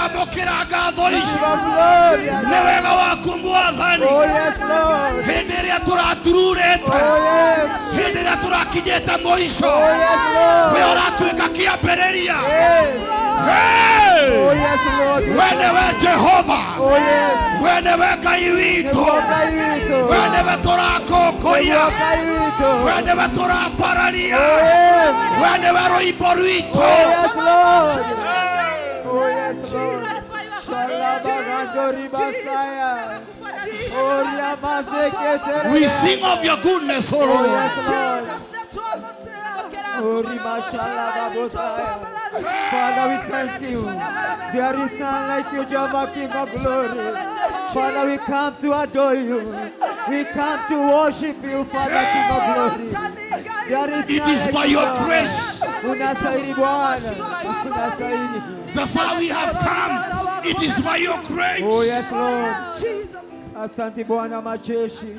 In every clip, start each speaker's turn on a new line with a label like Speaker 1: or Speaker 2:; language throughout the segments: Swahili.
Speaker 1: amokera ngatho icio nĩ wega waku Mwathani hĩndĩ ĩrĩa tũratururĩte hĩndĩ ĩrĩa tũrakinyĩte mũico we ũratuĩka kĩambĩrĩria we nĩwe Jehova we nĩwe Ngai witũ we nĩwe tũrakũngũiya we nĩwe tũrambararia we nĩwe rwĩmbo rwitũ. We sing of your goodness, O Lord.
Speaker 2: Father, we thank you. There is none like you, Jehovah, King of glory. Father, we come to adore you. We come to worship you, Father, King of glory.
Speaker 1: It is by your grace. The far we have come, it is by your grace.
Speaker 2: Oh yes, Lord. Asante Bwana majeshi.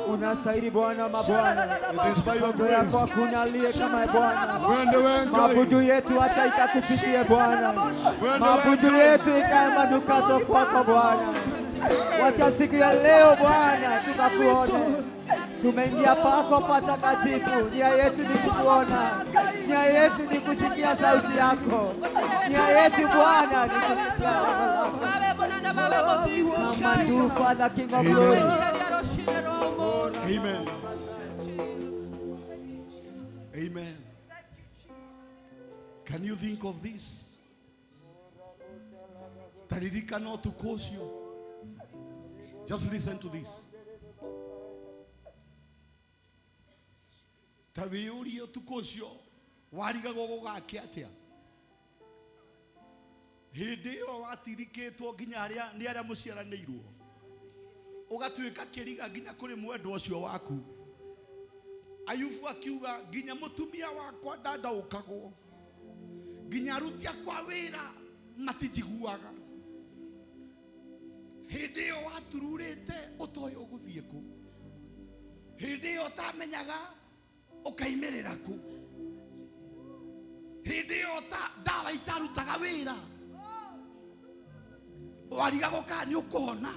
Speaker 2: Unastahili Bwana mabwana.
Speaker 1: It is by your grace.
Speaker 2: Hakuna aliye kama Bwana. Mabudu yetu hata ikakufikie Bwana. Mabudu yetu ikae manukato kwako Bwana. Wacha siku ya leo Bwana tukakuone. Tumeingia pako patakatifu. Nia yetu ni kukuona. Nia yetu ni kusikia sauti yako. Nia yetu Bwana ni kusikia Mama you, Father, King of glory.
Speaker 1: Amen. Amen. Can you think of this? Taririka no tukosio. Just listen to this. Tabiuri tukosio. Wariga gogo gake atia. Hĩndĩ ĩyo watirikĩtwo nginya harĩa nĩ arĩa mũciaranĩirwo ũgatuĩka kĩriga nginya kũrĩ mwendwa ũcio waku. Ayubu akiuga nginya mũtumia wakwa ndandaũkagwo nginya aruti akwa wĩra matinjiguaga. Hĩndĩ ĩyo watururĩte ũtoĩ ũgũthiĩ kũ. Hĩndĩ ĩyo ũtamenyaga ũkaimĩrĩra kũ. Hĩndĩ ĩyo ndawa itarutaga wĩra wariga gũka nĩ ũkũhona.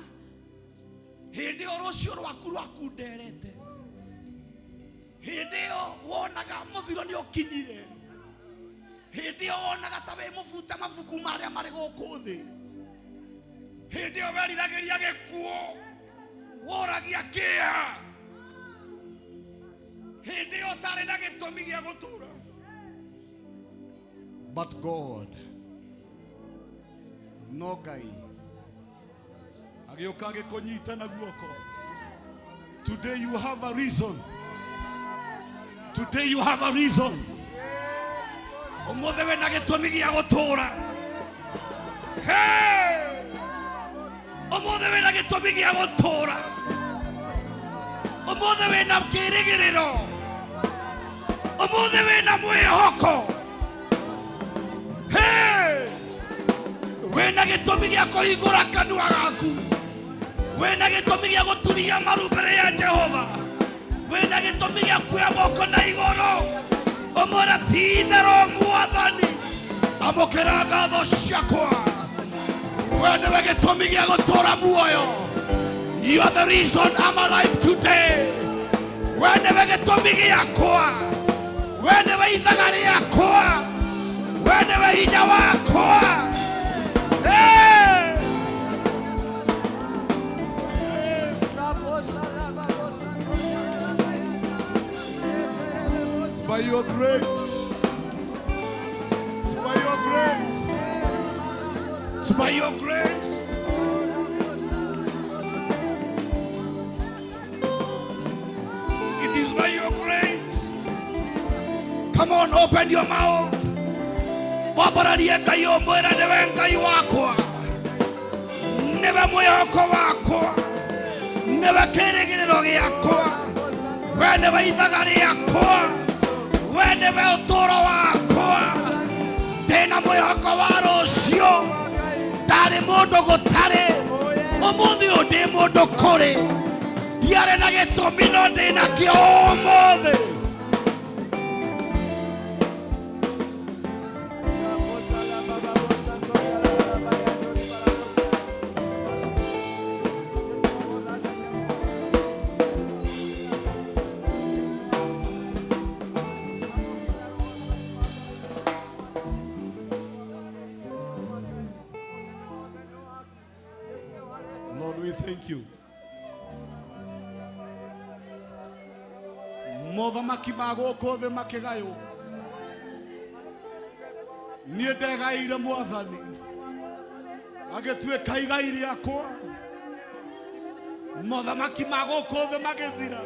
Speaker 1: Hĩndĩ ĩyo rũciũ rwaku rwakunderete. Hĩndĩ ĩyo wonaga mũthiro nĩ ũkinyire. Hĩndĩ ĩyo wonaga ta wĩ mũbuta mabuku marĩa marĩ gũkũ thĩ. Hĩndĩ ĩyo weriragĩria gĩkuũ woragia kĩeha. Hĩndĩ ĩyo ũtarĩ na gĩtũmi gĩa gũtũũra. But God, no Ngai agĩũka agĩkũnyita na guoko. Today you have a reason. Today you have a reason. Ũmũthĩ wĩna gĩtũmi gĩa gũtũũra. Ũmũthĩ wĩna gĩtũmi gĩa gũtũũra. Ũmũthĩ wĩna kĩĩrĩgĩrĩro. Ũmũthĩ wĩna mwĩhoko. Wena gĩtũmi gĩa kũhingũra kanua gaku. Wena gĩtũmi gĩa gũturia maru mbere ya Jehova. Wena gĩtũmi gĩa kuoya moko na igũrũ. Ũmwĩre ti-itherũ Mwathani amũkĩra ngatho ciakwa. We nĩwe gĩtũmi gĩa gũtũũra muoyo. You are the reason I'm alive today. We nĩwe gĩtũmi gĩakwa. We nĩwe ithaga rĩakwa. We nĩwe hinya wakwa. It's by your grace. It's by your grace. It's by your grace. It is by your grace. Come on, open your mouth. Wabararie Ngai ũmwĩre nĩwe Ngai wakwa. Nĩwe mwĩhoko wakwa. Nĩwe kĩĩrĩgĩrĩro gĩakwa. We nĩwe ithaga rĩakwa. We nĩwe ũtũũro wakwa. Ndĩna mwĩhoko wa rũciũ. Ndarĩ mũndũ gũtarĩ. Ũmũthĩ ũyũ ndĩ mũndũ kũrĩ. Ndiarĩ na gĩtũmi no ndĩnakĩo ũmũthĩ. we thank you. Mothamaki magoko the makigayo. Nie ndegaire mwathani. Agetuĩka igai rĩakwa. Mothamaki magoko the magethira.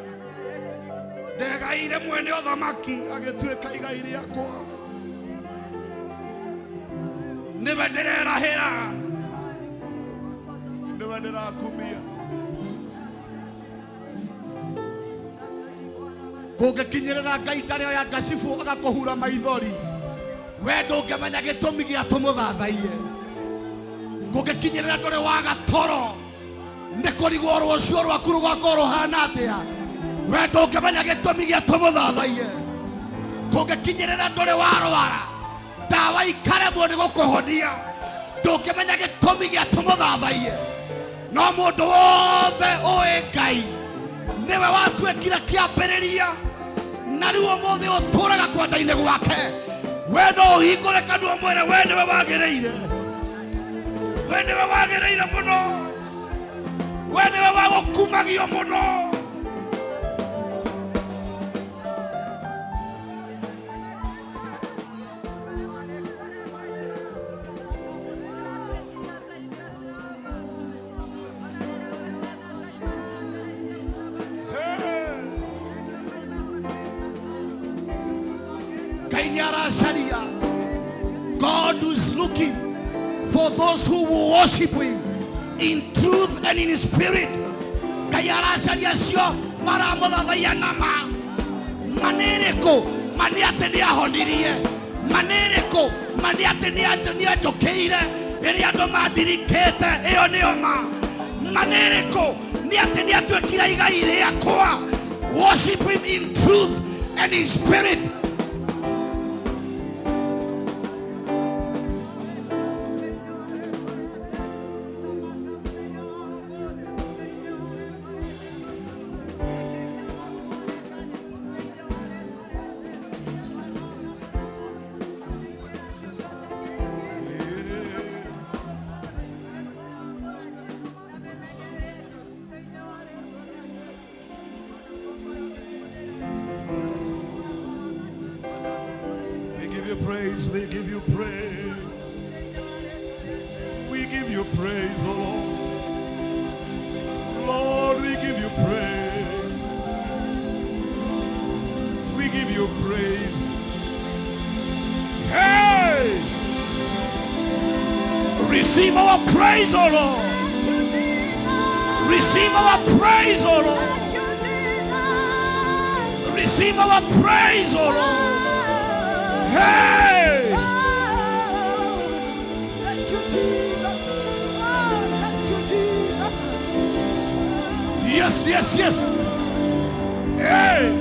Speaker 1: Ndegaire mwene othamaki agetuĩka igai rĩakwa. Niwe ndĩrerahĩra. Niwe ndĩrakumia. Kũngĩkinyĩrĩra Ngai ndarĩ oya ngacibu agakũhura maithori. We ndũngĩmenya gĩtũmi gĩa tũmũthathaiye. Kũngĩkinyĩrĩra ndũrĩ waga toro. Nĩ kũrigwo rũciũ rwaku rũgakorwo rũhana atĩa. We ndũngĩmenya gĩtũmi gĩa tũmũthathaiye. Kũngĩkinyĩrĩra ndũrĩ warwara. Ndawa ikaremwo nĩ gũkũhonia. Ndũngĩmenya gĩtũmi gĩa tũmũthathaiye. No mũndũ wothe ũĩ Ngai niwe watuĩkire kĩambĩrĩria. Na rĩu ũmũthĩ ũtũũraga kwenda-inĩ gwake. We no ũhingũre kanua mwene we niwe wagĩrĩire. We niwe wagĩrĩire mũno. We niwe wa gũkumagio mũno. God is looking for those who will worship Him in truth and in spirit. Kayarasharia sio maramuthathaiya nama. Manereko mani ati ni ahonirie. Manereko mani ati ni ajokeire. Eri andu madirikete iyo ni oma. Manereko ni ati ni atuĩkire igai rĩakwa. Worship Him in truth and in spirit. Praise, we give you praise. We give you praise, oh Lord. Lord, we give you praise. We give you praise. Hey! Receive our praise, oh Lord. Receive our praise, oh Lord. Receive our praise, oh Lord. Hey!
Speaker 3: Thank you, Jesus. Thank you, Jesus.
Speaker 1: Yes, yes, yes. Hey!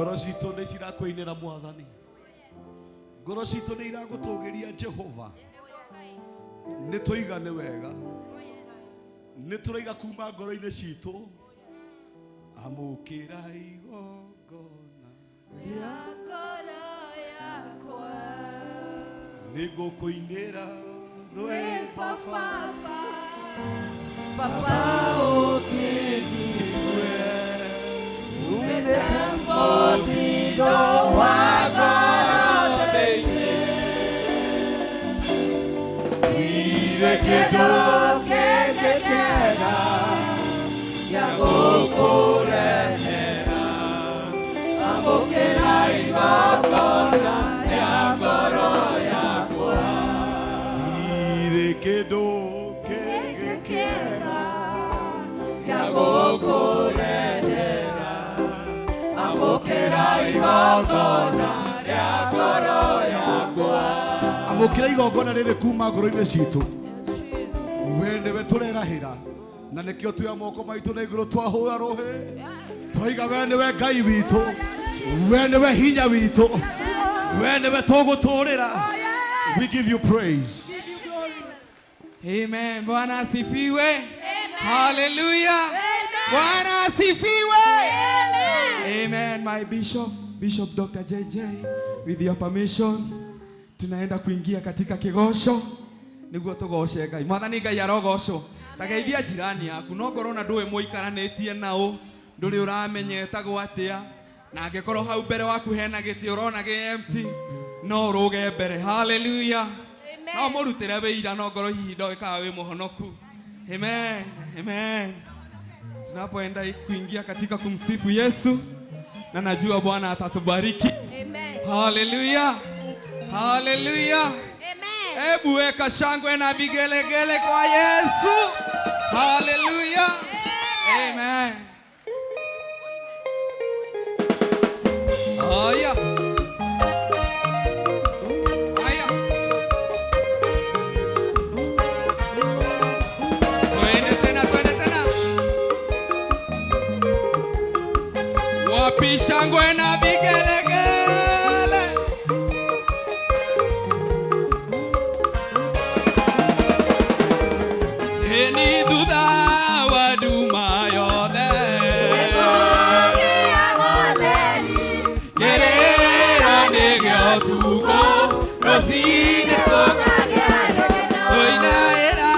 Speaker 1: ngoro citũ nĩ cirakũinĩra Mwathani, ngoro citũ nĩ iragũtũgĩria Jehova. Nĩ tũiga nĩ wega, nĩ tũraiga kuma ngoro-inĩ citũ, amũkĩra igongona rĩa ngoro yakwa, nĩ ngũkũinĩra rwĩmbo Baba ũkĩnjigue, umĩte mũthindo wa ngoro thĩinĩ, ndirĩ kĩndũ kĩngĩ kĩega gĩa gũkũrehera, amũkĩra igongona rĩa ngoro yakwa, ndirĩ kĩndũ kĩngĩ kĩega gĩa gũkũrehera, amũkĩra igongona rĩa ngoro yakwa. Amũkĩra igongona rĩrĩ kuma ngoro-inĩ citũ, we nĩwe tũrerahĩra, na nĩkĩo tuoya moko maitũ na igũrũ twahũra rũhĩ, twoiga we nĩwe Ngai witũ, we nĩwe hinya witũ, we nĩwe tũgũtũrĩra. We give you praise.
Speaker 4: Amen. Bwana asifiwe. Hallelujah. Bwana asifiwe. Amen. My Bishop Dr. JJ, with your permission, tunaenda kuingia katika kigosho niguo tugoshe Ngai. Mwathani Ngai arogocwo. Tageithia jirani yaku, no ngorwo na ndũĩ mũikaranĩtie nao, ndũrĩ ũramenyeta gwatia, na angĩkorwo hau mbere waku hena gĩtĩ ũrona gĩ empty, no ũrũge mbere. Hallelujah. No mũrutĩre wĩira, no ngorwo hihi ndoĩkaga wĩ mũhonoku. Amen. Amen. Tunapoenda kuingia katika kumsifu Yesu, na najua Bwana atatubariki.
Speaker 3: Amen.
Speaker 4: Hallelujah. Hallelujah.
Speaker 3: Amen.
Speaker 4: Hebu weka shangwe na vigelegele kwa Yesu. Hallelujah. Amen. Haya. Haya. Twende tena. Wapi shangwe na vigelegele? Ni duda wa duma yode, gerera negro tuko, rosine toka, oina era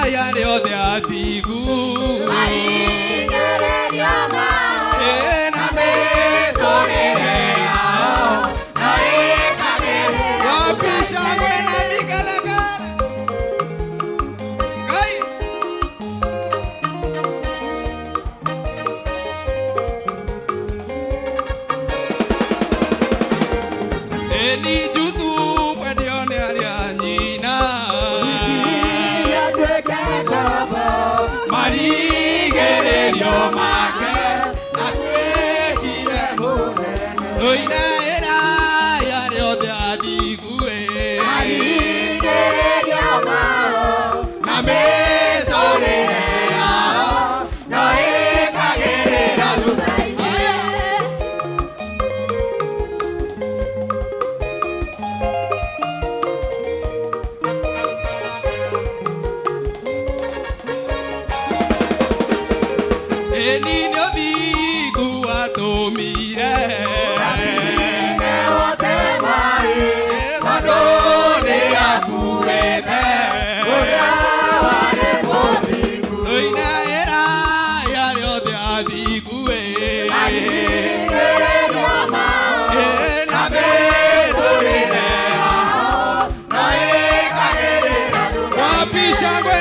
Speaker 4: ya leode adigu, na me torerea, na ekagere, wapisha buena vigalaga. Ni juzu kwedione alianyina, marigererio make, akwekire munene, oina era ya leode adigue, marigererio mao, na metorerea, na ekagerera luzaine. El niño digo a tu mire, Shangwe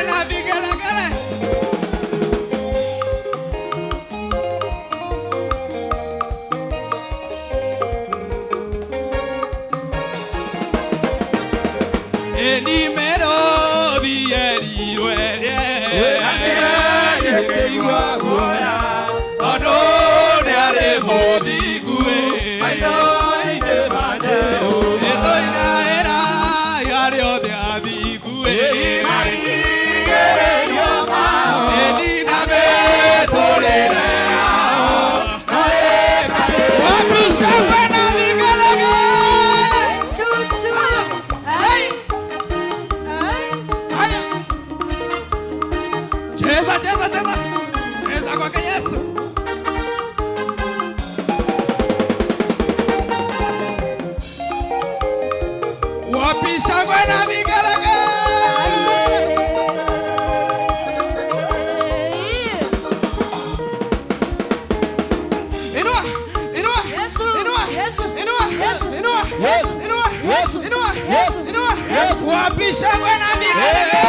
Speaker 4: Wapi shangwe na vigelegele? Inua, inua, inua, inua, inua, inua, inua, inua. Wapi shangwe na vigelegele?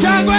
Speaker 4: Shangwe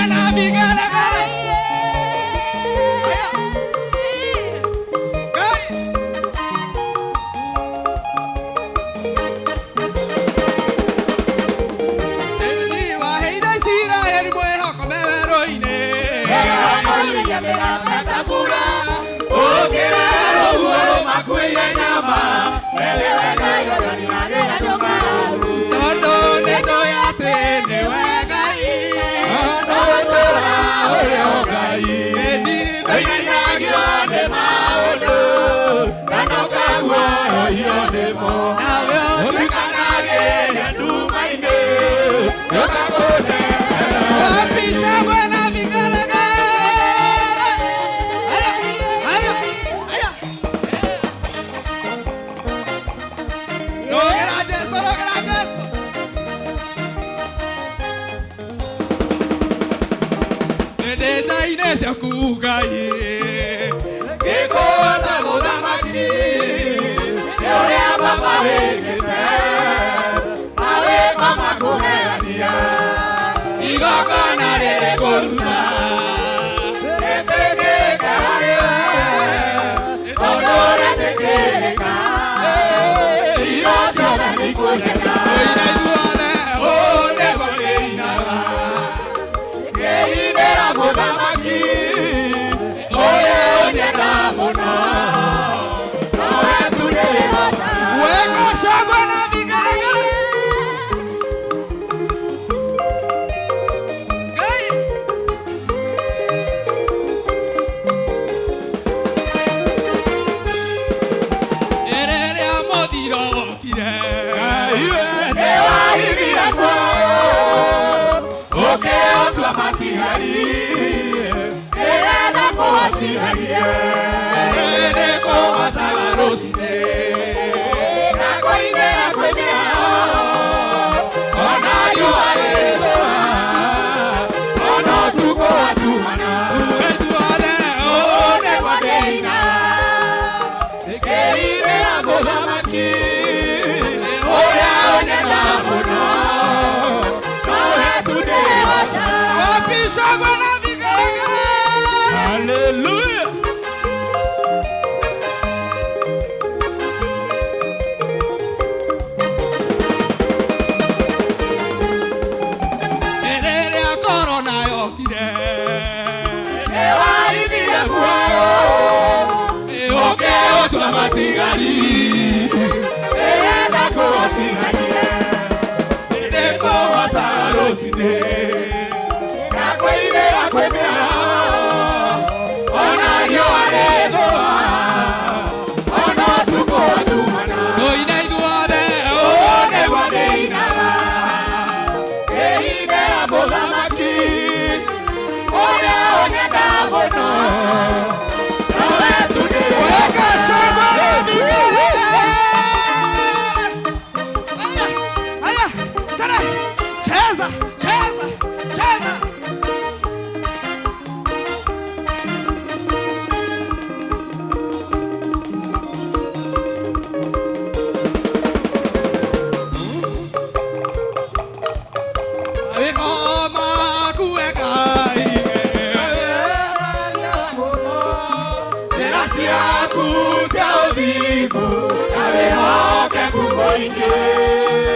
Speaker 4: na vigelegele.
Speaker 5: Gracias, tu te vivo, te dejo que cubo y que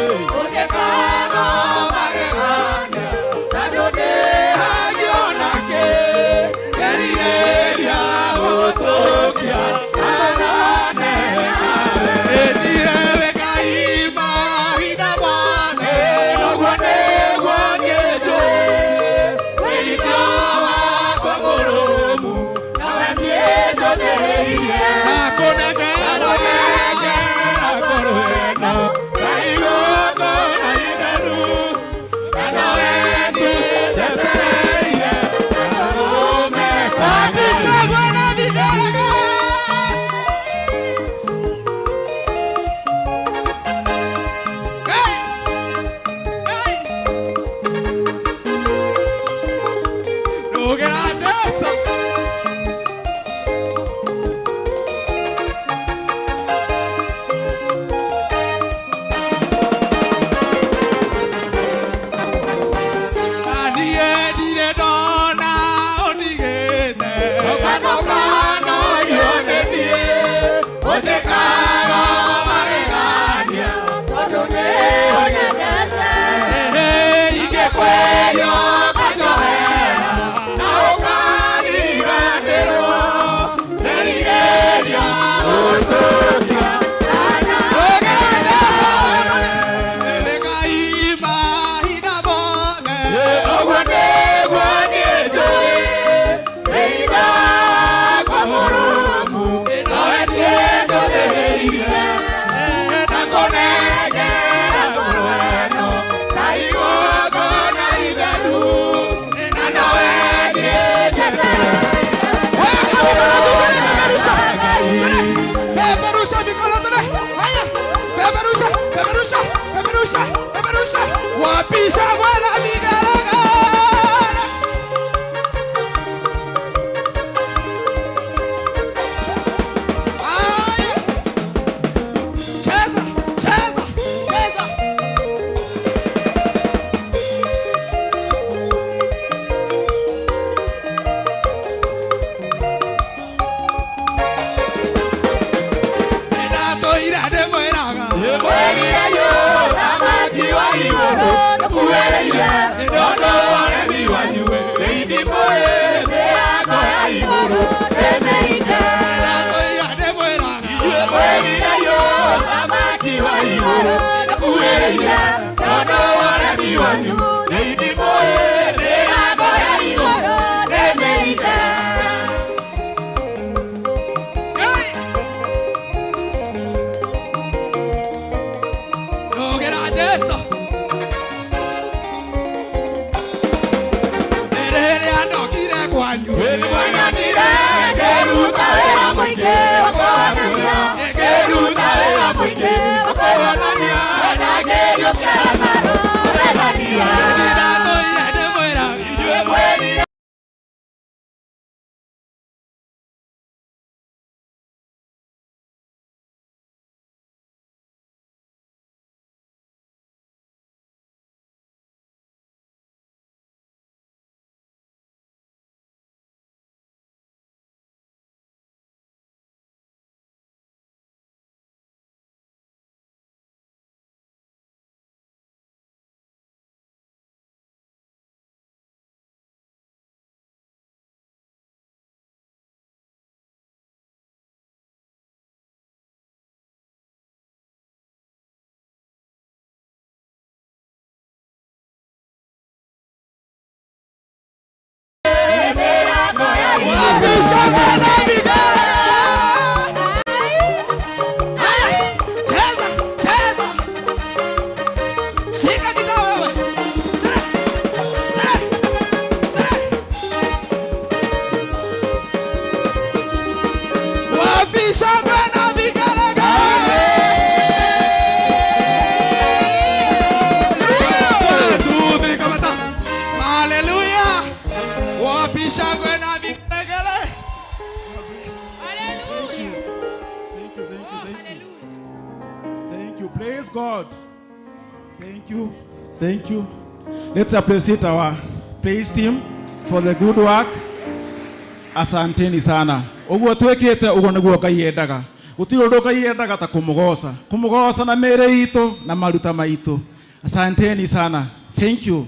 Speaker 4: Wapisha Bwana vigelegele. Haya. Cheza, cheza, cheza.
Speaker 5: Praise God. Thank you. Thank you. Let's appreciate our praise team for the good work. Asanteni sana. Ogwo twekete ogwo niguo Ngai yendaga. Gutiro ndo Ngai yendaga ta kumugoca. Kumugoca na mere itu na maruta maitu. Asanteni sana. Thank you.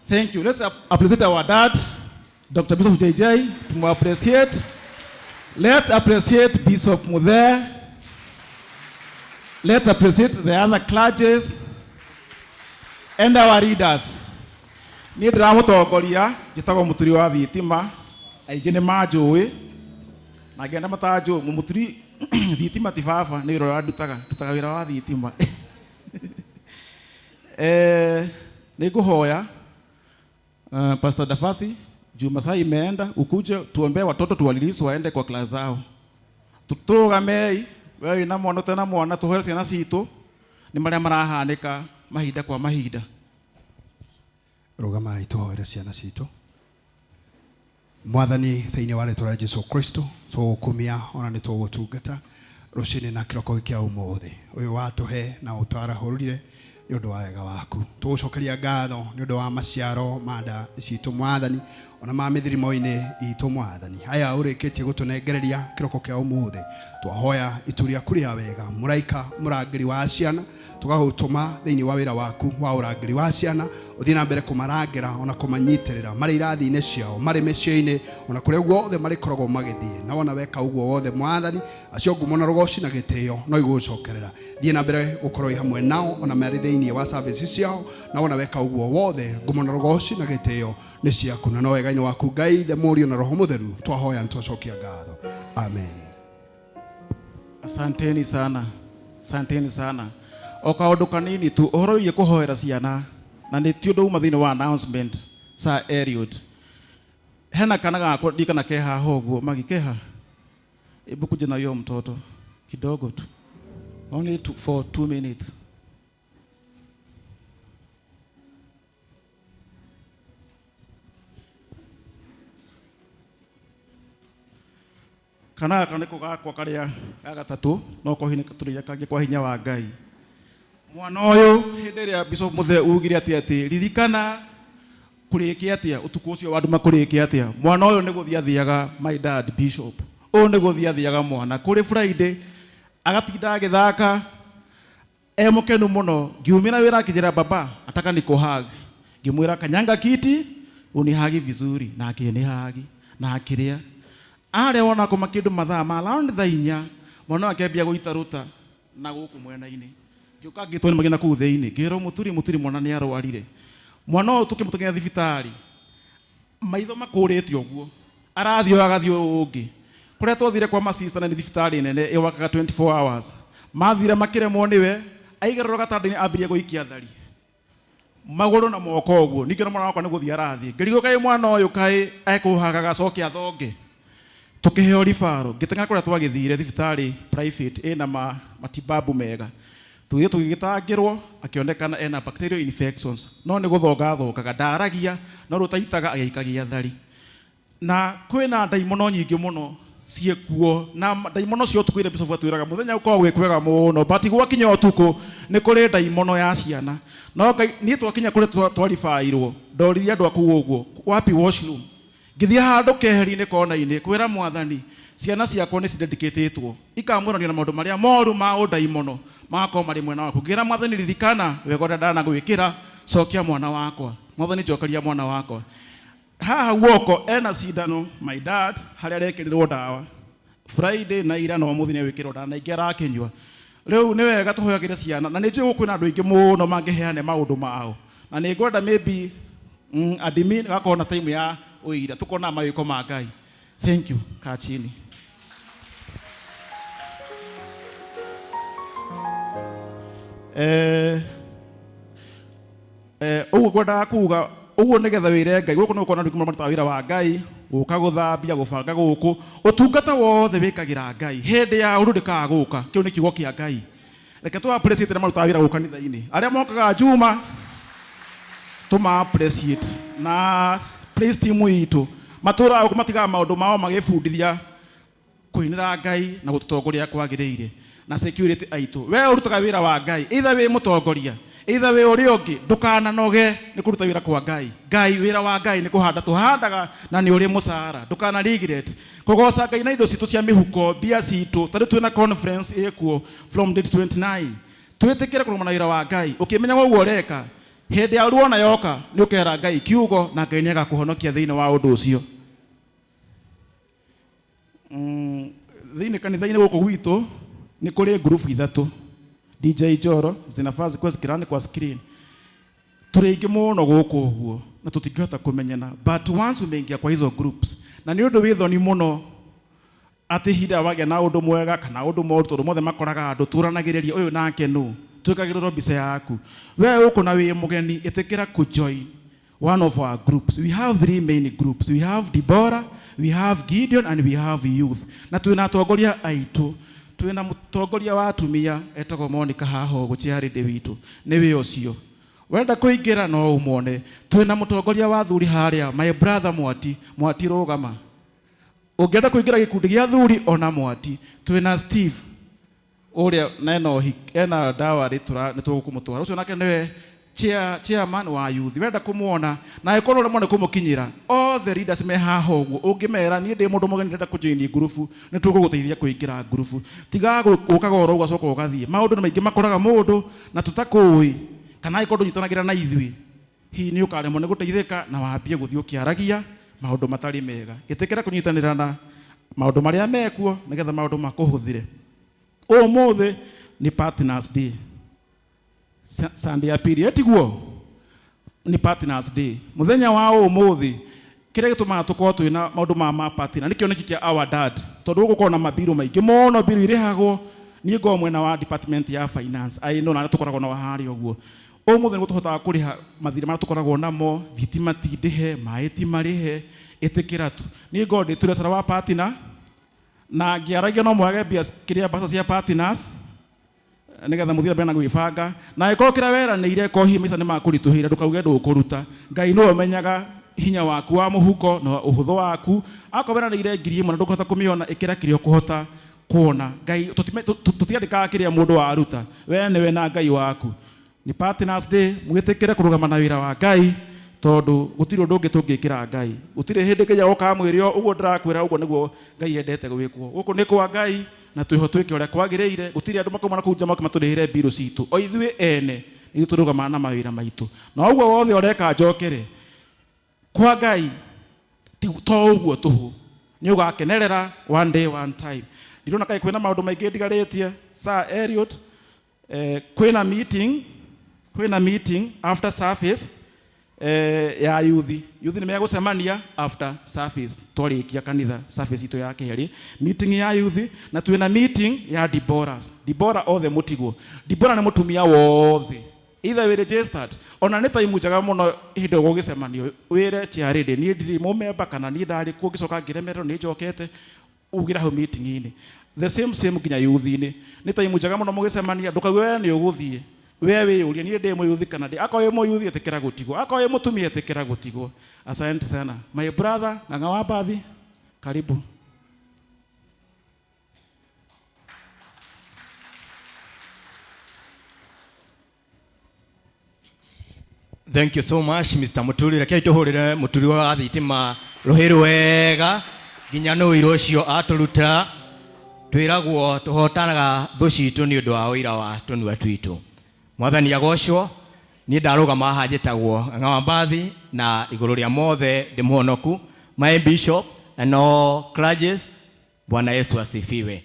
Speaker 5: Thank you. Let's appreciate our dad, Dr. Bishop JJ. To appreciate. Let's appreciate Bishop Muthe. Let's appreciate the other clergies and our leaders. Ni ndiramutongoria njitagwo muturi wa thitima aingĩ nĩ manjũĩ na ngenda matanjũ muturi thitima ti baba nĩ wĩra ndutaga wĩra wa thitima. Nĩ ngũhoya Pastor Dafasi Juma saa imeenda ukuje tuombee watoto tuwalilisi waende kwa class zao. Tutugamei wewe na mwana tena mwana tuhere ciana citũ nĩ marĩa marahanĩka mahinda kwa mahinda.
Speaker 1: Rugama itohoere ciana citũ. Mwathani thĩinĩ wa rĩĩtwa rĩa Jesũ Kristo tũgũkumia ona nĩ tũgũtungata rũcinĩ na kĩroko kĩa ũmũthĩ ũyũ watũhe na ũtwarahũrire nĩ ũndũ wa wega waku. Tũgũcokeria ngatho nĩ ũndũ wa maciaro ma nda citũ Mwathani ona mamithirimo-ini itu mwathani aya urikitie gutunengereria kiroko kia umuthi twahoya ituria kuria wega muraika murangiri wa ciana tugahutuma thiini wa wira waku wa urangiri wa ciana uthii na mbere kumarangira ona kumanyitirira mari irathi-ini ciao mari micii-ini ona kuria guothe mari koragwo magithii na wona weka uguo wothe mwathani acio ngumo na rugoci na gitio no igucokerera thii na mbere gukorwo i hamwe nao ona mari thiini wa service ciao na wona weka uguo wothe ngumo na rugoci na gitio ni ciaku na no wega-ini waku Ngai the Murio na Roho Mutheru twahoya nitwacokia ngatho amen.
Speaker 5: Asanteni sana, asanteni sana. O kaundu kanini tu uhoro wige kuhoera ciana na ni ti undu uma thiini wa announcement sa Eliud hena kana gako ndikana keha hoguo magikeha hebu kuja na hiyo mtoto kidogo tu only for 2 minutes. Kana kaniko gakwa karia gagatatu no ko hine turia kange kwa hinya wa Ngai mwana uyu hindi ria Bishop Muthe ugire ati ririkana kurikia atia utuku ucio wandu makurikia atia mwana uyu ni guthia thiaga my dad Bishop uyu ni guthia thiaga mwana kuri Friday agatinda agithaka mukenu muno ngiumira wira akijira baba ataka nikuhag ngimwira kanyanga kiti unihagi vizuri na akinihagi na akiria are wona ko makindu mathaa ma round thainya mwana akembia guitaruta na guku mwena-ini ngiuka ngitoni magina ku theini ngiro muturi mwana ni arwarire mwana o tukimutengera thibitari maitho makurite uguo arathio agathio ungi kuria twathire kwa masista na thibitari nene iwakaga 24 hours mathire makiremwo niwe aigerero gatandini ambirie guikia thari maguru na moko uguo ningiro mwana wakwa ni guthia arathi ngirigo kai mwana uyu kai ekuhaga gacokia thonge tukiheo rifaro ngitengera kuria twagithire thibitari private ina matibabu mega tuye tugigitangirwo akionekana ena bacterial infections no ni guthonga ndaragia no rutaitaga agikagia thari na kwina ndaimono nyingi muno ciekuo na ndaimono cio tukwire Bishop atwiraga muthenya uko gwikwega muno but gwakinya utuku ni kuri ndaimono ya ciana no ni twakinya kuri twarifairwo ndoriria andu aku uguo wapi washroom ngithia handu keheri-ini kona-ini kwira mwathani ciana ciakwa ni cidedicatetwo ikamwirania na maundu maria moru ma undaimono makoo mari mwena waku ngira mwathani ririkana wegora ndana gwikira cokia mwana wakwa mwathani njokeria mwana wakwa haha guoko ena cindano my dad haria arekirirwo ndawa Friday na ira no muthini wikirwo ndawa na ingi arakinywa riu ni wega tuhoyagire ciana na ni njui kwina andu aingi muno mangiheane maundu mao na ni ngwenda maybe admin gakona time ya uira tukona mawiko ma Ngai. Thank you. Kaa chini. Uguo gwenda kuga uguo nigetha wire Ngai guku no kona ndikuma marta wira wa Ngai guka guthambia gubanga guku utungata wothe wikagira Ngai hindi ya urundika guka kiu ni kiugo kia Ngai reke tu appreciate na marta wira guka kanitha-ini aria mokaga Juma tuma appreciate na praise team itu matura au kumatiga maundu mao magifundithia kuinira Ngai na gututongoria kwagiriire na security aitu we urutaga wira wa Ngai either we mutongoria either we uri ungi ndukana noge ni kuruta wira kwa Ngai wira wa Ngai ni kuhanda tuhandaga na ni uri musara ndukana regret kugoca Ngai na indo citu cia mihuko bia citu tari twina conference ekuo from date 29 twitikire kurumana wira wa Ngai ukimenya gwo ureka hindi ya ruona yoka ni ukera Ngai kiugo na Ngai ni agakuhonokia thiini wa undu ucio thiini kanitha-ini guku gwitu ni kuri group ithatu DJ Joro zinafaa kwa skirani kwa screen turi ingi muno guku uguo na tutingihota kumenyana but once umeingia kwa hizo groups na ni undu withoni muno ati hida wage na undu mwega kana undu moru tondu mothe makoraga andu turanagiriria uyu nake nu twikagiriro mbica yaku we uko na wi mugeni itikira ku join one of our groups. We have 3 main groups. We have Deborah, we have Gideon, and we have youth. Na tuina atongoria aitu tuina mutongoria wa atumia etagwo Monica haho guciarinde witu niwe ucio wenda kuingira no umone tuina mutongoria wa thuri haria my brother Mwati rugama ungenda kuingira gikundi gia thuri ona Mwati tuina Steve uria neno ena dawa ritura nitugukumutwara ucio nake niwe chairman wa youth wenda kumuona na ikoro le mwana kumukinyira all the leaders me haha uguo ungimera ni ndi mundu mogeni ndenda kujoin group ni tuguguteithia kuingira group tiga ukagora ugo coka ugathie maundu ni maingi makoraga mundu na tutakui kana ikondu nyitanagira na ithui hi ni ukaremo ni guteithika na wambie guthii ukiaragia maundu matari mega itikira kunyitanira na maundu maria mekuo nigetha maundu makuhuthire umuthi ni partners day Sunday ya pili etiguo ni partners day muthenya wa umuthi kire gitumaga tukorwo twina maundu ma partner nikio niki kia our dad tondu gukorwo na mabiru maingi mono biru irihagwo ni ngo mwena wa department ya finance ai no na tukoragwo na wahari oguo umuthi ni tuhotaga kuriha mathira mara tukoragwo namo thitima tindihe mai ti marihe etikira tu ni ngo ndi turesara wa partner na ngiaragia no mwage bia kiria basa cia partners nigetha muthira bena gwibanga na iko kira wera ni ire ko himisa ni makurituhira ndukauge ndukuruta ngai no umenyaga hinya waku wa muhuko na uhutho waku akobera ni ire 1000 ndukuhota kumiona ikira kirio kuhota kuona ngai tutiandika kiria mundu wa aruta we ni we na ngai waku ni partners day mwitikire kurugama na wira wa ngai tondu gutiri undu ungi tungikira ngai gutiri hindi nginya oka mwirio uguo ndirakwira uguo niguo ngai endete gwikwo guku ni kwa ngai na tuiho twike uria kwagiriire gutiri andu makomana kuja maturihire biru citu o ithui ene ni turugama na mawira maitu na uguo wothe ureka njokere kwa ngai to uguo tuhu ni ugakenerera one day one time ndirona kai kwina maundu maingi ndigaritie Sir Elliot kwina meeting after service ya youth ni megucemania after service twarikia kanitha service itu ya keri meeting ya youth na twina meeting ya Dibora othe mutigo Dibora ni mutumia wothe either we registered ona ni time njaga muno hindo gugicemanio wire chiarede ni ndiri mu member kana ni ndari ku gicoka ngiremero ni njokete ugira ho meeting ini the same ginya youth ni time njaga muno mugisemania ndukagwe ni uguthie wewe ulia ni ndemo youth kana ndi akoye mo youth etekera gutigo akoye mutumia etekera gutigo asante sana my brother nganga wa bathi karibu.
Speaker 6: Thank you so much Mr. Muturi. Reke tuhurire muturi wa thitima ruhiru wega ginya no irocio aturuta twiragwo tuhotanaga thu citu ni undu wa uira wa tunua twitu. Mwathani agocwo ni ndarugama hanjitagwo ng'awa mbathi na iguru ria mothe ndimuhonoku my bishop and all clergies. Bwana Yesu asifiwe.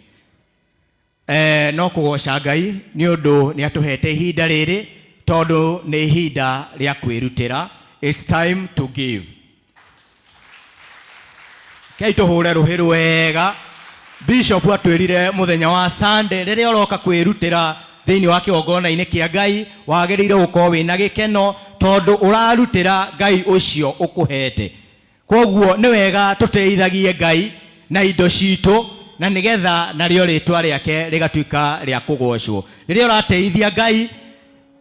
Speaker 6: No kugoca Ngai ni undu ni atuhete ihinda riri tondu ni ihinda ria kwirutira. It's time to give. Kei tuhure ruhiru wega. Bishop atwirire muthenya wa Sunday riria uroka kwirutira thiini wa kiogona-ini kia Ngai wagiriire gukorwo wina gikeno tondu urarutira Ngai ucio ukuhete. Koguo ni wega tuteithagie Ngai na indo citu na nigetha nario ritwa riake rigatuika ria kugocwo. Riria urateithia Ngai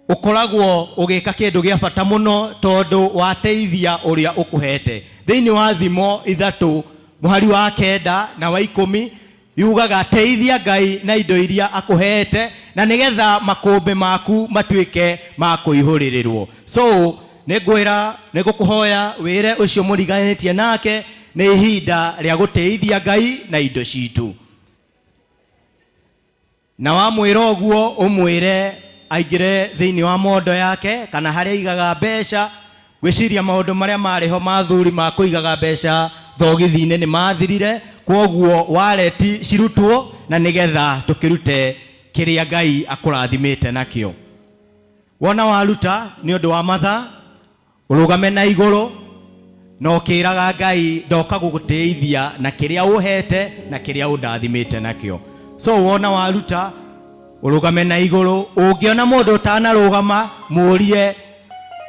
Speaker 6: ukoragwo ugika kindu gia bata muno tondu wateithia uria ukuhete. Thiini wa thimo 3 muhari wa 9 na wa 10 yugaga teithia Ngai na indo iria akuhete na nigetha makombe maku matuike ma kuihuririrwo. So ningwira nigukuhoya wire ucio muriganitie nake ni ihinda ria guteithia Ngai na indo citu. Na wa mwira oguo umwire aingire thiini wa mondo yake kana haria igaga mbeca gwiciria maundu maria mariho mathuri ma kuigaga mbeca thogithine ni mathirire. Koguo waleti cirutwo na nigetha tukirute kiria Ngai akurathimite nakio. Wona waruta ni undu wa matha urugame na iguru no kiraga Ngai ndoka guguteithia na kiria uhete na kiria undathimite nakio. So wona waruta urugame na iguru ungiona mundu utanarugama murie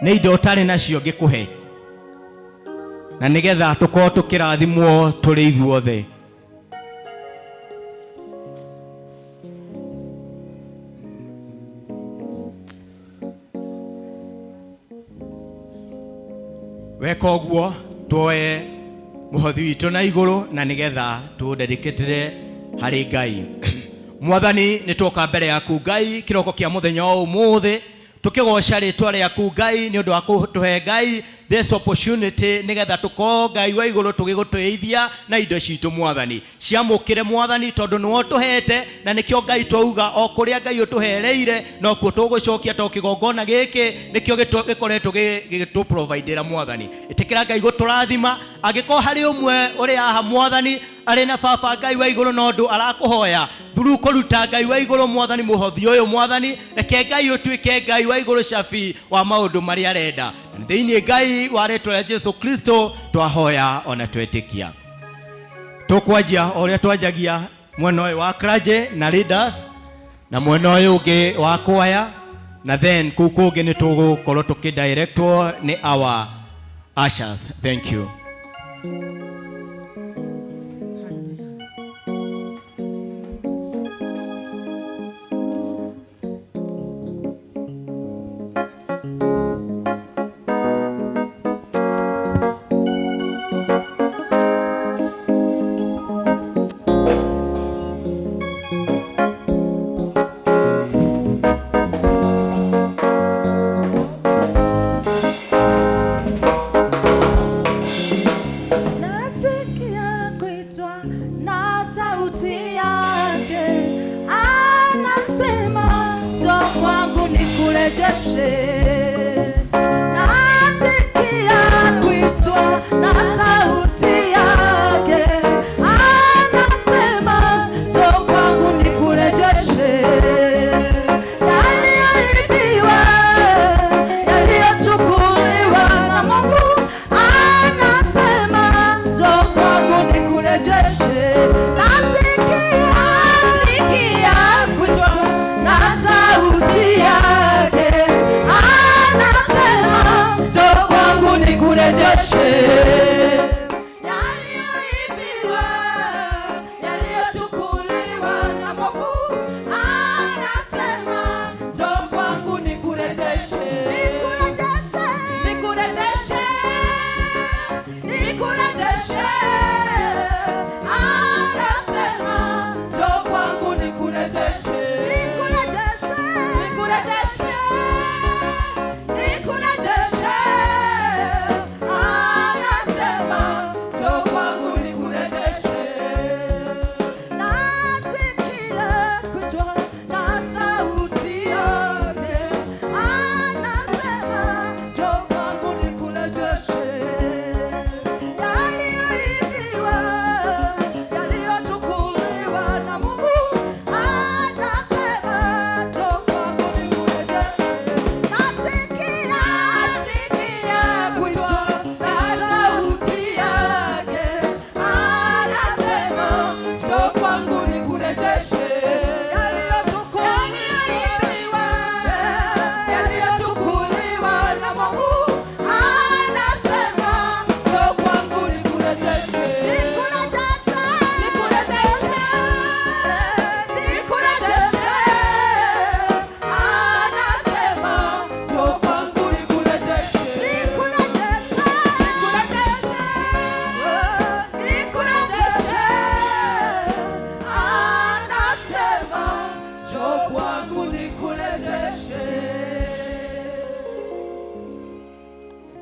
Speaker 6: ni indo utari nacio ngikuhe na nigetha tukorwo tukirathimwo turi ithuothe. Weka uguo tuoe muhothi witu na iguru na nigetha tudedicatire hari Ngai. Mwathani nituka mbere yaku Ngai kiroko kia muthenya o umuthi tukigoca ritwa riaku Ngai ni undu wa kutuhe Ngai this opportunity nigetha tuko Ngai wa iguru tugiguteithia na indo citu Mwathani ciamukire Mwathani tondu niwe tuhete na nikio Ngai twauga o kuria Ngai utuhereire no kuo tugucokia to kigongona giki nikio gikoretwo gitu provider Mwathani itikira Ngai guturathima agiko hari umwe uri aha Mwathani ari na baba Ngai wa iguru no ndu arakuhoya thuru kuruta Ngai wa iguru Mwathani muhothi uyu Mwathani reke Ngai utuike Ngai wa iguru shafi wa maundu mari arenda thiini Ngai wa ritwa ria Jesu Kristo twahoya ona twetikia tukwanjia uria twanjagia mwena uyu wa clergy na leaders na mwena uyu ungi wa choir na then kukungi ni tugukorwo tukidirectwo ni our ushers. Thank you.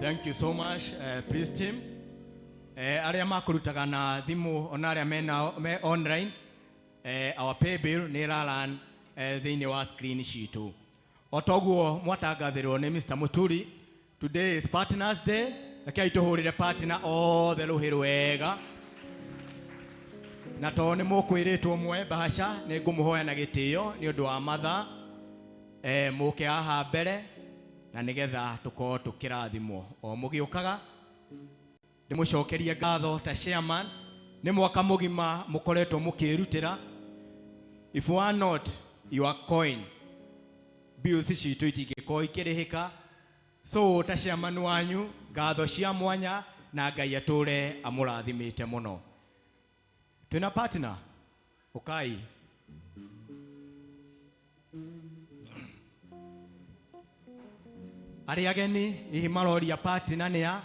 Speaker 6: Thank you so much, praise team. Aria makurutaga na thimu ona aria me online, our pay bill ni raran thiini wa screen citu. Otoguo mwatangathirwo ni Mr. Muturi. Today is Partners Day. Rekei tuhurire partner othe ruhi rwega. Na to ni mukwiritwo mwe bahasha ni ngumuhoya na gitio ni undu wa matha muke haha mbere na nigetha tuko tukirathimwo o mugiukaga ndimucokerie ngatho ta chairman ni mwaka mugima mukoretwo mukirutira. If you are not your coin bills citu itingiko ikirihika, so ta chairman wanyu ngatho cia mwanya na Ngai ature amurathimite muno. Tuna partner ukai ari ageni ihi maroria partner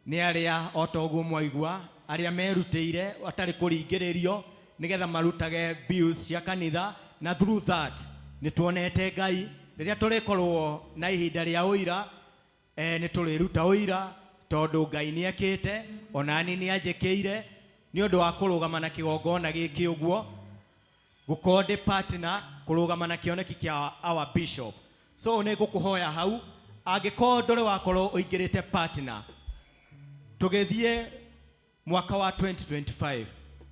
Speaker 6: ni aria otoguo mwaigua aria merutire atari kuringiririo nigetha marutage bills cia kanitha, na through that ni tuonete Ngai riria turikorwo na ihinda ria uira ni turiruta uira tondu Ngai ni ekite ona ni anjekeire ni undu wa kurugama na kigongona giki uguo gukorwo ndi partner kurugama na kioneki kia our bishop. So ni gukuhoya hau angikorwo nduri wakorwo uingirite partner tugithie mwaka wa 2025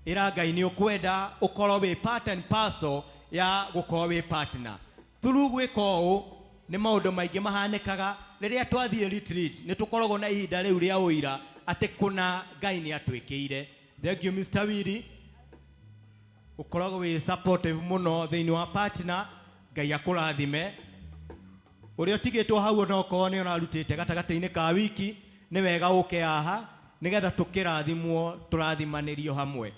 Speaker 6: ira Ngai ni ukwenda ukorwo wi part and parcel ya gukorwo wi partner through gwika uu ni maundu maingi mahanikaga riria twathie retreat ni tukoragwo na ihinda riu ria uira ati kuna Ngai ni atwikire. Thank you Mr. Wili, ukoragwo wi supportive muno thiini wa partner. Ngai akurathime uria tigitwo hau no ko ni onarutite gatagataini ka wiki ni wega uke aha nigetha tukirathimwo turathimanĩrio hamwe.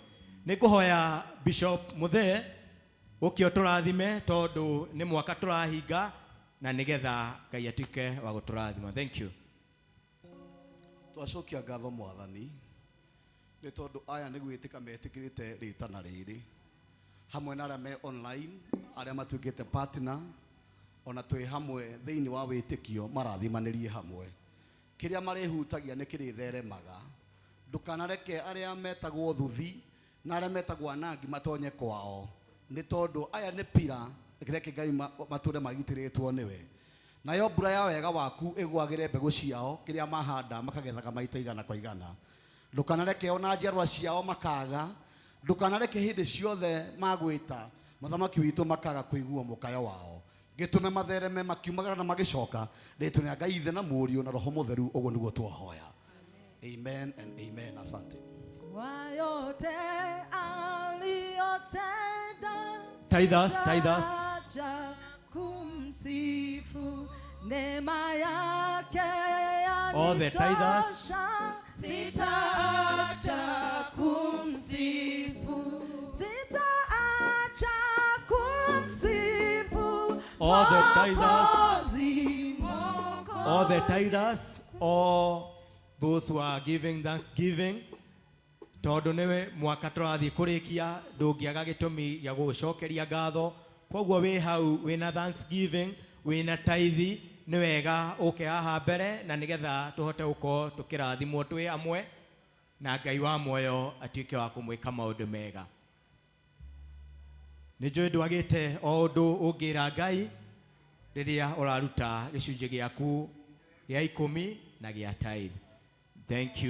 Speaker 6: Nĩ ngũhoya Bishop Muthee ũkĩo tũrathime tondũ nĩ mwaka tũrahinga na nĩgetha Ngai atuĩke wa gũtũrathima. Thank you.
Speaker 1: Twacokia ngatho Mwathani nĩ tondũ aya nĩ gwĩtĩka metĩkĩrĩte rĩtana rĩrĩ hamwe na arĩa me online arĩa matuĩkĩte partner ona twĩ hamwe thĩinĩ wa wĩtĩkio marathimanĩrie hamwe. Kiria marehutagia nĩ kĩrĩtheremaga. Ndukanareke arĩa metagwo thuthi na arĩa metagwo anangi matonye kwao nĩ tondũ aya nĩ pira reke Ngai matũre magitĩrĩtwo nĩwe. Nayo mbura ya wega waku ĩgwagĩre mbegũ ciao kĩrĩa mahanda makagethaga maita igana kwa igana. Ndukanareke ona njiarwa ciao makaga. Ndukanareke hĩndĩ ciothe magwĩta mũthamaki witũ makaga kũiguo mũkayo wao. Gĩtũme mathereme makiumagara na magĩcoka rĩtwa rĩa Ngai Ithe na Mũriũ na Roho Mũtheru ũguo nĩguo twahoya. Amen and amen. Asante.
Speaker 3: Wayote aliyotenda
Speaker 6: Tithers.
Speaker 3: sitacha kumsifu neema yake
Speaker 6: All the tithers.
Speaker 3: yanitosha. Sitaacha kumsifu, sitaacha kumsifu
Speaker 6: All the tithers.
Speaker 3: Mwokozi,
Speaker 6: All the tithers, all those who are giving thanksgiving tondu niwe mwaka turathie kurikia ndungiaga gitumi gya gucokeria ngatho. Koguo wi hau wina thanksgiving wina tithe ni wega uke haha mbere na nigetha tuhote uko tukirathimwo twi amwe na Ngai wa moyo atuike wa kumwika maundu mega. Ni njui ndwagite o undu ungira Ngai riria uraruta gicunji giaku gya 10 na gya tithe. Thank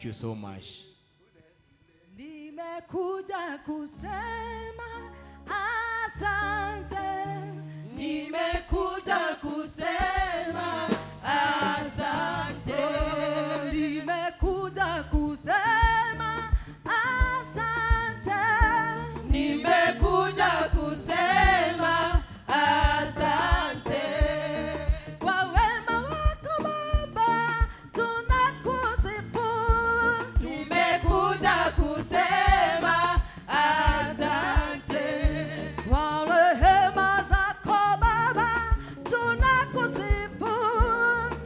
Speaker 6: you so much.
Speaker 3: nimekuja kusema asante, nimekuja kusema asante, nimekuja kusema asante, nimekuja kusema asante kwa wema wako Baba, tunakusifu. Nimekuja kusema asante kwa rehema zako Baba, tunakusifu.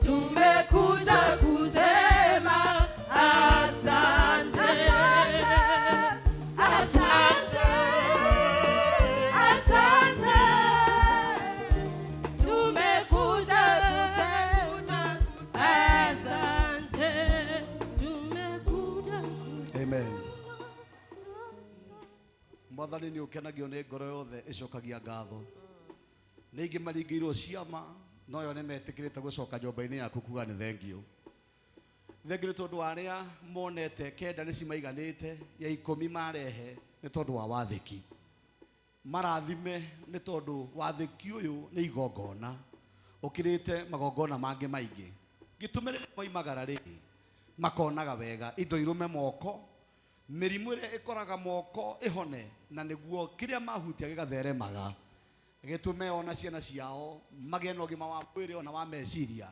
Speaker 3: Tumekuja kusema asante, asante, asante, asante. Tumekuja kusema asante, tumekuja.
Speaker 1: Amen. Mwathani ni ukenagio ni ngoro yothe icokagia ngatho. Nĩ ingĩ maringĩirwo ciama no yo nĩ metĩkĩrĩte gũcoka nyũmba-inĩ yaku kuga nĩ thengiũ. Thengiũ tondũ arĩa monete kenda nĩ cimaiganĩte ya 10 marehe nĩ tondũ wa wathĩki. Marathime nĩ tondũ wathĩki ũyũ nĩ igongona ũkĩrĩte magongona mangĩ maingĩ. Gĩtũme rĩrĩa moimagara rĩngĩ makonaga wega indo irume moko, mĩrimũ ĩrĩa ĩkoraga moko ĩhone na nĩguo kĩrĩa mahutia gĩgatheremaga. Gĩtũme ona ciana ciao magĩe na ũgima wa mwĩrĩ ona wa meciria.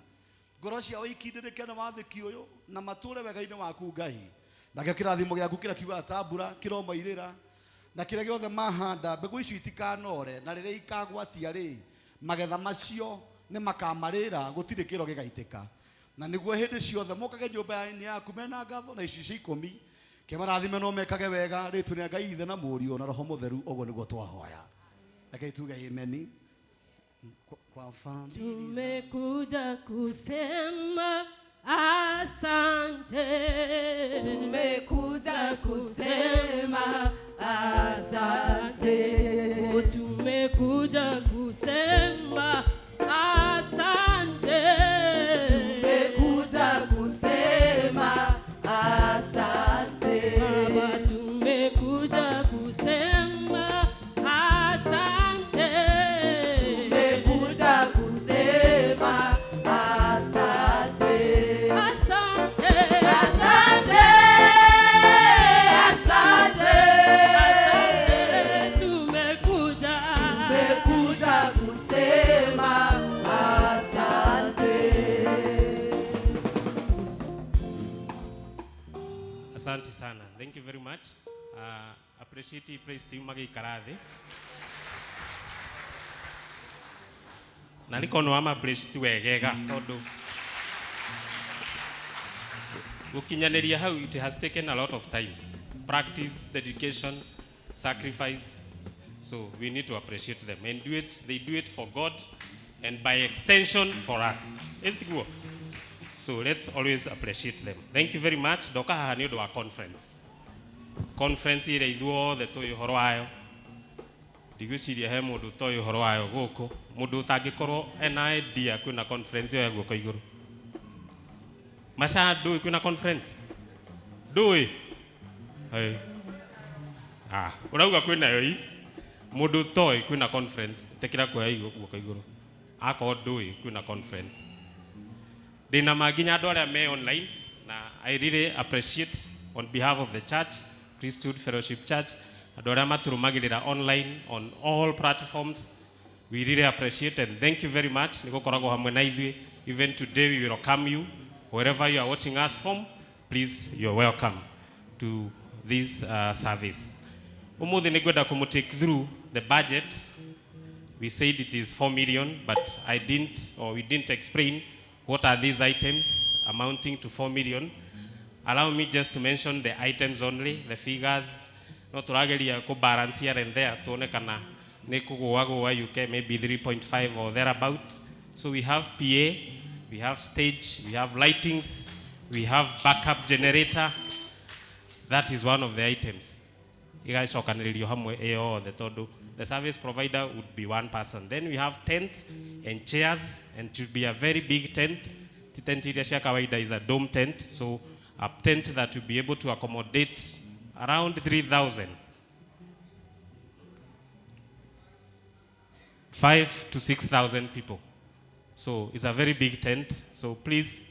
Speaker 1: Ngoro ciao ikindĩrĩke na wathĩki ũyũ na matũre wega-inĩ waku Ngai. Nakĩo kĩrathimo gĩaku kĩrĩa kiugaga tambura kĩromairĩra na kĩrĩa gĩothe mahanda mbegũ icio itikanore na rĩrĩa ikagwatia rĩ magetha macio nĩ makamarĩra gũtirĩ kĩro gĩgaitĩka. Na nĩguo hĩndĩ ciothe mokage nyũmba-inĩ yaku mena ngatho na icio cia 10 kĩmarathime no mekage wega rĩtwa rĩa Ngai Ithe na Mũriũ na Roho Mũtheru ũguo nĩguo twahoya. Rekei tuge amen. kwa familia.
Speaker 7: Tumekuja kusema asante. Tumekuja kusema asante. Tumekuja kusema asante. Tumekuja kusema asante. Baba, tumekuja kusema asante. Tumekuja kusema asante. Asante. Asante. Asante. Tumekuja kusema asante.
Speaker 8: Asante sana. Thank you very much. Appreciate you, praise team magi karathe. Naliko no ama appreciate wegega tondu gukinyaneria how it has taken a lot of time, practice, dedication, sacrifice. So we need to appreciate them and do it. They do it for God and by extension for us. So let's always appreciate them. Thank you very much. Doka haha ni undu wa conference. Conference ire ithuo the toy horo ayo. Ndigwiciria he mundu toy horo ayo guku. Mundu utangikorwo ena idea kwina conference yo guko iguru. Masha ndui kwina conference. Ndui. Hey. Urauga kwina yo mundu toy kwina conference tekira kwa guko iguru. Ako ndui kwina conference. Dina maginya andu aria me online na I really appreciate on behalf of the church, Priesthood Fellowship Church, andu aria maturumagirira online on all platforms. We really appreciate and thank you very much. Nigukoragwo hamwe na ithui. Even today we welcome you wherever you are watching us from. Please, you're welcome to this service. Umuthi nigwenda kumutake through the budget. We said it is 4 million, but we didn't explain what are these items amounting to 4 million. Allow me just to mention the items only, the figures. No turageria ko balance here and there. Tuonekana ne kuguwa UK maybe 3.5 or thereabout. So we have PA, we have stage, we have lightings, we have backup generator. That is one of the items. The service provider would be one person. Then we have tents and chairs, and it should be a very big tent. The tent is a dome tent, so a tent that will be able to accommodate around 3,000. 5,000 to 6,000 people. So it's a very big tent. So please,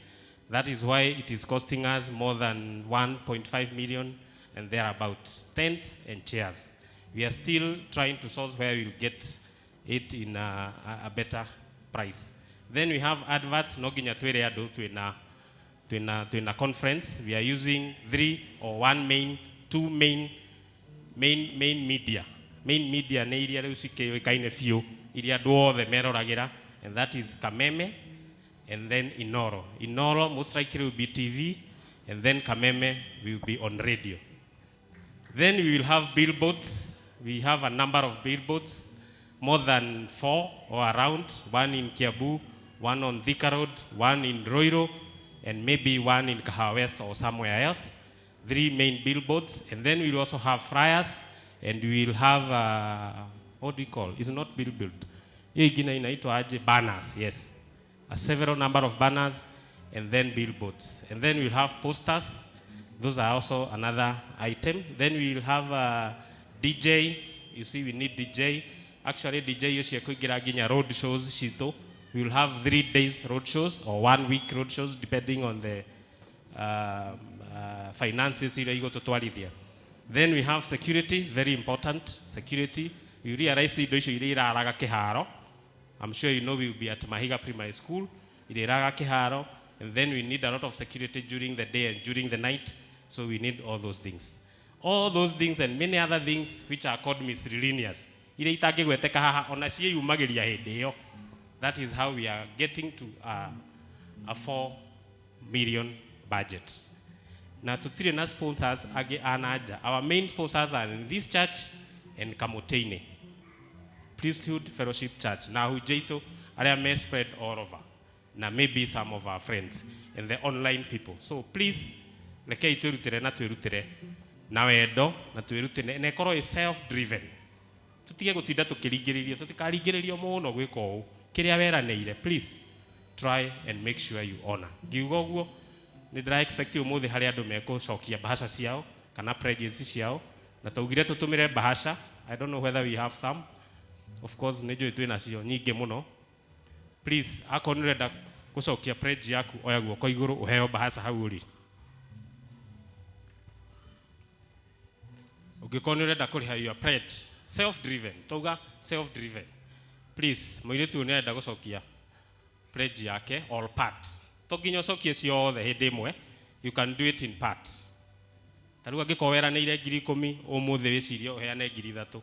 Speaker 8: that is why it is costing us more than 1.5 million and thereabout. Tents and chairs. We are still trying to source where we'll get it in a better price. Then we have adverts. Noginya twere ado to a conference. We are using 3 or 2 main media. Main media ne iria usike kaine fio iria do the meroragira, and that is Kameme and then Inoro. Inoro most likely will be TV, and then Kameme will be on radio. Then we will have billboards. We have a number of billboards, more than 4 or around, 1 in Kiabu, 1 on Thika Road, 1 in Roiro, and maybe 1 in Kahawa West or somewhere else. 3 main billboards, and then we will also have flyers, and we will have, what do you call? It's not billboard. Banners, yes. A several number of banners, and then billboards. And then we'll have posters. Those are also another item. Then we will have DJ. You see, we need DJ. Actually, DJ is road shows. We will have 3 days road shows or 1 week road shows, depending on the finances. Then we have security, very important. Security. You realize I'm sure you know we will be at Mahiga Primary School. And then we need a lot of security during the day and during the night. So we need all those things. All those things and many other things which are called miscellaneous. That is how we are getting to a 4 million budget. Now to 3 sponsors, our main sponsors are in this church and Kamoteine, Priesthood Fellowship Church. Now Jaito aria may spread all over, na maybe some of our friends and the online people. So please, rekei twirutire na wendo na twirutire na ikorwo self-driven. Tutige gutinda tukiringiririo, tutikaringiririo muno gwika uu. Kiria weraneire, please try and make sure you honor. Ngiuga uguo ni ndira expect umuthi hari andu mekucokia bahasha ciao kana pledges ciao, na taugire tutumire bahasha. I don't know whether we have some. Of course nijui twina cio nyingi muno. Please, akorwo nirenda gucokia pledge yaku, oya guoko iguru uheo bahasha hau uri. Ugikorwo nirenda kuriha your pledge, self-driven, tauga self-driven. Please, muiritu nirenda gucokia pledge yake all part. Toginyo cokie ciothe hindi imwe, you can do it in part. Taruga ngiko weraneire 10,000 umuthi wicirie uheane 3,000.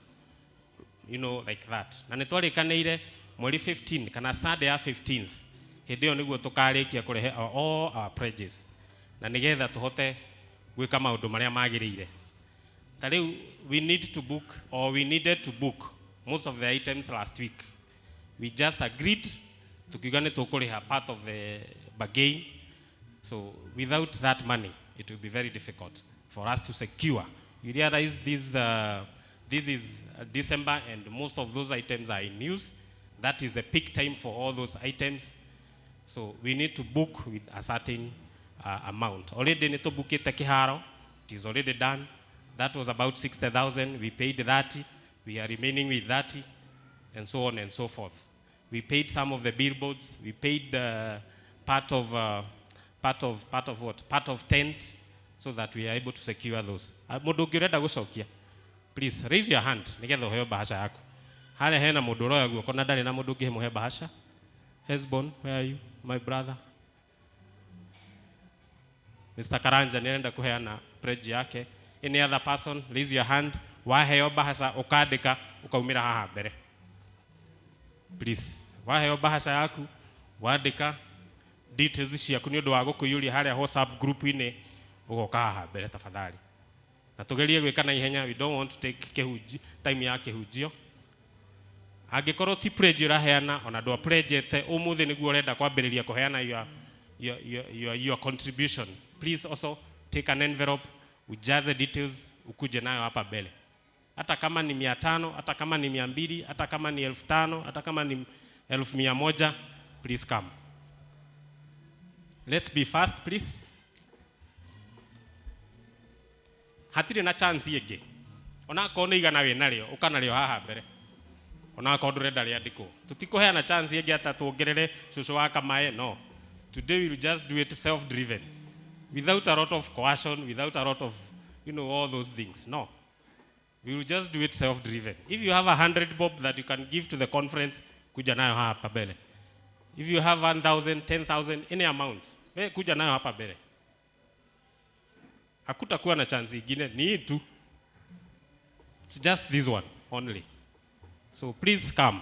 Speaker 8: You know, like that. Na nitwarikaneire mweri 15 kana Sunday ya 15th. Hindi yo niguo tukarikia kurehe all our pledges. Na nigetha tuhote gwika maundu maria magiriire. Tariu we need to book, or we needed to book most of the items last week. We just agreed tukigane tukuriha part of the bargain. So without that money, it will be very difficult for us to secure. You realize this is December and most of those items are in use. That is the peak time for all those items. So we need to book with a certain amount. Already neto bukite kiharo, it is already done. That was about 60,000. We paid 30. We are remaining with 30, and so on and so forth. We paid some of the billboards. We paid part of what? Part of tent, so that we are able to secure those. Mundu ngirenda gucokia, please raise your hand nigetha uheo bahasha yaku. Hale hena mundu roya guoko na ndari na mundu ngihe muhe bahasha. Hesbon, where are you, my brother? Mr. Karanja nirenda kuheana pledge yake. Any other person, raise your hand. Waheo bahasha ukandika ukaumira haha mbere. Please, waheo bahasha yaku wandika details ciaku ni undu wa gukuyuria haria WhatsApp group ine ugoka haha mbere tafadhali. Na tugerie gwika na ihenya, we don't want to take kehuji time ya kehujio. Angikorwo ti pledge uraheana ona ndwa pledgete umuthi niguo urenda kwambiriria kuheana your contribution. Please also take an envelope, ujaze details, ukuje nayo hapa mbele. Hata kama ni 500, hata kama ni 200, hata kama ni 5,000, hata kama ni 1,100, please come. Let's be fast, please. Hatire na chance yege. Ona ko ni igana we nario, ukanario haha mbere. Ona ko ndurenda riandiko. Tutikuheana chance yege ata tuongerere cucu wa Kamae, no. Today we will just do it self-driven. Without a lot of coercion, without a lot of, all those things. No. We will just do it self-driven. If you have 100 bob that you can give to the conference, kuja nayo hapa mbele. If you have 1,000, 10,000, any amount, kuja nayo hapa mbele. Hakutakuwa na chance ingine, ni tu. It's just this one only. So please come.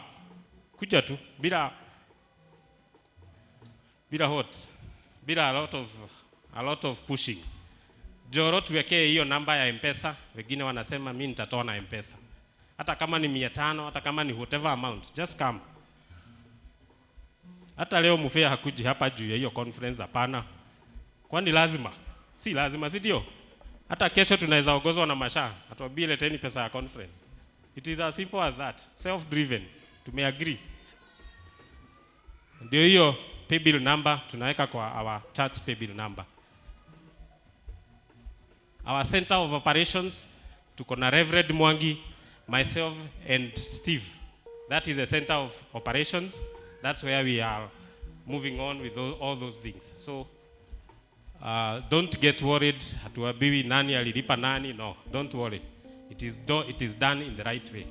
Speaker 8: Kuja tu, bila a lot of pushing. Joro tuwekee hiyo namba ya M-Pesa, wengine wanasema mimi nitatoa na M-Pesa. Hata kama ni 500, hata kama ni whatever amount, just come. Hata leo Mufea hakuji hapa juu ya hiyo conference, hapana. Kwani lazima? Si lazima, si ndio? Hata kesho tunaweza ongozwa na Masha, atuambie leteni pesa ya conference. It is as simple as that. Self-driven. Tumeagree. Ndio hiyo paybill number tunaweka kwa our church paybill number. Our center of operations, tuko na Reverend Mwangi, myself and Steve. That is a center of operations. That's where we are moving on with all those things. So don't get worried. Hatuambiwi nani alilipa nani. No, don't worry. It is done in the right way.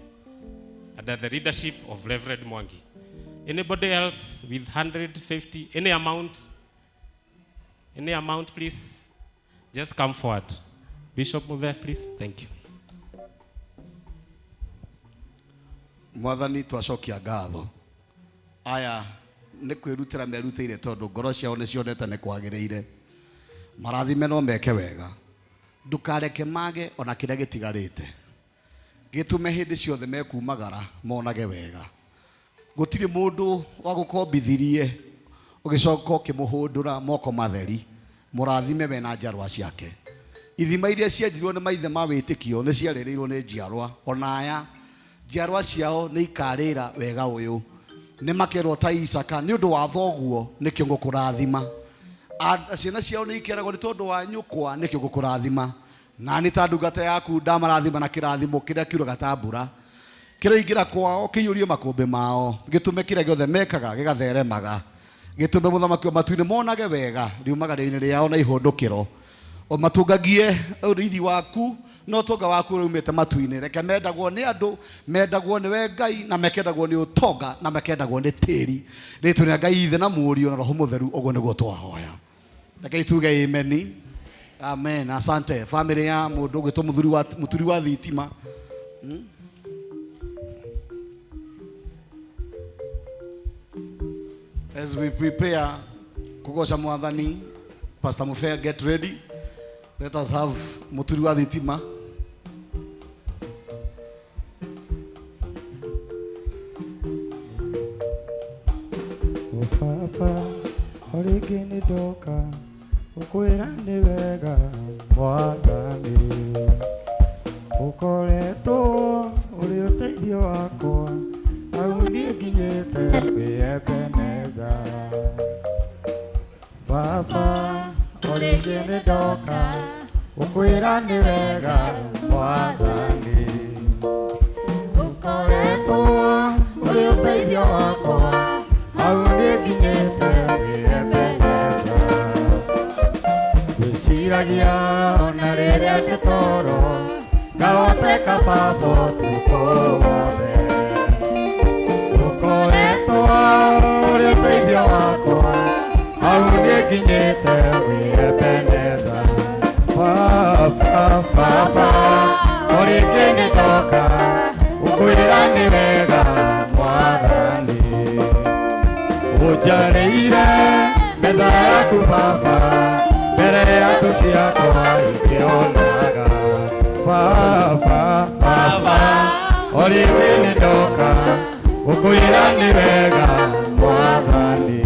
Speaker 8: Under the leadership of Reverend Mwangi. Anybody else with 150, any amount, please, just come forward. Bishop Muthe, please. Thank you.
Speaker 1: Mwathani twacokia ngatho. Aya nĩ kwĩrutĩra merutĩire tondũ ngoro ciao nĩ cionete nĩ kwagĩrĩire. Marathime no meke wega. Ndukareke mage ona kĩrĩa gĩtigarĩte. Gĩtume hĩndĩ ciothe mekumagara monage wega. gutire mundu wa gukombithirie ugicoka ukimuhundura moko matheri murathime we na njarwa ciake. Ithima iria cienjirwo ni maithe ma witikio ni ciarereirwo ni njiarwa, ona aya njiarwa ciao ni ikarira wega uyu. Ni makerwo ta Isaka ni undu wa thoguo nikio ngukurathima. Ciana ciao ni ikeragwo ni tondu wa nyukwa nikio ngukurathima. Na ni ta ndungata yaku ndamarathima na kirathimo kiria kiuraga ta mbura kiraingira kwao kiyurio makumbi mao gitume kiria giothe mekaga gigatheremaga gitume muthamaki wa matu-ini monage wega riumaga rĩinĩ rĩao na ihũndũkĩro o matungagie ũrithi waku no tonga waku rumĩte matu-inĩ reke mendagwo nĩ andũ mendagwo nĩ we Ngai na mekendagwo nĩ ũtonga na mekendagwo nĩ tĩri rĩtwa rĩa Ngai Ithe na Mũriũ na Roho Mũtheru ũguo nĩguo twahoya reke tuge amen. Amen. Asante. Family ya mundu gwitwo muthuri wa thitima. As we prepare kugoca Mwathani, Pastor Mufea, get ready. Let us have muthuri wa thitima.
Speaker 2: Papa, origini doka. Ukwira ni wega Mwathani ukoretwo uri uteithio wakwa au nie nginyite wiebeneza Baba origini ndoka ukwira ni wega Mwathani ukoretwo uri uteithio wakwa au nie nginyite wiebeneza Shiragia ona rĩrĩa nĩ toro ngahoteka Baba tukothe ũkoretwo ũrĩ ũteithio wakwa hau nĩ nginyĩte wĩebeneza Baba ũrĩngĩ nĩ ndoka ũkwĩra nĩ wega Mwathani ũnjarĩire metha yaku Baba mbere ya tuciakwa ikionaga Baba orĩngĩ nĩ ndoka ũkwĩra nĩ wega Mwathani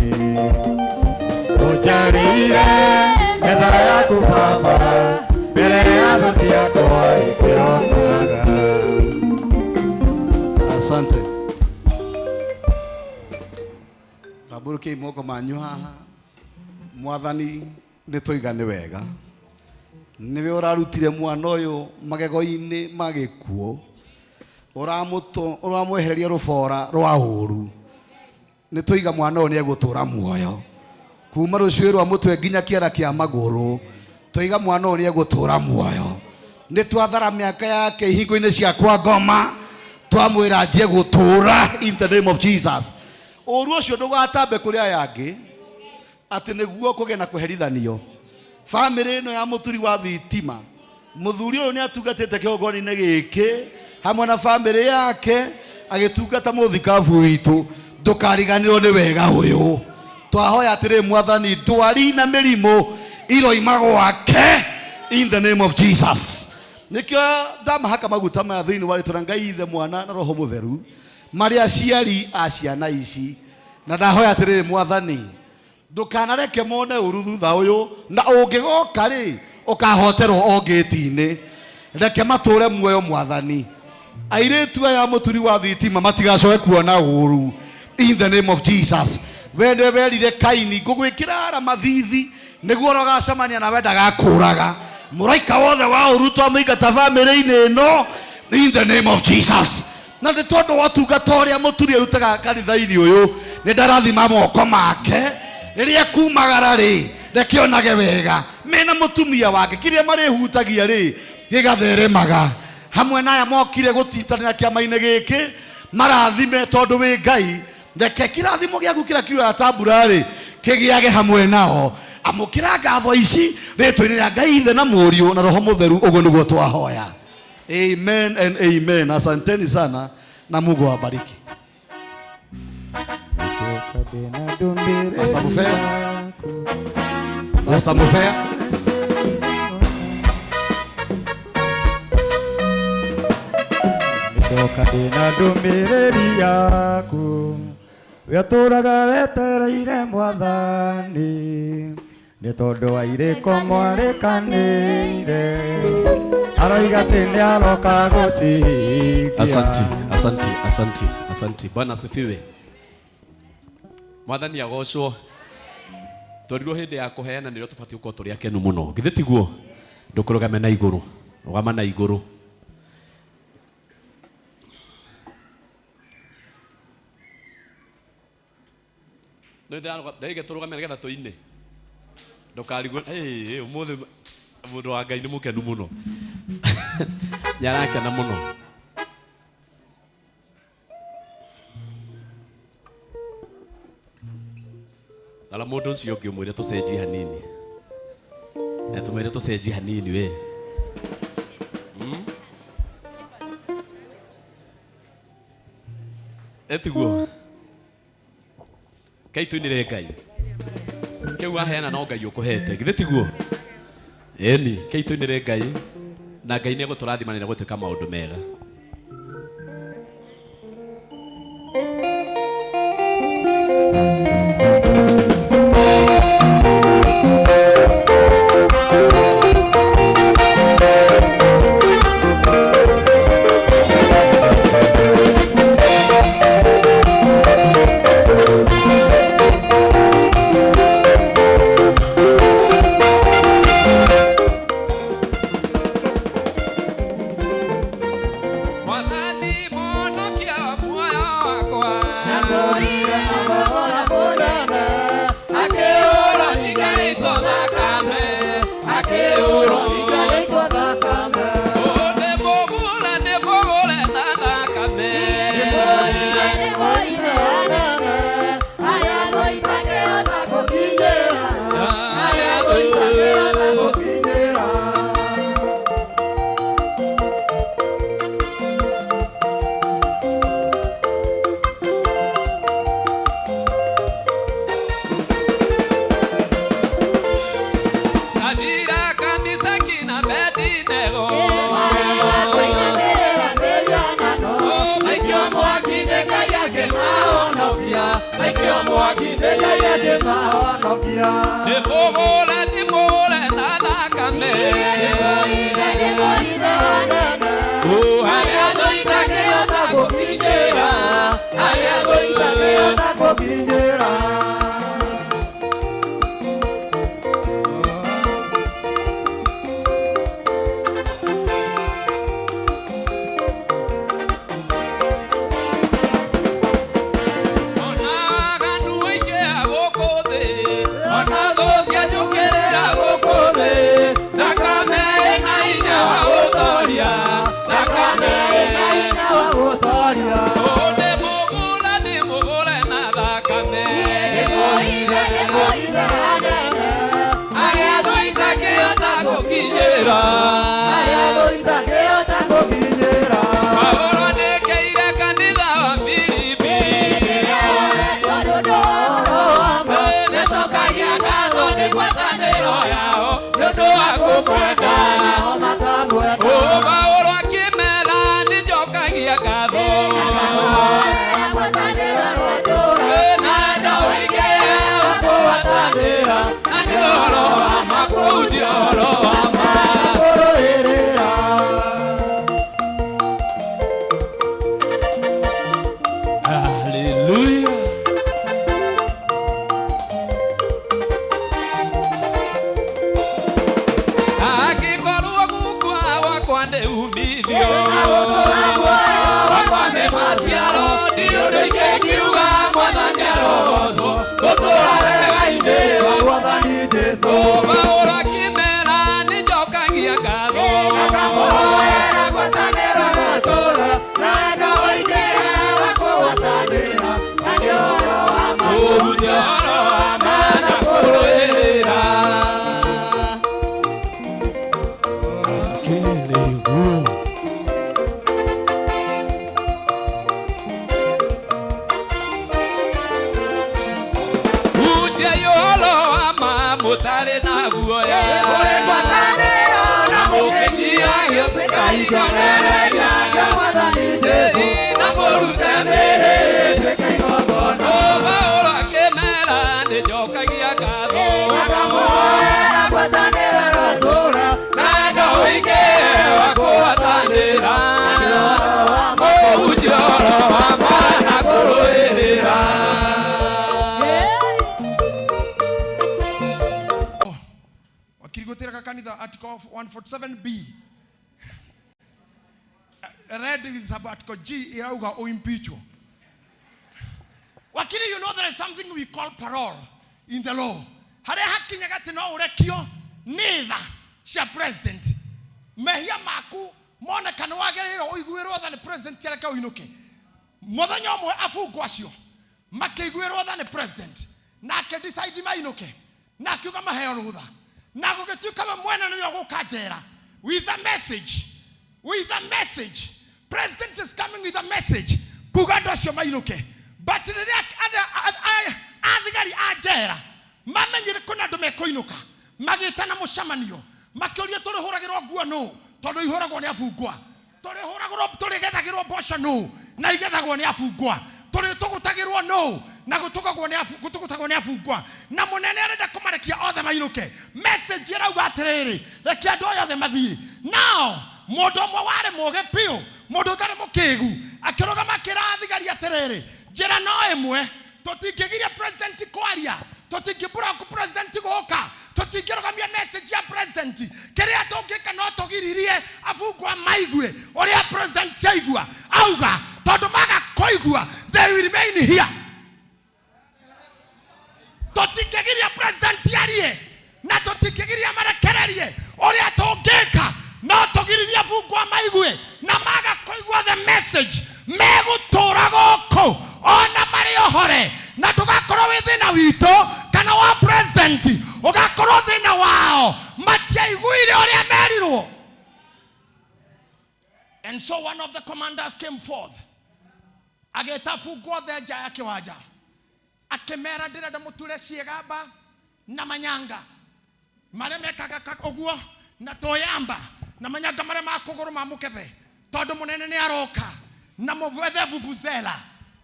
Speaker 2: ũnjarĩire metha yaku Baba mbere ya tuciakwa ikionaga.
Speaker 1: Asante. Taburuke moko manyu haha Mwathani nĩ tũiga nĩ wega nĩwe ũrarutire mwana ũyũ magego-inĩ magĩkuũ ũramwehereria rũbora rwa ũũru nĩ tũiga mwana ũyũ nĩ egũtũra muoyo kuma rũcuĩ rwa mũtwe nginya kĩara kĩa magũrũ tũiga mwana ũyũ nĩ egũtũra muoyo nĩ twathara mĩaka yake ihingo-inĩ cia kwa ngoma twamwĩra anjie gũtũra in the name of Jesus. Ũũru ũcio ndũgatambe kũrĩ aya angĩ ati niguo kuge na kuherithanio. Family ino ya muthuri wa thitima muthuri uyu ni atungatite kiogoni-ini giki hamwe na family yake agitungata muthikabu witu ndukariganirwo ni wega uyu twahoya atiri Mwathani ndwari na mirimo iroima gwake in the name of Jesus. Nikio ndamahaka maguta maya thiini wa ritwa Ngai Ithe Mwana na Roho Mutheru mari aciari a ciana ici na ndahoya atiri Mwathani ndukanareke mone ũru thutha ũyũ na ũngĩgoka rĩ ũkahoterwo o gate-inĩ reke matũre muoyo Mwathani airĩtu aya mũturi wa thitima matigacoke kuona ũru in the name of Jesus. Wende werire Kaini ngũgwĩkĩra aramathithi nĩguo ũrogacemania na wenda gakũraga mũraika wothe wa ũru twamũingata family-inĩ ĩno in the name of Jesus. Na nĩ tondũ wa ũtungata ũrĩa mũturi arutaga kanitha-inĩ ũyũ nĩ ndarathima moko make rĩrĩa kumagara rĩ reke onage wega mena mũtumia wake kĩrĩa marĩhutagia rĩ gĩgatheremaga hamwe na aya mokire gũtitanĩra kĩama-inĩ gĩkĩ marathime tondũ wĩ Ngai reke kĩrathimo gĩaku kĩrĩa kiugaga ta mbura rĩ kĩgĩage hamwe nao amũkĩra ngatho ici rĩtwa-inĩ rĩa Ngai Ithe na Mũriũ na Roho Mũtheru ũguo nĩguo twahoya. Amen and amen. Asanteni sana na Mungu awabariki. Pastor Mufea. Pastor Mufea.
Speaker 2: Nitoka dina ndũmĩrĩri yaku Yatũraga wetereire Mwathani nĩ tondũ wa irĩko mwarĩkanĩire aroiga atĩ nĩ aroka gũcihingia.
Speaker 9: Asanti. Bwana asifiwe. Mwathani agocwo. Tũrirwo hĩndĩ ya kũheana nĩrĩo tũbatiĩ gũkorwo tũrĩ akenu mũno. Githĩ tiguo? Ndũkũrũgame na igũrũ. Rũgama na igũrũ. Ndaiga tũrũgame nĩgetha tũine. Ndokarigwo ũmũthĩ mũndũ wa Ngai nĩ mũkenu mũno. Nyarakena mũno. Ala mũndũ ũcio ũngĩ ũmwĩre tũcenjie hanini. Tũmwĩre tũcenjie hanini we. Etiguo. Kai tuinire Ngai. Kĩu waheana no Ngai ũkũhete. Githĩ tiguo? Eni, kai tuinire Ngai. Na Ngai nĩ egũtũrathima na gũtwĩka maũndũ mega.
Speaker 1: Oh, makirigotera kanitha article 147B read with article G irauga o impeach. Wakili, you know there is something we call parole in the law. Hare hakinya gati no urekio neither cia president. Mehia maku mona kana wagerero oiguirwo than president tireka uinuke. Muthenya omwe afungwa acio makiguirwo than president. Na ke decide mainuke. Na kiuga maheo rutha. Na gugituka mwena niyo gukajera with a message. With a message. President is coming with a message. Kugado acio mainuke. But the athigari ajera mamenyire kuna ndu mekoinuka magitana mucamanio makioria turi huragirwo nguo no tondu ihuragwo ni afungwa turi huragirwo turi gethagirwo mboco no na igethagwo ni afungwa turi tugutagirwo no na gutugagwo ni afungwa na munene arenda kumarekia othe mainuke message irauga atiriri rekia andu othe mathii now mundu omwe wari muge pio mundu utari mukigu akiroga makira athigari atiriri jera no emwe totingigiria president kwaria totingibura ku president goka totingirogamia message ya president kiria tongika no togiririe afungwa maigwe oria president yaigwa auga tondu maga koigwa they will remain here totingigiria president yarie na totingigiria marekererie oria tongika no togiririe afungwa maigwe na maga koigwa the message megutura goko ona mario hore na tugakorwo withina wito kana wa president ugakorwo thina wao matiaiguire oria merirwo. And so one of the commanders came forth ageta fungwo the nja ya kiwanja akemera ndirenda muture ciegamba na manyanga maria mekaga uguo na toyamba na manyanga maria makuguru ma mukebe tondu munene ni aroka na muvethe vuvuzela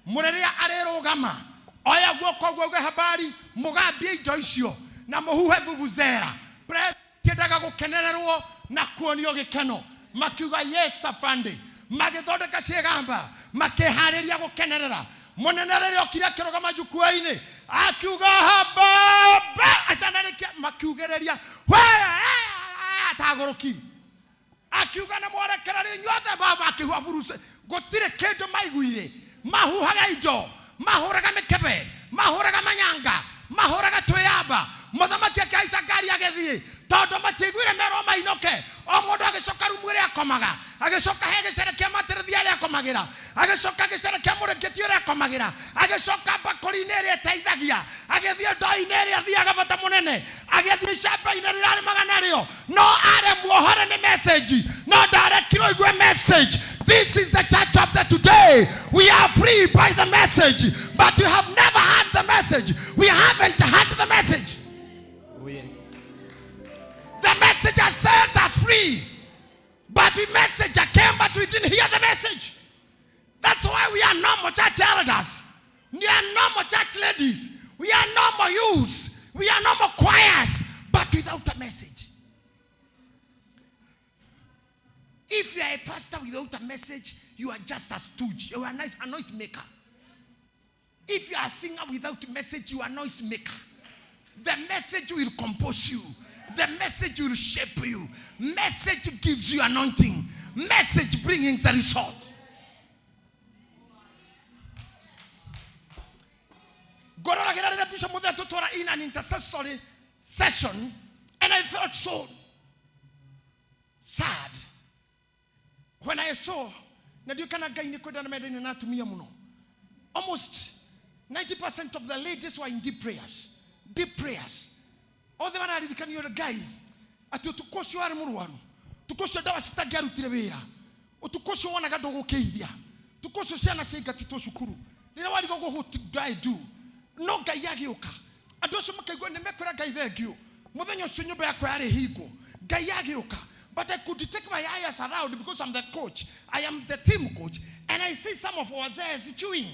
Speaker 1: mureria arirugama oya guoko gwe habari mugambie indo icio na muhuhe vuvuzela pretendaga gukenererwo na kuonio gikeno makiuga yes afande magithondeka ciegamba makihariria gukenerera munene riria okire kirugama jukwaa-ini akiuga hababa atanarikia makiugereria ataguruki akiuga na mwarekerari nyothe baba akihua vuruse gotire kindu maiguire mahuhaga indo mahuraga mikebe mahuraga manyanga mahuraga tweyamba muthamaki akaisa ngari agethie tondu matiguire mero mainoke o mundu agicoka rumwire akomaga agicoka he gicere kia matirithia ria akomagira agicoka gicere kia mureketio ria akomagira agicoka bakuri-ini ria teithagia agithie ndoi-ini ria thiaga bata munene agithie shamba-ini rirari maganario no are muohore ni message no ndarekirwo igwe message. This is the church of the today. We are free by the message, but we have never had the message. We haven't had the message.
Speaker 6: Oh, yes.
Speaker 1: The message has set us free, but the message came, but we didn't hear the message. That's why we are normal church elders. We are normal church ladies. We are normal youths. We are normal choirs, but without a message. If you are a pastor without a message, you are just a stooge. You are a noise maker. If you are a singer without a message, you are a noise maker. The message will compose you. The message will shape you. Message gives you anointing. Message brings the result. God in an intercessory session, and I felt so sad. When I saw almost 90% of the ladies were in deep prayers. Deep prayers. All the man can you a guy at to cost you are muruaru. To cost your dawasta garu tirevera. Or to cost you one agadogo kedia. To cost your sana say gatitosukuru. You know what you go to die do. No gayagioka. I don't so much go and make a guy there you. More than your senior back where he go. Gayagioka. But I could take my eyes around because I'm the coach. I am the team coach. And I see some of our Zayas chewing.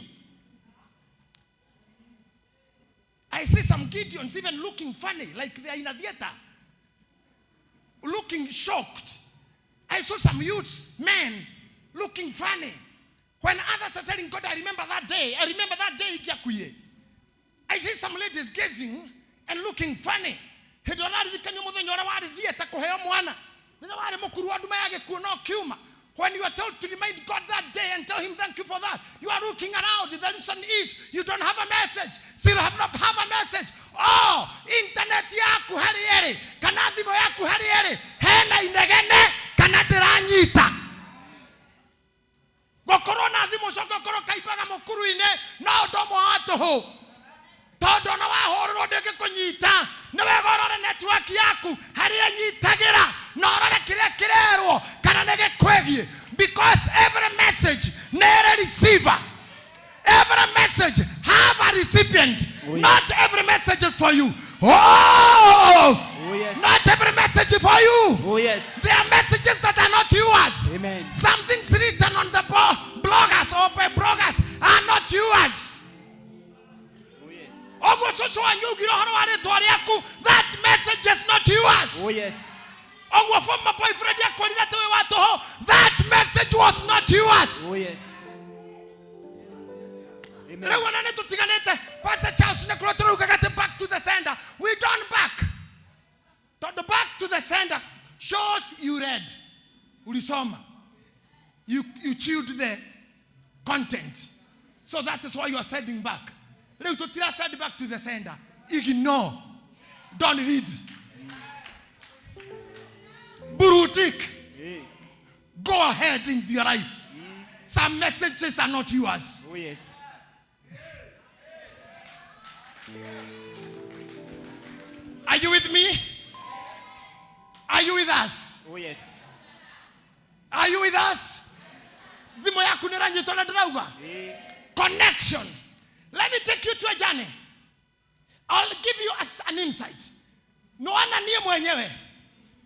Speaker 1: I see some Gideons even looking funny, like they are in a theater. Looking shocked. I saw some youths, men, looking funny. When others are telling God, I remember that day. I remember that day. I see some ladies gazing and looking funny. kuheo mwana nina wale mukuru wa nduma yake kuona kiuma. When you are told to remind God that day and tell him thank you for that, you are looking around. The reason is you don't have a message. Still have not have a message. Oh, internet yaku hari ere, kana thimo yaku hari ere, hena inegene kana diranyita. Gokoro na thimo soko koro kaipaga mukuru ine na odomo atoho. Todo na wahoro ndeke kunyita. Na wegorore network yaku hari anyitagira na orore kirerwo kana nege kwegie. Because every message nere receiver. Every message have a recipient. Oh, yes. Not every message is for you. Oh, yes. Not every message is for you.
Speaker 2: Oh, yes.
Speaker 1: There are messages that are not yours.
Speaker 2: Amen.
Speaker 1: Some things written on the bloggers or by bloggers are not yours. That message is not yours.
Speaker 2: Oh, yes.
Speaker 1: That message was not yours.
Speaker 2: Oh, yes. Amen.
Speaker 1: Pastor Charles, back to the sender. We don't back. The back to the sender shows you read. You chewed the content. So that is why you are sending back. Send back to the sender. Ignore. Don't read. Burutik. Go ahead in your life. Some messages are not yours.
Speaker 2: Oh, yes.
Speaker 1: Are you with me? Are you with us?
Speaker 2: Oh, yes.
Speaker 1: Are you with us? Connection. Let me take you to a journey. I'll give you an insight. No one mwenyewe.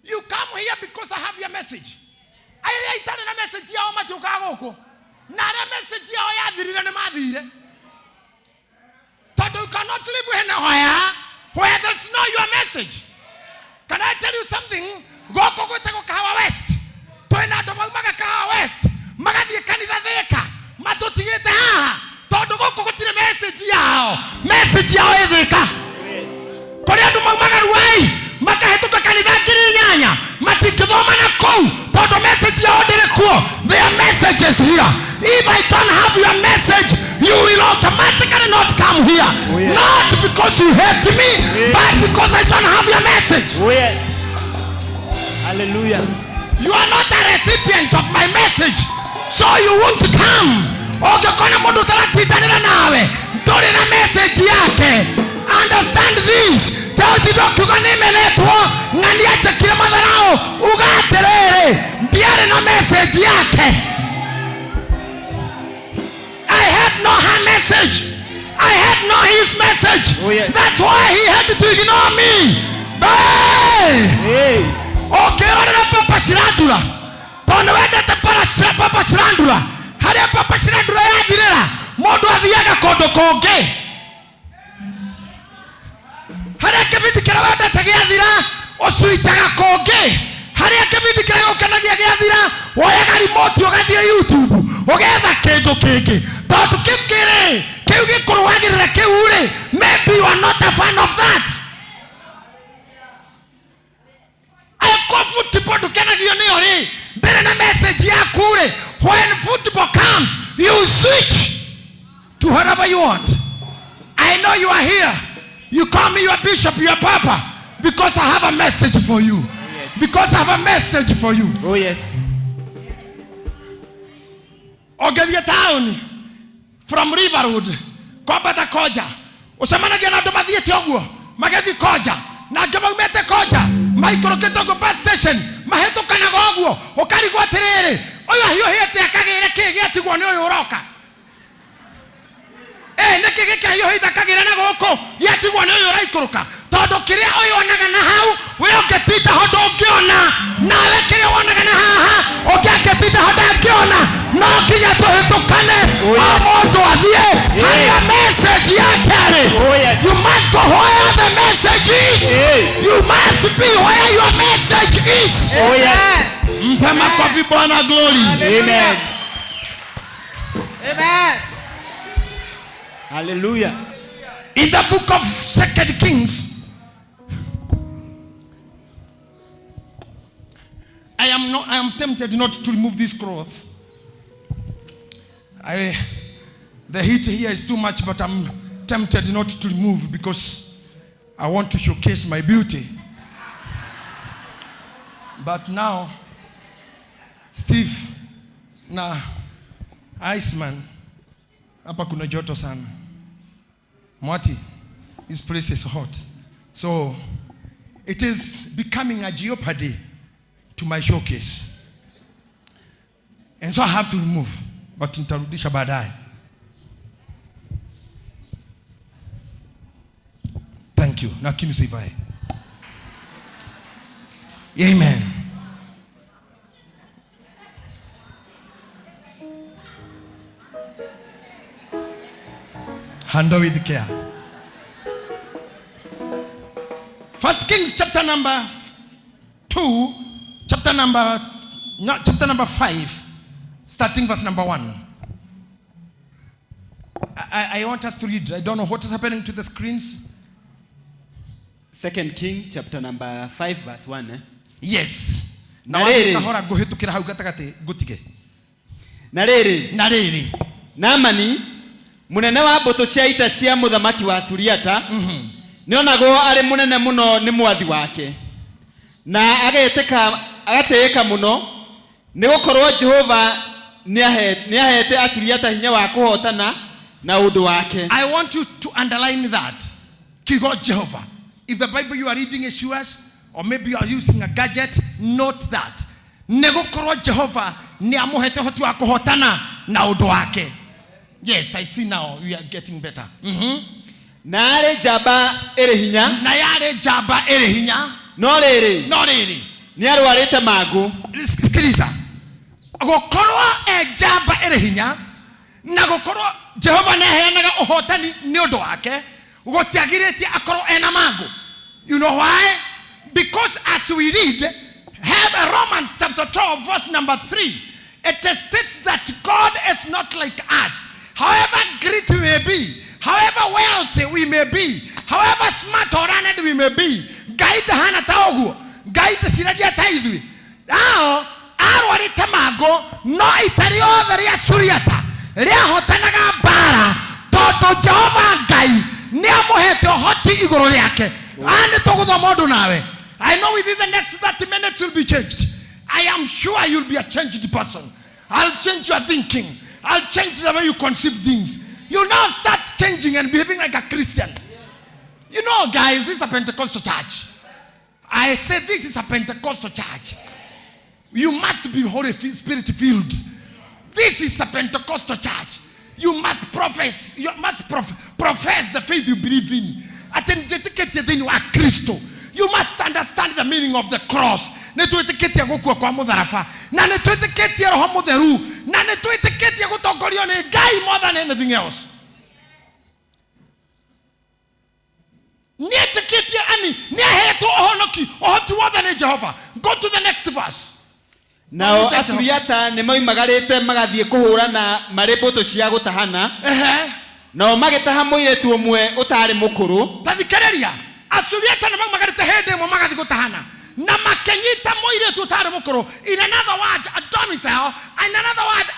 Speaker 1: You come here because I have your message. I write a message ya oma tukagoko. Na a message ya oya dhirire na madhire. But you cannot live where there's no your message. Can I tell you something? Go to Kahawa West. Toina do maga Kahawa West. Magadi kanisa theka. Matotiete haha. Todo go kutire message yao. Message yao theka. Korea do maga ruai. Makahetuka kanisa kirinyanya. Matikithoma na kou. Todo message yao dire kuo. Their messages here. If I don't have your message, you will automatically not come here. Oh, yes. Not because you hate me, yes, but because I don't have your message.
Speaker 2: Oh, yes. Hallelujah.
Speaker 1: You are not a recipient of my message, so you won't come. Message yake. Understand this. Message yake. I had no her message. I had no his message.
Speaker 2: Oh, yes.
Speaker 1: That's why he had to ignore me. Hey. Okay, Papa Shirandula. Papa Shirandula. Hare Papa Shirandula ya direra. Modo adiaga kodo koge. Hare keviti karawada tagia dira. Osuichaga koge. Hare keviti karago kanagia dira. Wayaga remote yogadia YouTube. Ogetha kendo keke. Maybe you are not a fan of that. When football comes, you switch to whatever you want. I know you are here. You call me your bishop, your papa, because I have a message for you. Oh, yes. Because I have a message for you.
Speaker 2: Oh, yes.
Speaker 1: Ogelia town from Riverwood, Kobata Koja. Osamana gena do madie tioguo. Magedi Koja. Na gema umete Koja. Micro Ketogo bus station. Maheto kana goguo. Okari gwa terere. Oyo hiyo hete akagere kege atigwo ni oyo roka. Nekege ka hiyo hita kagere na goko. Yatigwo ni oyo raikoroka. Todo kire oyo onaga na hau. We oketita hodo okiona. Na we kire onaga na haha. Oketita hodo okiona. No kinya to hetokane. Amodo adie. Haya message yake. You must go where the message is. You must be where your message is.
Speaker 2: Oh yeah.
Speaker 1: Mpema kofi Bwana glory.
Speaker 2: Amen. Amen. Hallelujah.
Speaker 1: In the book of 2 Kings, I am tempted not to remove this cloth. The heat here is too much, but I'm tempted not to remove because I want to showcase my beauty. But now, Steve, na Iceman, hapa kuna joto sana. Mwati, this place is hot. So, it is becoming a jeopardy to my showcase. And so I have to remove. But nitarudisha baadaye. Thank you. Na kinu sivae. Amen. Handle with care. 1 Kings chapter number 2, chapter number 5, starting verse number 1. I want us to read. I don't know what is happening to the screens.
Speaker 10: 2 King chapter number 5 verse 1.
Speaker 1: Yes.
Speaker 10: Nariri Naamani munene wa mbuto cia ita cia muthamaki wa Suriata nionagwo ari munene muno ni mwathi wake na agateka muno ni gukorwo Jehova ni ahete Asuriata hinya wa kuhotana na undu wake.
Speaker 1: I want you to underline that. Kigo Jehovah. If the Bible you are reading is yours, or maybe you are using a gadget, note that. Negokoro Jehovah ni amuhete hotu wa kuhotana na undu wake. Yes, I see now. We are getting better.
Speaker 10: Na ale jaba ere hinya.
Speaker 1: Na yale jaba ere hinya.
Speaker 10: No riri.
Speaker 1: No riri.
Speaker 10: Ni arwarite magu.
Speaker 1: Sikiliza. Gokoro jaba ere hinya. Na gokoro Jehovah ne heanaga uhotani ni undu wake. Gotiagireti akoro ena magu. You know why? Because as we read, have Romans chapter 12 verse number 3, it states that God is not like us. However great we may be, however wealthy we may be, however smart or learned we may be, guide hana taogu, guide siradia taidwi. Now, arwari tamago no itario ria Suriata, ria hotanaga bara, toto Jehovah gai, nia mohete hoti igoro yake. Ane togudo modu nawe. I know within the next 30 minutes you'll be changed. I am sure you'll be a changed person. I'll change your thinking. I'll change the way you conceive things. You'll now start changing and behaving like a Christian. You know, guys, this is a Pentecostal church. I say this is a Pentecostal church. You must be Holy Spirit filled. This is a Pentecostal church. You must profess. You must profess the faith you believe in. You must understand the meaning of the cross. Na netueteketia gukua kwa mutharafa. Na netueteketia roho mutheru. Na netueteketia gutongorio ni Ngai more than anything else. Nieteketia ani niehetu ohonoki ohoti wothe ni Jehova. Go to the next verse.
Speaker 10: Nao Asuriata ni moimagarite magathie kuhurana mari mbuto cia gutahana. Nao magetaha muiretu umwe utari mukuru.
Speaker 1: Tathikiriria. Asuriata ni moimagarite hende mo magathi gutahana. Na makenyita muiretu utari mukuru. In another word, a domicile. In another word,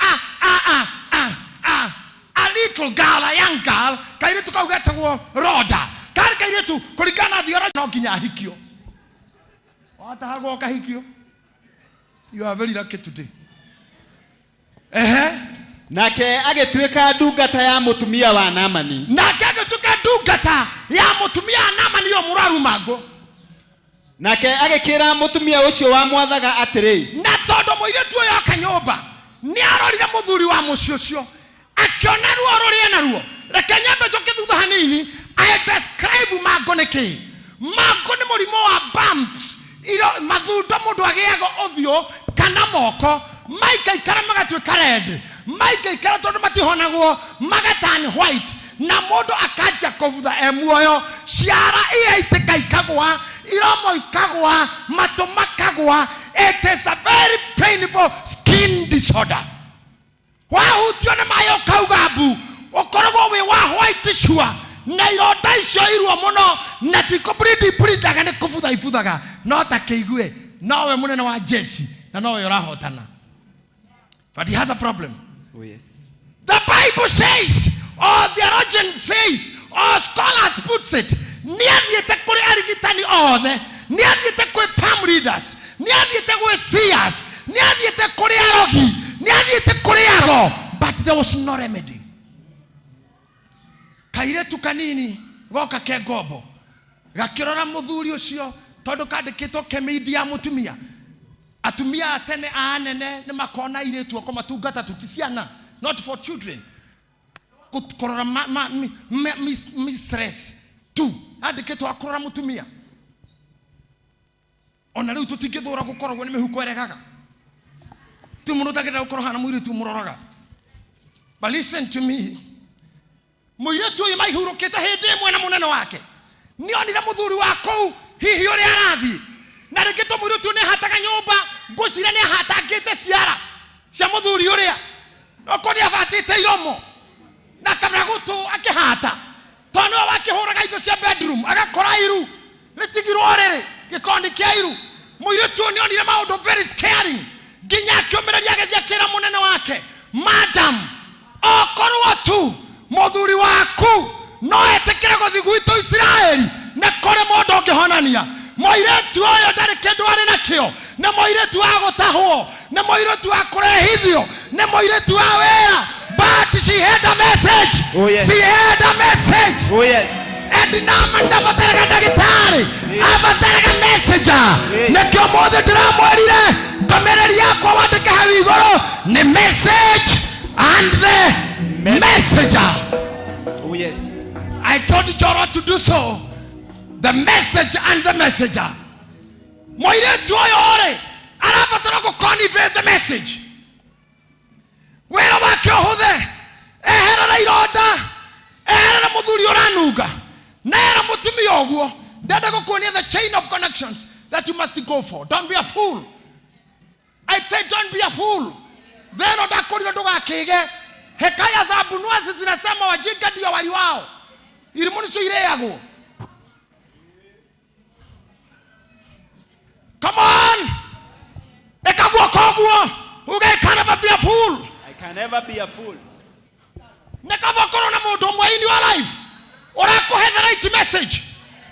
Speaker 1: a little girl, a young girl. Kairetu kaugetagwo Roda. Kari kairetu kurigana thiora no nginya hikio. Watahagwo kahikio. You are very lucky today.
Speaker 10: Nake agetuika ndungata ya mutumia wa Naamani.
Speaker 1: Nake agetuika ndungata ya mutumia wa Naamani yo muraru mago.
Speaker 10: Nake agekira mutumia ucio wa mwathaga atiri.
Speaker 1: Na tondu muiretu uyo akanyomba ni arorire muthuri wa mucio ucio akiona ruo ruria naruo. Reke nyambe njoke thutha hanini. I describe mago niki. Mago ni murimo wa bumps. Iro mathundo mundu agiago othio kana moko maika ikara magatuika red maika ikara tondu matihonagwo magatani white na mundu akaja kovutha emuoyo ciara iya itikaikagwa iromo ikagwa matomakagwa. It is a very painful skin disorder. Wahutio na mayo kaugabu okorogwo we wa white sure na ironda icio irwo muno na tiko breed daga ne kufutha ifuthaga no ta keigue nawe munene wa jeshi na no yorahotana. But he has a problem.
Speaker 10: Oh yes.
Speaker 1: The Bible says, or theologian says, or scholars puts it, niathiete kuri arigitani othe, niathiete kuri palm readers, niathiete kuri seers, niathiete kuri arogi, niathiete kuri ago, but there was no remedy. Kairetu kanini goka ke gobo gakirora muthuri ucio tondu kandikitwo kemedia mutumia atumia atene anene ni makona iretu ko matungata tutisiana, not for children, kukorora mistress tu andikitwo akorora mutumia ona riu tutingithura gukoragwo ni mihuko eregaga tu muno takira gukorora na muiretu muroraga. But listen to me, muiretu uyu maihurukite hindi imwe na munene wake nionire muthuri wako hihi uri arathi na rikito muiretu ni hataga nyumba ngucira ni hatangite ciara cia muthuri uria okoni abatite iromo na kamera gutu akihata tono wakihuraga indo cia bedroom agakora iru ritigirwo riri gikondi kia iru. Muiretu nionire maundu very scaring ginya kiomereria gethia kira munene wake, madam okorwo tu muthuri waku no etekere guthi gwitu Israeli na kore mundu ngihonania. Muiretu uyu ndari kindu ari nakio, na muiretu agutahwo, na muiretu akurehithio, na muiretu awera, but she had a message.
Speaker 10: Oh yes.
Speaker 1: She had a message.
Speaker 10: Oh yes.
Speaker 1: And namanda bataraga dagitari abataraga messenger nekyo mothe ndiramwerire kamereria kwa wateke hawi igoro ni message and the messenger.
Speaker 10: Oh yes.
Speaker 1: I told Joro to do so. The message and the messenger. Moiretu oyo ore arabatara go convey the message. Wera wake ohuthe ehera na ironda ehera na muthuri oranuga nera mutumia oguo ndenda gukuonia the chain of connections that you must go for. Don't be a fool. I say don't be a fool. Then odakorira ndugakige hekaya za Abunuasi zinasema wajinga ndio wali wao. Irimuni sio ireagwo. Come on. Ekagwo kogwo. Ugai can never be a fool.
Speaker 10: I can never be a fool.
Speaker 1: Nekavokoro na mundu mwe in your life. Orakuhe the right message.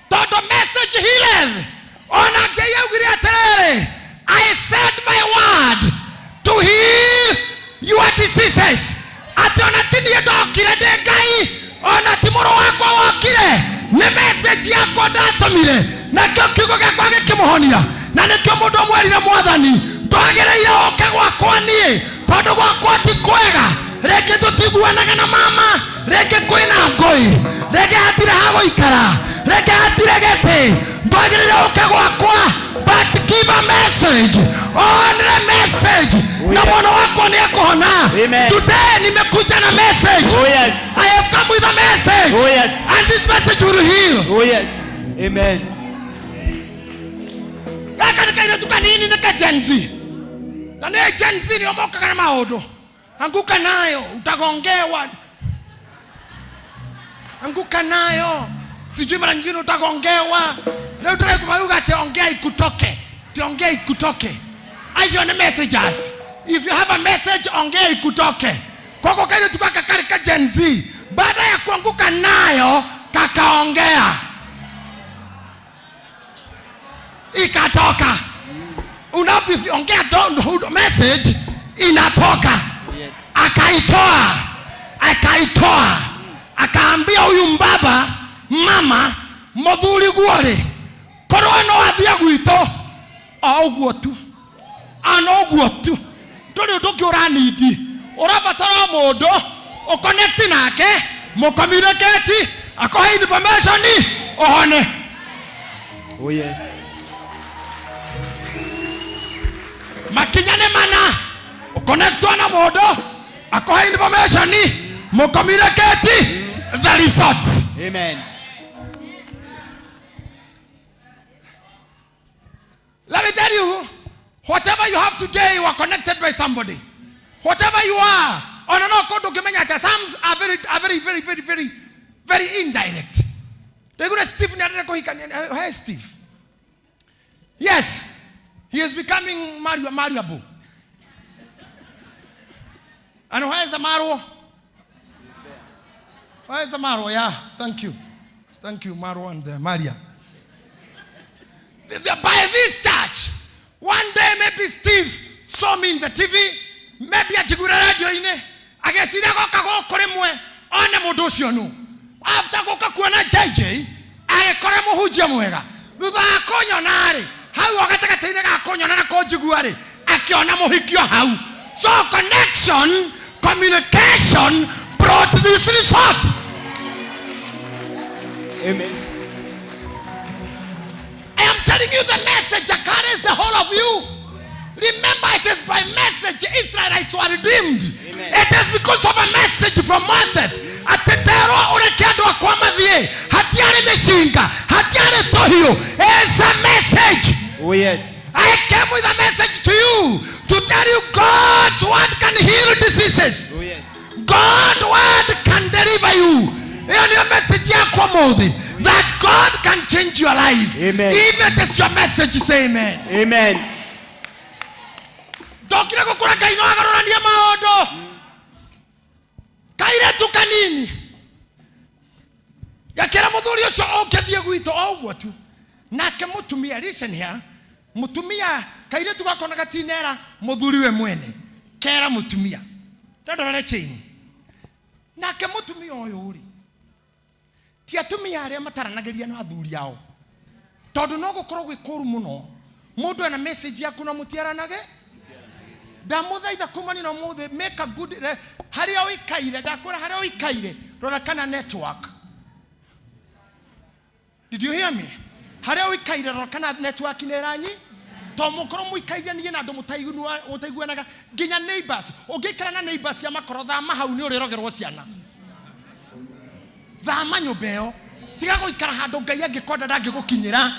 Speaker 1: Todo message healeth. Ona ngeya ugire aterere. I said my word to heal your diseases. Ati onatinie ndokire ndi Ngai, onati muru wakwa wokire ni message yakwa ndatumire na kio kiugo giakwa gikimuhonia na nikio mundu amwerire Mwathani ndwagireire oke gwakwa nie tondu gwakwa ti kwega. Reke tutiguanaga na mama, reke kwina ngoi, reke hatire ha guikara, reke hatire gete ndwagireire oke gwakwa, but give a message on the message. Na mwana wako ni akuhona. Today nimekuja na message.
Speaker 10: Oh yes.
Speaker 1: I have come with a message.
Speaker 10: Oh yes.
Speaker 1: And this message will heal.
Speaker 10: Oh yes. Amen.
Speaker 1: Yaka nikaira tukanini nika jenzi. Tane jenzi ni omoka kana maodo. Anguka nayo utagongewa. Anguka nayo. Sijui mara nyingine utagongewa. Leo tutaka kumayuga ati ongea ikutoke. Ongea ikutoke. Ayo ni messages. If you have a message, ongea ikutoke. Koko kaile tukaka karika jenzi. Baada ya kuanguka nayo, kakaongea. Ikatoka. Unapoongea don't message inatoka.
Speaker 10: Yes.
Speaker 1: Akaitoa. Akaambia huyu mbaba, mama, muthuri gwore. Korwa no athia gwito. Oguo tu. Anoguo tu. Ndori nduki uranidi. Urabatara mundu uconnect nake, mu communicate, akohe information ohone.
Speaker 10: Oh yes.
Speaker 1: Makinyane mana uconnect na mundu akohe information mu communicate the results.
Speaker 10: Amen.
Speaker 1: Let me tell you, whatever you have today, you are connected by somebody. Whatever you are, on and on, some are very indirect. They go to Steve. Hey, Steve. Yes, He is becoming malleable. And where is the Maro? Where is the Maro? Yeah, thank you. Thank you, Maro and Maria. By this church, one day maybe Steve saw me in the TV, maybe a Jigura radio in it. I guess he never go Koremwe on a Modosiono. After Coca-Cola JJ, I Koremo Hujamuera. Do the Akonionari. How I got a Konionana Kojiguari. Akiona Mohikio how. So connection, communication brought this result.
Speaker 10: Amen.
Speaker 1: I am telling you the message that carries the whole of you. Remember, it is by message Israelites were redeemed. Amen. It is because of a message from Moses. It's a message.
Speaker 10: Oh yes.
Speaker 1: I came with a message to you to tell you God's word can heal diseases.
Speaker 10: Oh yes.
Speaker 1: God's word can deliver you. Your message that God can change your life.
Speaker 10: Amen.
Speaker 1: If it is your message, say amen.
Speaker 10: Amen.
Speaker 1: Dokira gukura kaino agarora ndia maondo. Kaire tu kanini. Yakira muthuri ucio okethie gwito ogwo tu. Nake mutumia, listen here. Mutumia kaire tu gakona gatinera muthuri we mwene. Kera mutumia. Ndorore chain. Nake mutumia oyo uri. Ti atumia aria mataranageria na athuri ao. Tondu no gukorwo gwikoru muno. Mundu ana message yaku na mutiaranage. Ndamuthaitha kumani na muthe make a good haria uikaire ndakora haria uikaire rora kana network. Did you hear me? Haria uikaire rora kana network ni ranyi to mukoro muikaire ni na ndo mutaiguanaga ginya neighbors ugikara na neighbors ya makorotha mahau ni urirogerwo ciana thama nyumbeo tiga guikara handu ngai angikonda ndangigukinyira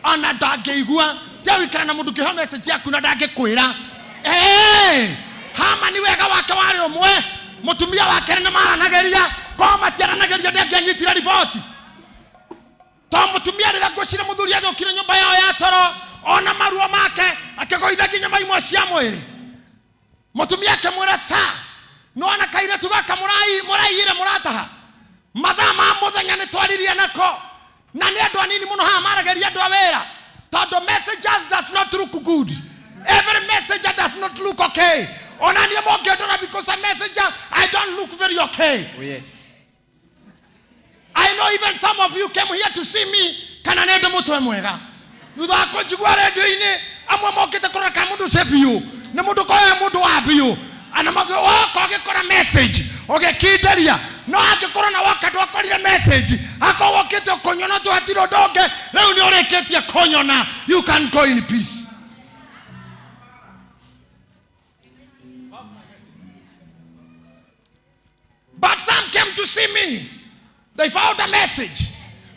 Speaker 1: ona ndangeigua tia wikara na mundu kiho message yaku na ndangikwira. Hey, hama ni wega wake wari omwe mutumia wake ni maranageria ko matiaranageria ndanganyitira riboti to mutumia rira gucira muthuri agokire nyumba yao ya toro ona maruo make akigoitha kinya maimwe cia mwiri mutumia akemwira sa no ana kaire tugaka muraire murataha mathaa ma muthenya ni twaririe nako na ni andu anini muno ha marageria andu awira tondu messages does not look good. Every messenger does not look okay. Because a messenger, I don't look very okay.
Speaker 10: Oh, yes.
Speaker 1: I know even some of you came here to see me. Kananedo muto mwega. Nuda ko jigwa radio ine amwe mokete kora kamudu sepiyo. Na mudu ko ya mudu abiyo. Ana mago ko ke kora message. Oge kideria. No ake kora na wakati wakorire message. Ako wakete konyona to atiro doge. Leo ni oreketi ya konyona. You can go in peace. But some came to see me. They found a message.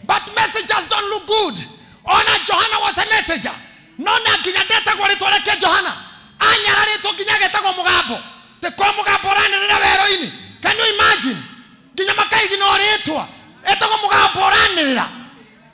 Speaker 1: But messengers don't look good. Ona Johanna was a messenger. Nona kinyadeta kwa litwaleke Johanna. Anya rito kinyageta kwa mugabo. Te kwa mugabo rani nina heroini. Can you imagine? Kinyamakay ginoritwa. Eto kwa mugabo rani nina.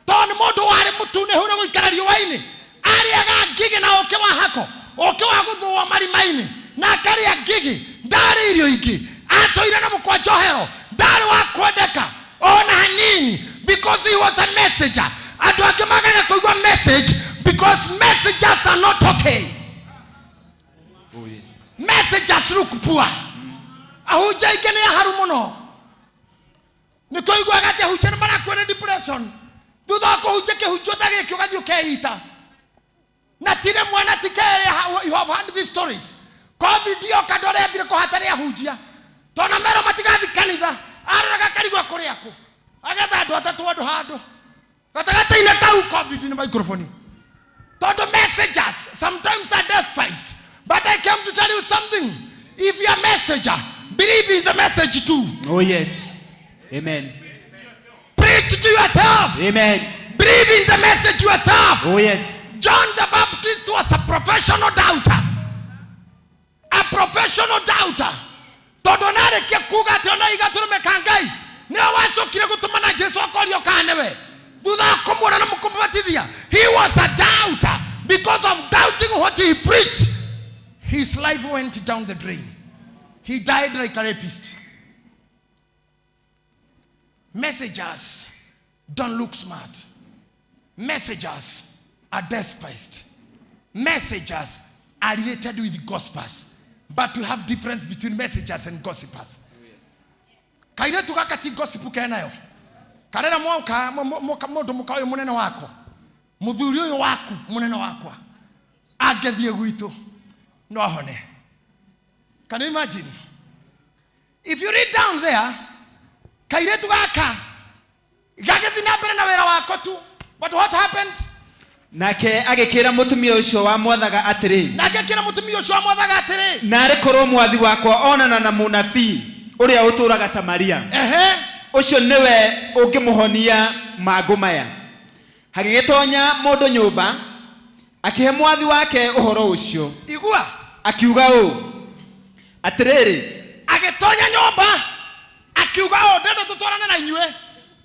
Speaker 1: Toni modu wale mutune huna kuikarari waini. Ari aga gigi na okewa hako. Okewa kudhuwa mari maini. Na kari ya gigi. Dari ilio iki. Ato ina na mkwa johero. Dari wa kwedeka. Ona nini? Because he was a messenger. Ato akimagana kuigwa message. Because messengers are not okay.
Speaker 10: Oh yes.
Speaker 1: Messengers look poor. Ahuja ikene ya harumuno. Niko igwa gati ahuja na mara kwene depression. Duda ako huja ke hujota ke kyo kadi ukeita. Na tine mwana tikere you have heard these stories. Kwa video kadore bire ko hatari ahujia. Tona mero matigathi kanitha. Araga karigwa kuri ako. Agatha andu atatu andu hando. Gatagata ile kau COVID ni microphone. Todo messengers sometimes are despised. But I came to tell you something. If you are a messenger, believe in the message too.
Speaker 10: Oh yes. Amen.
Speaker 1: Preach to yourself.
Speaker 10: Amen.
Speaker 1: Believe in the message yourself.
Speaker 10: Oh yes.
Speaker 1: John the Baptist was a professional doubter. A professional doubter. Todo nare kia kuga teona igaturu mekangai. Ne waso kire kutumana Jesu akorio kanewe. He was a doubter. Because of doubting what he preached, his life went down the drain. He died like a rapist. Messengers don't look smart. Messengers are despised. Messengers are related with gossipers. But we have difference between messengers and gossipers. Kaire tukakati gossipu kenayo. Karera mwaka modo mukayo munene wako. Muthuri uyu waku munene wakwa. Agethie gwitu no ahone. Can you imagine? If you read down there, kaire tukaka gagethi na mbere na wera wako tu. But what happened?
Speaker 10: Nake agikira mutumia ucio wa mwathaga atiri. Na ari korwo mwathi wakwa onana na munabii uria uturaga Samaria. Ucio niwe ungimuhonia magu maya. Hagigitonya mundu nyumba akihe mwathi wake uhoro ucio.
Speaker 1: Igua
Speaker 10: akiuga u atiriri
Speaker 1: agitonya nyumba akiuga u ndendo tutwarana na inywe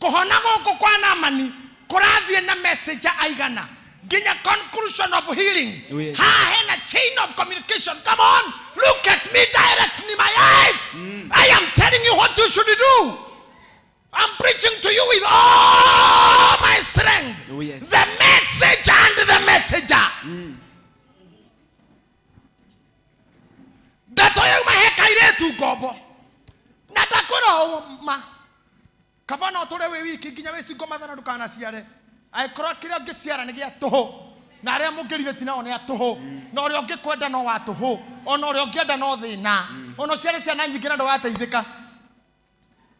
Speaker 1: kuhona goko kwa Naamani kurathie na messenger aigana. Give a conclusion of healing.
Speaker 10: Oh, yes.
Speaker 1: And a chain of communication. Come on, look at me directly in my eyes. I am telling you what you should do. I'm preaching to you with all my strength.
Speaker 10: Oh, yes.
Speaker 1: The message and the messenger. That I my hekaire to gobo. Natakoro ma. Kafana otore we wiki ginya we singo mathana dukana siare. I crockery get Sierra and get toho. Naremo Gilvetina on a toho. Nor your get queda no at toho. Or nor your get another na. Or no Sierra and you get out of Ivika.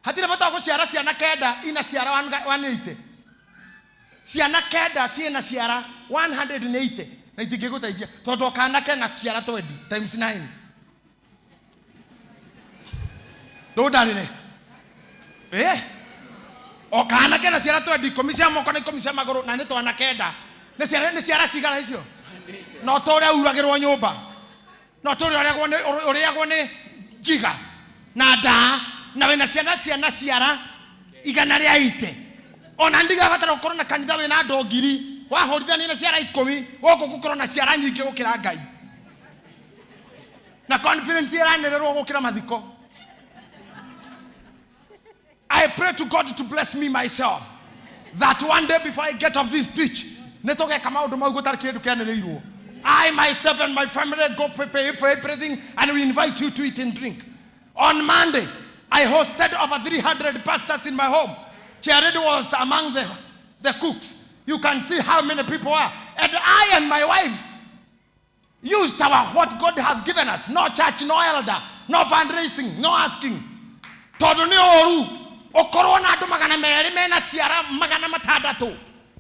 Speaker 1: Hadirabata Sierra Siana Keda in a Sierra 180. Siana Keda, Siena Sierra 180. I think a good idea. Toto Kanaka and Sierra 20 times 9. No, darling. Eh? O kana kena siara to di komisia mo kone komisia magoro na neto anakeda ne siara sigara hicio no tore uragirwo nyumba no tore ore agone jiga na da na wena siara igana ria ite ona ndiga batara gukoro na kanitha we na ndongiri wa horithania na siara 10 goko gukoro na siara nyingi gukira Ngai na conference ira nererwo gukira mathiko. I pray to God to bless me myself, that one day before I get off this pitch, I myself and my family go prepare for everything, and we invite you to eat and drink. On Monday, I hosted over 300 pastors in my home. Jared was among the cooks. You can see how many people are. And I and my wife used what God has given us. No church, no elder, no fundraising, no asking. Okorona do magana meri mena siara magana matadatu,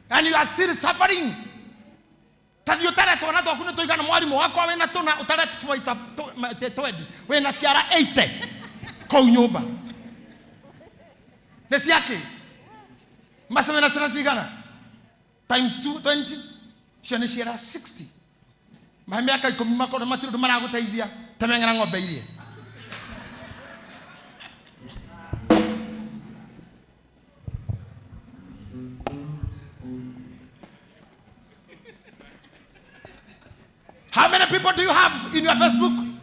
Speaker 1: and you are still suffering. Tadiotara to na to kuno to igana mwari mo wako we na to na utara tfoita to edi we na siara 80 ko nyoba nesiake masa we na siara sigana times 220 shene siara 60 mahami aka ikomi makoro matiru do mara gutaithia tamengana ngombe irie. How many people do you have in your Facebook?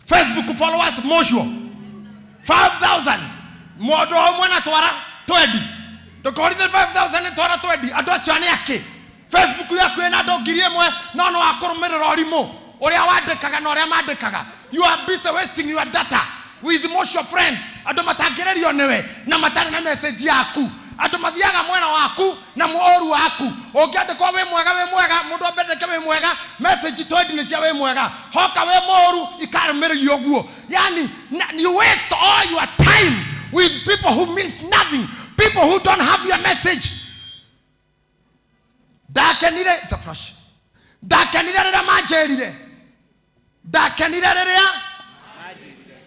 Speaker 1: Facebook followers, Mojo. 5,000. Modo mwana twara 20. Dokori 5,000 twara 20. Adosyo yake. Facebook yako ena dogirie mwe no akoromera orimo. Oria wadekaga no oria madekaga. You are busy wasting your data with Mojo friends. Adomatagererio newe na matana na message yaku. Adomathiaga mwena waku na muoru waku ogiande kwa we mwega mundu obedeke we mwega message told ni cia we mwega hoka we moru ikarumiririo guo. Yani you waste all your time with people who means nothing, people who don't have your message. Dakenire is a flash. Dakenire rera majerire. Dakenire rera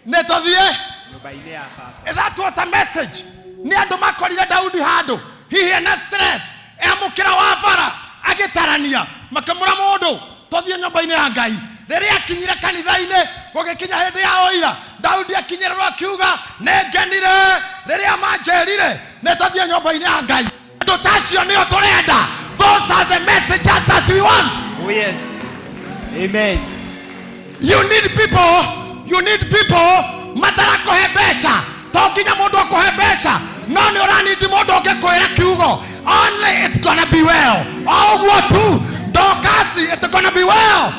Speaker 1: netothie nyumba-ini ya baba. That was a message. Ni andu makorire Daudi handu hihi na stress emukira wa bara agitarania makamura mundu tothie nyumba-ini ya Ngai. Riria akinyire kanitha-ini gugikinya hindi ya oira Daudi akinyirwo akiuga nengenire riria majerire netothie nyumba-ini ya Ngai. Andu tacio nio turenda. Those are the messages that we want.
Speaker 10: Oh yes. Amen.
Speaker 1: You need people matarako hebesha. Talking about ko hebesha. No ni orani di modo ke koera kiugo. Only it's gonna be well. Oh what too. Dokasi it's gonna be well.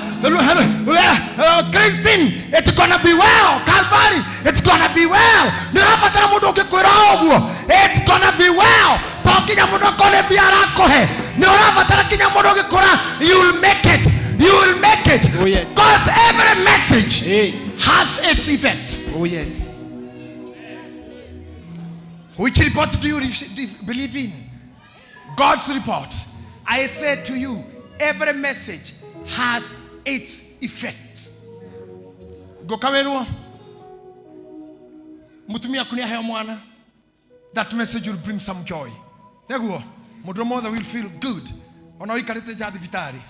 Speaker 1: Christine it's gonna be well. Calvary it's gonna be well. Nirafatara modo ke koera oguo. It's gonna be well. Talking about ko le biara ko he. Nirafatara kinya modo ke koera. You'll make it. You will make it.
Speaker 10: Oh yes.
Speaker 1: Because every message has its effect.
Speaker 10: Oh yes.
Speaker 1: Which report do you believe in? God's report. I say to you, every message has its effect. Go kaweru. Mutumia kunia heo mwana. That message will bring some joy. Neguo. Mudromo will feel good. Ona ikarete jadi vitari.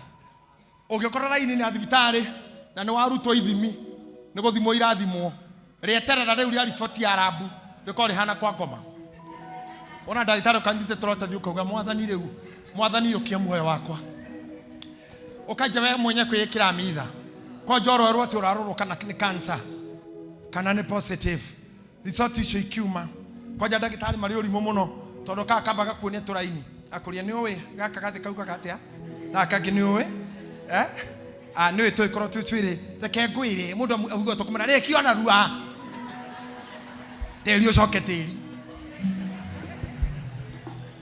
Speaker 1: Ogekora ini ni athibitari na ni warutwo ithimi ni guthimo irathimo rieterera riu ria riboti ya rabu rikori hana kwa ngoma ona ndagitari kanjite torota thiuka mwathani riu mwathani ukie muoyo wakwa ukaje we mwenye kwikira mitha ko njoro rwati uraruru kana ni cancer kana ni positive result icio ikiuma ko nja ndagitari mari urimo muno tondu ka kambaga kuonia turaini akuria ni owe gaka gathi kauga gatia na kangi ni owe no ito ikoro twire reke ngwire mundu augo tokumana reki ona rua teri ucoke teri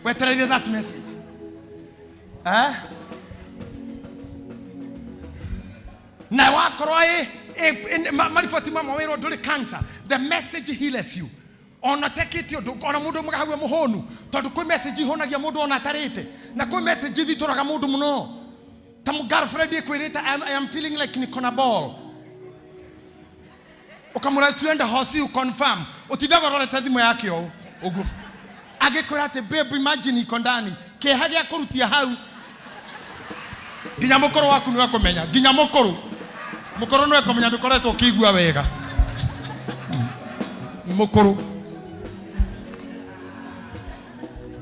Speaker 1: wetereire that message na wakoro marifoti mama wero nduri cancer the message heals you ona tekiti undu ona mundu mugahawe muhonu tondu kwi message ihonagia mundu ona tarite na kwi message thituraga mundu muno. Tamu girlfriend ekwirita I am feeling like Nikona ball. Okamura suenda hosi you confirm. Otidaga roreta thimo yake yo. Ogu. Agekwira ate babe imagine iko ndani. Ke hadi akurutia hau. Ginya mukoro waku ni wakomenya. Ginya mukoro. Mukoro no ekomenya ndikoretwo kigua wega. Mukoro.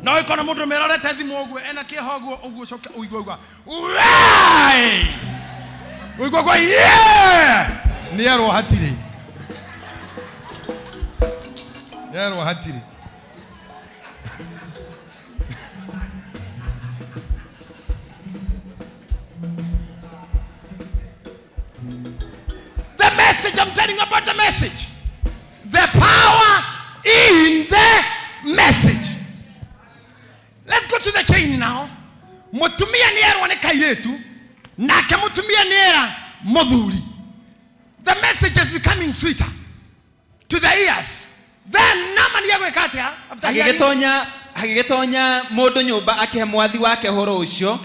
Speaker 1: No ikona mundu merorete thimo ogu ena kihogu ogu coka uigwa uai uigwa yeah niero hatiri the message I'm telling about the message the power in the message. Let's go to the chain now. Mutumia niera wane kairetu na kamutumia niera modhuri. The message is becoming sweeter to the ears. Then nama niya wekatia after
Speaker 10: hagigetonya mundu nyumba akihe mwathi wake horo ucio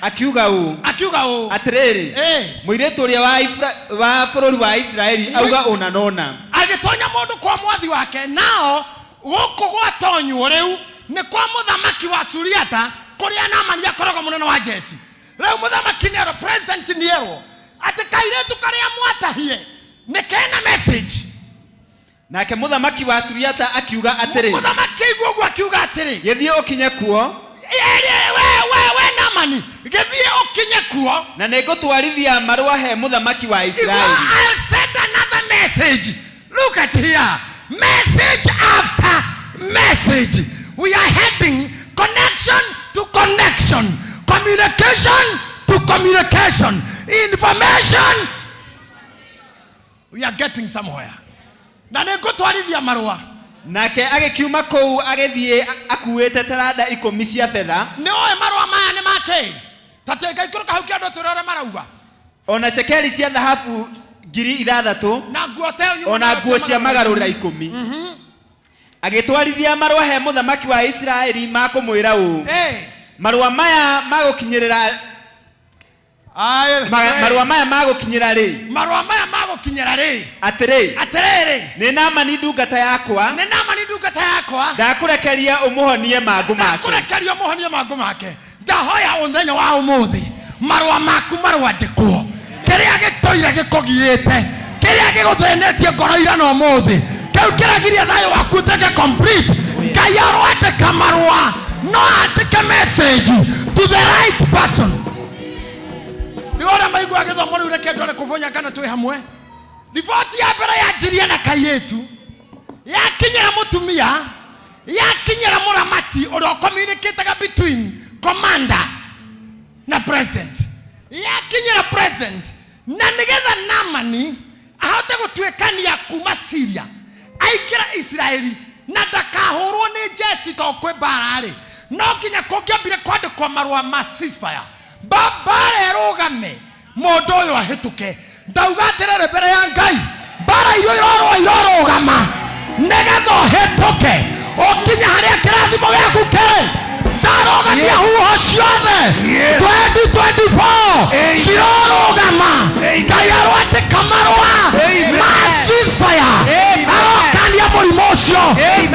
Speaker 10: akiuga u atiriri muiretu uria wa bururi wa Israeli auga una nona
Speaker 1: agitonya mundu kwa mwathi wake nao guku gwatonywo riu ni kwa muthamaki wa Suriata kuria Naamani akoroga munene wa jeshi riu muthamaki ni president niero ati kairetu karia mwatahie ni kena message
Speaker 10: nake muthamaki wa Suriata akiuga atiri
Speaker 1: muthamaki gugu akiuga atiri
Speaker 10: githie ukinye kuo
Speaker 1: we Naamani githie ukinye kuo
Speaker 10: na ningutwarithia marua he muthamaki wa Israeli.
Speaker 1: I'll send another message. Look at here, message after message. We are heading connection to connection, communication to communication, information. We are getting somewhere. Na ningutwarithia marua
Speaker 10: nake agikiuma kou agithie akuite tarada 10 cia fedha
Speaker 1: ni oe marua maya ni make tateka ikuruka hau kiando turore marauga
Speaker 10: ona shekeli cia dhahabu 6,000
Speaker 1: na nguo teo
Speaker 10: ona nguo cia magarura 10 agitwarithia marua he muthamaki wa Israeli makumwira u marua maya magukinyirira marua maya magukinyira ri atiri ni Naamani ndungata yakwa ndakurekeria umuhonie mangu make
Speaker 1: ndahoya uthenya wa umuthi marua maku marwandikwo kiria gitoire gikugiite kiria giguthenetie ngoro ira no umuthi kiu kiragiria nayo waku teke complete kaya rwandika marua no andike message to the right person. Niona maigwa githomo riu reke ndore kuvonya kana twi hamwe. Riboti ya mbere ya njiria na kayetu yakinyira mutumia yakinyira muramati uria communicating between commander na president. Yakinyira president na nigetha Naamani ahote gutwekania kuma Syria aikira Israeli na ndakahurwo ni jeshi to kwe barari no nginya kungiambire kwandikwa marua ma ceasefire babare rugame mundu uyu ahituke ndauga atirere mbere ya Ngai bara irio irorugama nigetha uhituke ukinya haria kirathimo giaku kiri ndarogania huho ciothe 2024 cirorugama Ngai arwandika marua ma ceasefire arokania murimo ucio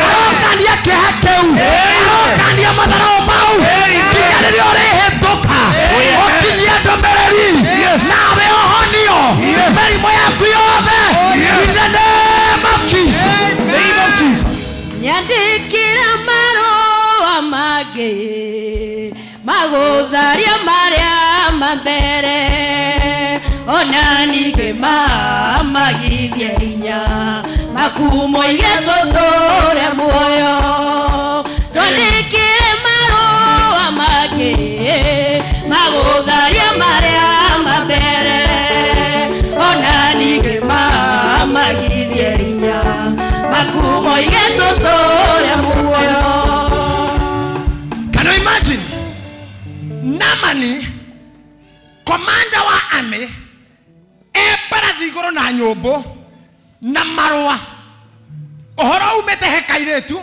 Speaker 1: arokania kiha kiu arokania matharau mau nginya riria urihituka ukinyia ndomereri nawe ohonio mĩrimũ yaku yothe in the name of Jesus.
Speaker 7: Nyandĩkĩra marũa mangĩ magũtharia marĩa mambere ona ningĩ mamagithie hinya makumoige tũtũre muoyo twandĩkĩre marũa mangĩ magũtharia marĩa mambere ona ningĩ mamagithie hinya makumoige tũtũre muoyo.
Speaker 1: Can you imagine? Naamani commander wa army ebarathi igũrũ na nyũmbũ na marũa ũhoro umĩte he kairĩtu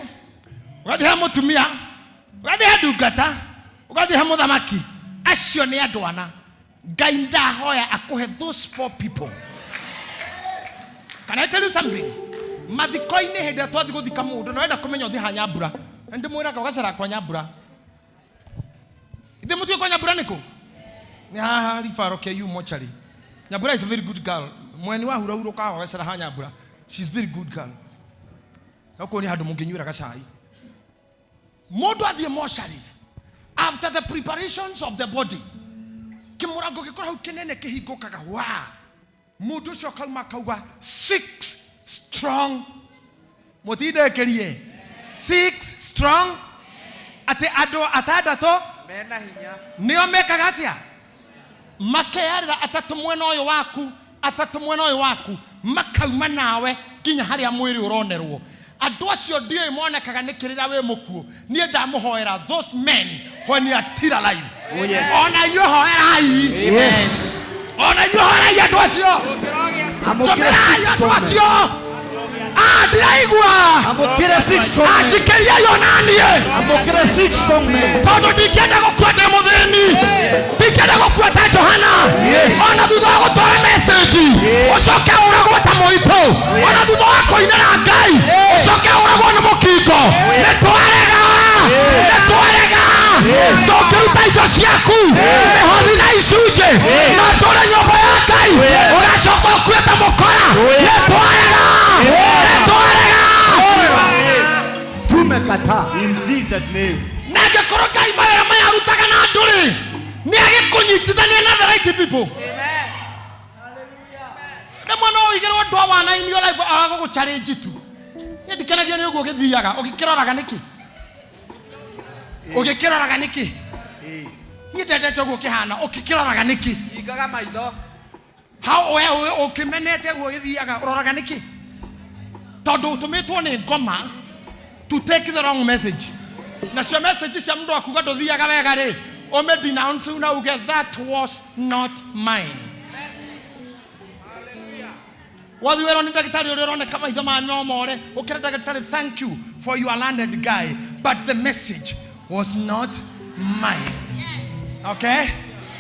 Speaker 1: ũgathiĩ ha mũtumia ũgathiĩ ha ndungata ũgathiĩ ha mũthamaki acio nĩ andũ ana Ngai ndahoya akũhe those 4 people. Can I tell you something? Mathiko-inĩ hĩndĩ ĩrĩa twathiĩ gũthika mũndũ na wenda kũmenya ũthiĩ ha Nyambura ndĩmwĩraga ũgacera kwa Nyambura ithe mũtue kwa Nyambura nĩkũ nĩ haha ribaro kĩa mochari. Nyambura is a very good girl. Mweni wa hura ka ũgacera ha Nyambura. She's very good girl. Nako nĩ handũ mũngĩnyuĩra gacai mũndũ athiĩ mochari after the preparations of the body kimurango gĩkora hau kĩnene kĩhingũkaga wa mũndũ ũcio kauma kauga 6 strong mũtindekerie 6 strong ati andũ atandatũ mena hinya nĩo mekaga atĩa makearĩra atatũ mwena ũyũ waku makauma nawe nginya harĩa mwĩrĩ ũronerwo andũ acio ndiĩ monekaga nĩ kĩrĩra wĩ mũkuo niĩ ndamũhoera those men when you are still alive. Oh, yes. Ona inyuĩ hoerai. Yes. Ona inyuĩ hoerai andũ acio amũkĩrai andũ acio ndiraigua amũkĩre 6 strong men njikĩria yonanie amũkĩre 6 strong men tondũ ndingĩenda gũkua ndĩ mũthĩni ndingĩenda gũkua ta Johana ona thutha wa gũtwara message ũcoke ũragwo ta mũitũ ona thutha wa kũinĩra Ngai ũcoke ũragwo nĩ mũkingo nĩtwarega ndũngĩruta indo ciaku mĩhothi na icunjĩ na tũre nyũmba ya Ngai ũgacoka ũkue ta mũkora nĩtwarega tumekata in Jesus name. Nage koroka imaya maya rutaga na nduri ni agikunyitithania na the right people. Amen. Hallelujah. Ndemo no igero ndo wana in your life agago challenge tu. Ni dikanagia ni ugo githiaga ugikiroraga niki. Ugikiroraga niki. Ni ndendete ugo kihana ugikiroraga niki. Igaga maitho. How wewe ukimenete ugo githiaga uroraga niki. Tondu tumetwo ni ngoma to take the wrong message. Na cia message cia mundu akuga nduthiaga wega ri ome denounce na uge that was not mine. Hallelujah. Wathi wero ni ndagitari uri uroneka maitho ma nyomore ukira ndagitari thank you for your landed guy but the message was not mine. Okay?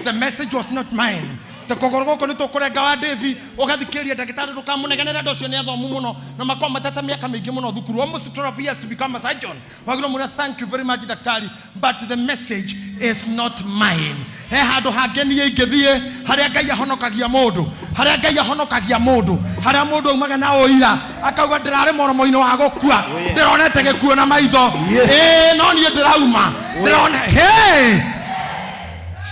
Speaker 1: The message was not mine. Tekogoroko ni tokurenga wa Devi ugathikiria ndagitari ndukamunegenera ndocio ni athomu muno na makoma matata miaka mingi muno thukuru almost 12 years to become a surgeon wagiro mura thank you very much daktari but the message is not mine. He handu hangenie ingithie haria Ngai ahonokagia mundu haria mundu aumaga na oira akauga ndirare moromo-ini wa gukua ndironete gikuo na maitho no nie ndirauma ndirone hey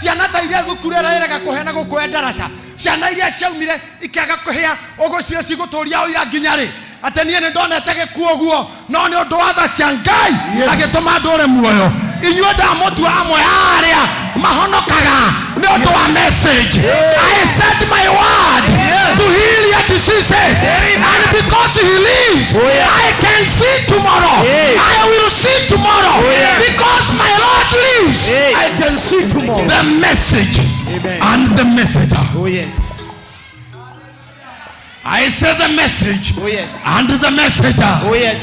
Speaker 1: ciana ta iria thukuru ĩrega kũheana gũkũ ndaraca, ciana iria ciaumire ikaga kũhĩa ũgũcio cigũtũria ũira nginya rĩ. Atĩ niĩ nĩ ndonete gĩkuũ ũguo, no nĩ ũndũ wa tha cia Ngai agĩtũma ndũre muoyo. Inyuĩ ndamũtua amwe arĩa mahonokaga nĩ ũndũ wa message. I said my word to heal your diseases, and because he lives, I can see tomorrow. I will see tomorrow because my Lord lives. I can see tomorrow. The message and the messenger.
Speaker 10: Oh yes.
Speaker 1: I said the message and the messenger.
Speaker 10: Oh yes.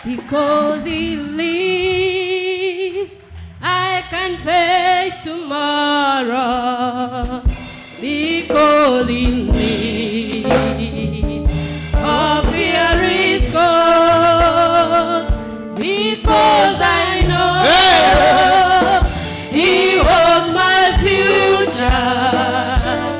Speaker 7: Because he lives, I can face tomorrow. Because he lives, all fear is gone. Because I know he holds my future,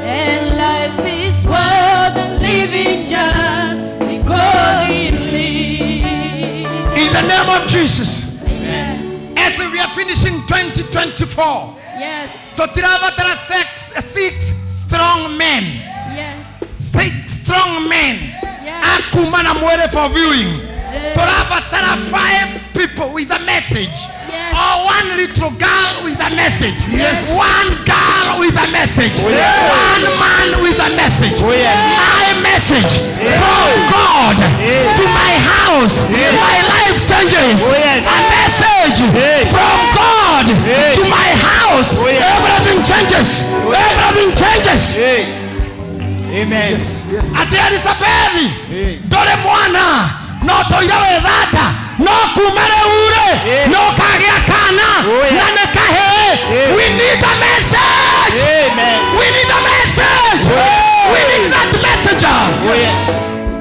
Speaker 7: and life is worth living just because he lives.
Speaker 1: In the name of Jesus. Amen. As we are finishing 2024,
Speaker 7: yes,
Speaker 1: so tiravatara six strong men.
Speaker 7: Yes.
Speaker 1: 6 strong men.
Speaker 7: Yes.
Speaker 1: Akumana mwere for viewing. Tiravatara 5 people with a message.
Speaker 7: Yes.
Speaker 1: Or 1 little girl with a message.
Speaker 7: Yes.
Speaker 1: 1 girl with a message.
Speaker 7: Oh, yeah.
Speaker 1: 1 man with a message.
Speaker 7: Oh, yeah.
Speaker 1: My message from God to my house. My life changes. A message from God to my house. Everything changes. Everything changes.
Speaker 10: Amen.
Speaker 1: Ati Elizabeth, dore mwana, no toira wethata, no kumere ure, no kagea kana, na nekahe. We need a message.
Speaker 10: Amen.
Speaker 1: We need a message. We need that messenger.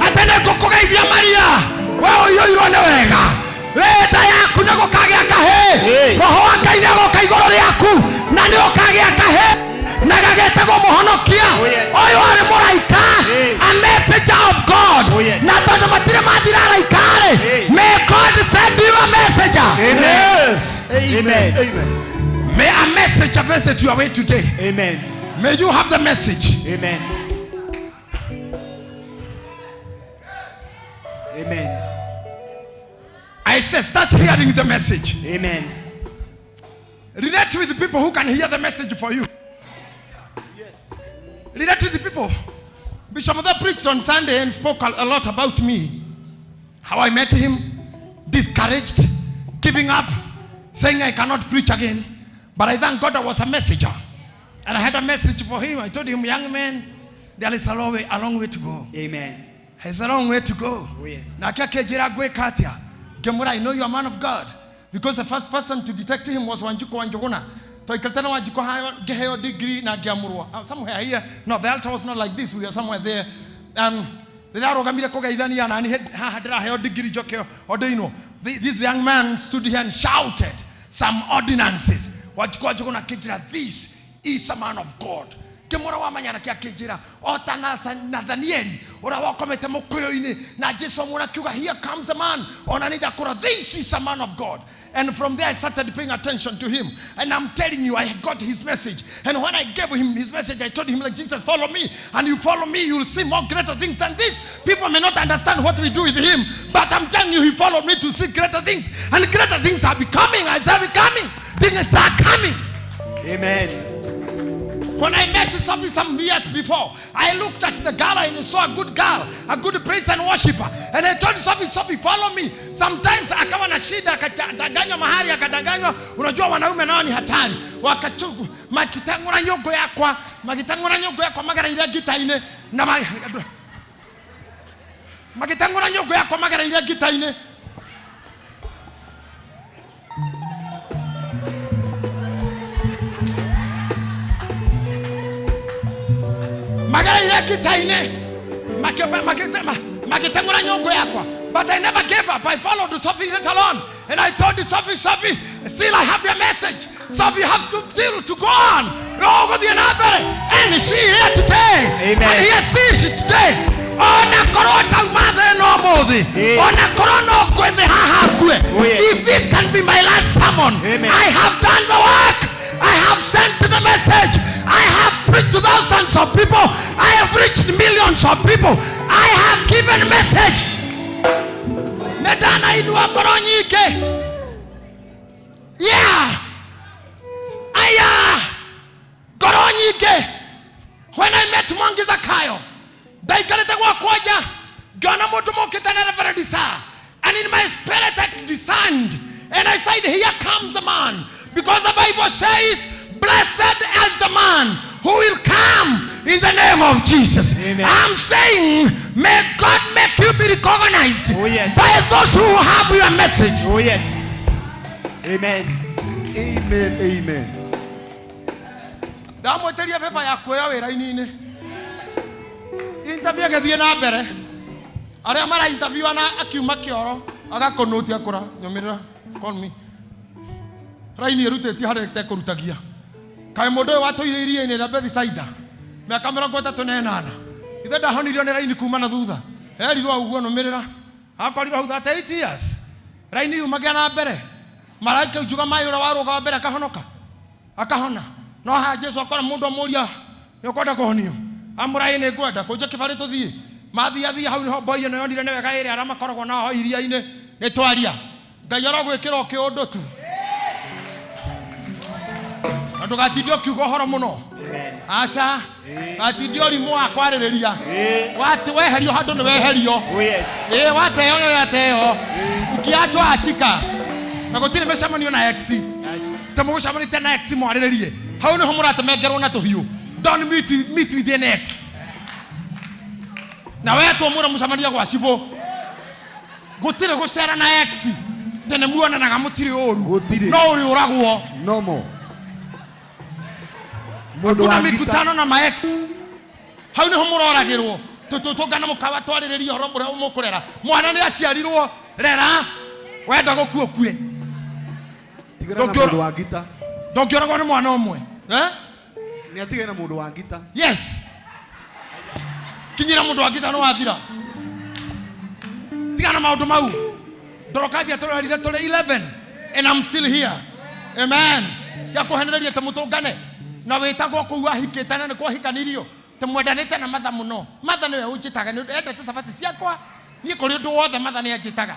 Speaker 1: Atene kukugeithia Maria, wewe uyoirwo nĩ wega. Wenda yaku nĩ gũkagĩa kahe. Roho wa Ngai nĩ agoka igũrũ rĩaku, na nĩ ũkagĩa kahe. Na gagetagwo mũhonokia. Ũyũ arĩ mũraika, a messenger of God. Na tondũ matirĩ mathira araikare, may God send you a messenger.
Speaker 10: Amen. Amen.
Speaker 1: May a messenger visit your way today.
Speaker 10: Amen.
Speaker 1: May you have the message.
Speaker 10: Amen. Amen.
Speaker 1: I say start hearing the message.
Speaker 10: Amen.
Speaker 1: Relate with the people who can hear the message for you. Relate with the people. Bishop Mother preached on Sunday and spoke a lot about me. How I met him, discouraged, giving up, saying I cannot preach again. But I thank God I was a messenger. And I had a message for him. I told him, young man, there is a long way to go.
Speaker 10: Amen.
Speaker 1: There's a long way to go.
Speaker 10: Oh, yes.
Speaker 1: I know you are a man of God. Because the first person to detect him was Wanjuko Wanjogona. Somewhere here. No, the altar was not like this. We were somewhere there. This young man stood here and shouted some ordinances. This is a man of God. Kemora wa manyana kia kijira otanasa Nathanieli ora wakomete mukoyo-ini na Jesu amwona kiuga here comes a man onanida kura. This is a man of God. And from there I started paying attention to him, and I'm telling you, I got his message. And when I gave him his message, I told him, like Jesus, follow me, and you follow me, you'll see more greater things than this. People may not understand what we do with him, but I'm telling you, he followed me to see greater things, and greater things are becoming. I said becoming, things are coming.
Speaker 10: Amen.
Speaker 1: When I met Sophie some years before, I looked at the girl and saw a good girl, a good praise and worshiper. And I told Sophie, follow me. Sometimes akawa na shida, akadanganywa mahali, akadanganywa. Unajua wanaume nao ni hatari. Wakachuku, makitangura nyongo yakwa magara ile gita-ine. Makitangura nyongo yakwa magara ile gita-ine. Magara ile gita-ine. Makitangura nyongo yakwa. But I never gave up. I followed Sophie later on. And I told Sophie, still I have your message. Sophie, you have still to go on. And she here today.
Speaker 10: Amen.
Speaker 1: And here she today. If this can be my last sermon, I have done the work. I have sent the message. I have preached to thousands of people. I have reached millions of people. I have given message. Nedana inua ngoro nyingi. Yeah. Aya. Ngoro nyingi. When I met Mwangi Zakayo, ndaikarite gwakwaja ngona mundu mokite na Reverend Isa, and in my spirit I discerned and I said, here comes the man, because the Bible says, blessed is the man who will come in the name of Jesus.
Speaker 6: Amen.
Speaker 1: I'm saying, may God make you be recognized by those who have your message.
Speaker 6: Oh yes. Amen.
Speaker 2: Amen. Amen.
Speaker 1: Ndamweteria beba ya kuoya wira-inĩ interview gĩthiĩ na mbere, arĩa mara interview ana akiuma kĩoro agakonotia kũra nyũmĩrĩra call me raini ĩrutĩtie harĩa ĩtekũrutagia kaĩ mũndũ ũyũ watũire iria-inĩ na Bethsaida mĩaka 38 ithe ndahonirio nĩ raini kuma na thutha erirwo ũguo nũmĩrĩra akorirwo hau 38 years raini yumagia na mbere maraika ujuga maĩ ũrĩa warũga mbere akahona no ha Jesu akora mundu amuria yokwenda kuhonio amurai ni ngwenda kunje kibari tuthie mathia hau niho boy no yonire ne wega ire ara makoragwo na ho iria-inĩ ni twaria ngai arogwikira kiundu tu andu gatindio kiugo horo muno aca gatindio rimu akwaririria watu weherio handu ni weherio wateo ni wateo ukiachwa achika na gutire meshamanio na X tamugucamanite na X mwariririe hau niho muratemengerwo na tuhiu don't meet with an X na wetu mura mucamania gwa cibo gutire gucera na X tene muonanaga mutire oru no uri uragwo
Speaker 2: no mo
Speaker 1: kuna mikutano na ma X hau niho muroragirwo tutungana mukawa twariririe horo mure mukurera mwana ni aciarirwo rera wenda gukua kue
Speaker 2: tigana na mundu wa ngita
Speaker 1: ndongioragwo ni mwana umwe
Speaker 2: ni atige na mundu wa ngita
Speaker 1: yes kinyira mundu wa ngita no wathira tigana maundu mau ndorokathia turarire tule 11 and I'm still here amen ya kuhenereria te mutungane na witagwo ku ahikitana ni kwahikanirio te mwendanite na matha muno matha niwe unjitaga ni endete sabati ciakwa ni kuri ndu wothe matha ni anjitaga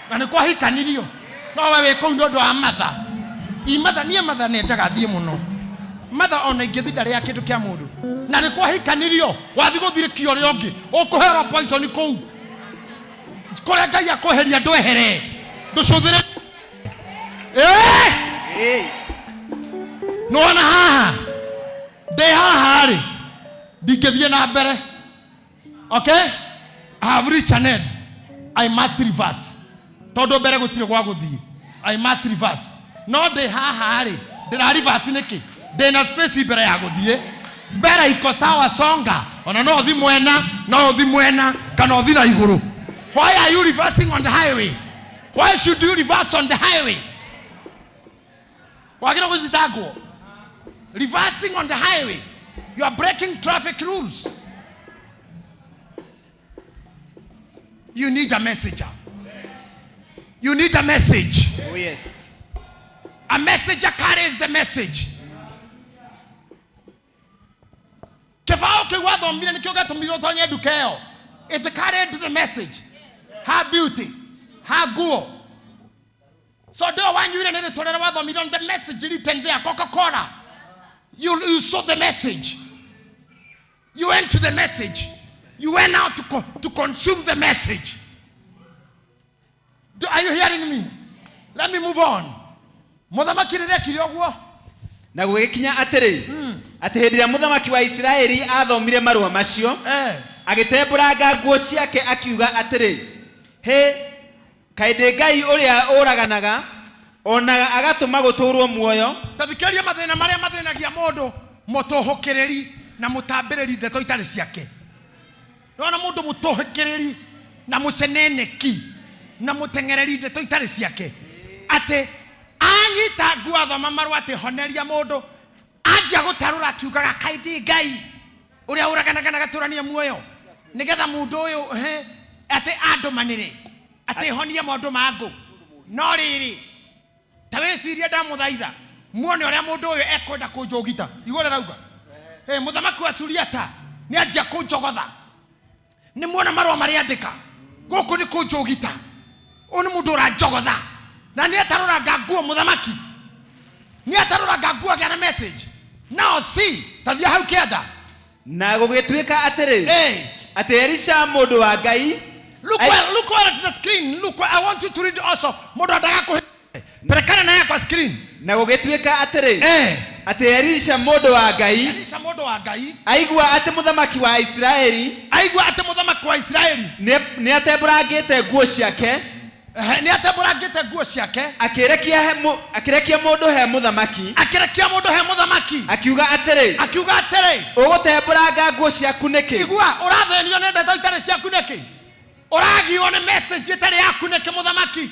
Speaker 1: na ni kwahikanirio no wewe kuu ndu wa matha imatha nie matha ne ndaga thie muno matha ona ingithi ndari ya kindu kia mundu na ni kwahikanirio wathi guthire kio ri ongi ukuhera poison kuu kore ngai akuheria ndwehere nducuthire no na haha de haha ri ndingithie na mbere okay I have reached an end I must reverse todo mbere gutire gwa guthie I must reverse no de haha ri ndira reverse niki ndina space mbere ya guthie mbere iko sawa songa ona no thi mwena kana thi na iguru. Why are you reversing on the highway? Why should you reverse on the highway? Wagira kuthitagwo reversing on the highway, you are breaking traffic rules. You need a messenger. You need a message.
Speaker 6: Oh yes.
Speaker 1: A messenger carries the message. Kefao ke wado mbile nikyo gatumiro tonye dukeo. It carried the message. Her beauty, her guo. So do one you need to wado mbile the message written there Coca-Cola. You saw the message. You went to the message. You went out to consume the message. Are you hearing me? Let me move on. Muthamaki rĩrĩa kire ũguo
Speaker 10: na gũgĩkinya atĩrĩ atĩ hĩndĩ ĩrĩa mũthamaki wa Isiraeli athomire marũa macio agĩtembũranga nguo ciake akiuga atĩrĩ he kaĩ ndĩ Ngai ũrĩa ũraganaga ona agatũma gũtũũrwo muoyo.
Speaker 1: Tathikĩrĩria mathĩna marĩa mathĩnagia mũndũ mũtũhũkĩrĩri na mũtambĩrĩri ndeto itarĩ ciake. Nĩwona mũndũ mũtũhũkĩrĩri na mũceneneki na mũteng'ereri ndeto itarĩ ciake atĩ anyita nguo athoma marũa atĩ honeria mũndũ anjia gũtarũra akiugaga kaĩ ndĩ Ngai ũrĩa ũraganaga na gatũrania muoyo nĩgetha mũndũ ũyũ atĩ andũmanĩre atĩ honie maũndũ ma ngũ no rĩrĩ ta wĩcirie ndamũthaitha muone uria mundu uyu ekwenda kunjogita igore rauga muthamaki wa Suriata ni anjia kunjogotha ni muona marwa mari andika guku ni kunjogita oni mundu uranjogotha na ni atarora ngaguo muthamaki ni atarora ngaguo gana message now see tathia hau kienda
Speaker 10: na gugituika atiri ati Elisha mundu wa Ngai.
Speaker 1: Look at the screen. Look, I want you to read also. Mundu anataka ku perekana naye kwa screen.
Speaker 10: Na gugituika atiri ati Elisha mundu wa Ngai.
Speaker 1: Elisha mundu wa Ngai
Speaker 10: aigua ati muthamaki wa Israeli.
Speaker 1: Aigua ati muthamaki wa Israeli
Speaker 10: ni atembũrangĩte nguo ciake.
Speaker 1: Ni atembũrangĩte nguo ciake.
Speaker 10: Akirekia mundu he muthamaki.
Speaker 1: Akirekia mundu he muthamaki.
Speaker 10: Akiuga atiri. Ũgũtembũranga nguo ciaku nĩkĩ?
Speaker 1: Igua ũrathenio nĩ ndeto itarĩ ciaku nĩkĩ? Ũragio nĩ message itarĩ yaku nĩkĩ muthamaki?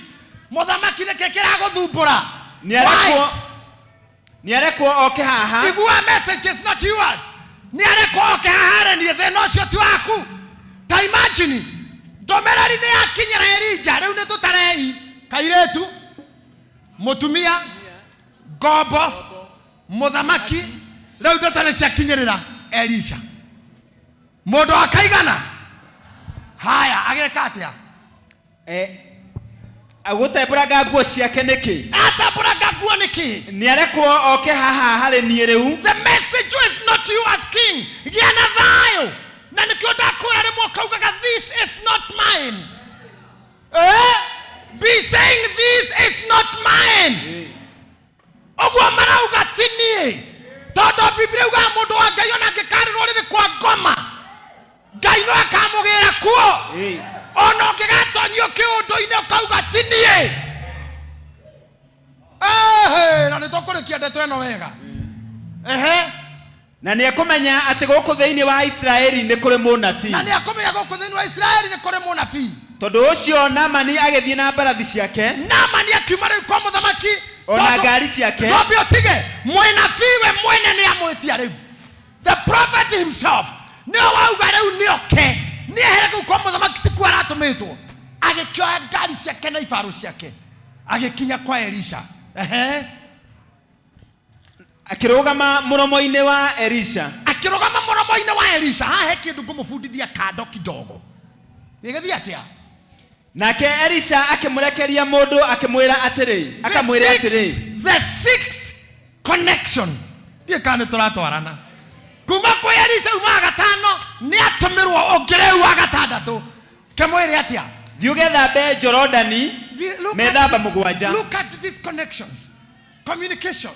Speaker 1: Muthamaki nĩkĩ kĩragũthumbũra?
Speaker 10: Nĩarekwo oke haha.
Speaker 1: Igua message is not yours. Nĩarekwo oke haha ni thĩna ũcio ti waku. Ta imagine ndomerari nĩ yakinyĩra Elija rĩu nĩ tũtarei kairetu mutumia ngombo muthamaki rĩu ndeto nĩ ciakinyĩrĩra Elisha mũndũ akaigana haya ageka atia
Speaker 10: agũtembũranga nguo ciake nĩkĩ?
Speaker 1: atembũranga nguo nĩkĩ?
Speaker 10: Nĩarekwo oke haha harĩ niĩ rĩu.
Speaker 1: The message is not you as king. Gĩa na thayũ na nĩkĩo ndakwĩra rĩmwe ũkaugaga this is not mine. Be saying this is not mine. Ogwa marauga ti niĩ tondũ Biblia uga mũndũ wa Ngai ona angĩkarirwo rĩrĩ kwa ngoma Ngai no akamũgĩra kuo ona ũngĩgatonyio kĩũndũ-inĩ ũkauga ti niĩ. Na nĩtũkũrĩkia ndeto ĩno wega.
Speaker 10: Na nĩekũmenya atĩ gũkũ thĩinĩ wa Isiraeli nĩ kũrĩ mũnabii.
Speaker 1: Na nĩekũmenya gũkũ thĩinĩ wa Isiraeli nĩ kũrĩ mũnabii.
Speaker 10: Tondũ ũcio Naamani agĩthiĩ na mbarathi ciake.
Speaker 1: Naamani akiuma rĩu kwa mũthamaki
Speaker 10: ona ngari ciake.
Speaker 1: Tondũ ũtige mũnabii we mwene nĩ amwĩtia rĩu. The prophet himself nĩwe wauga rĩu nĩoke nĩehere kũu kwa mũthamaki ti kuo aratũmĩtwo. Agĩkĩoya ngari ciake na ibarũ ciake agĩkinya kwa Elisha.
Speaker 10: Akirugama muromo-inĩ wa Elisha.
Speaker 1: Akirugama muromo-inĩ wa Elisha. Haha he kĩndũ ngũmũbundithia kando kidogo. Nĩgĩthiĩ atĩa?
Speaker 10: Nake Elisha akĩmũrekeria mũndũ akĩmwĩra atĩrĩ, akamwĩra atĩrĩ.
Speaker 1: The sixth connection. Ndiĩ kana tũratwarana. Kuma kwa Elisha uma gatano nĩ atũmĩrwo ũngĩ wa gatandatũ. Kĩmwĩre atĩa?
Speaker 10: Thiĩ ũgethambe Jorodani methamba mũgwanja.
Speaker 1: Look at these connections. Communication.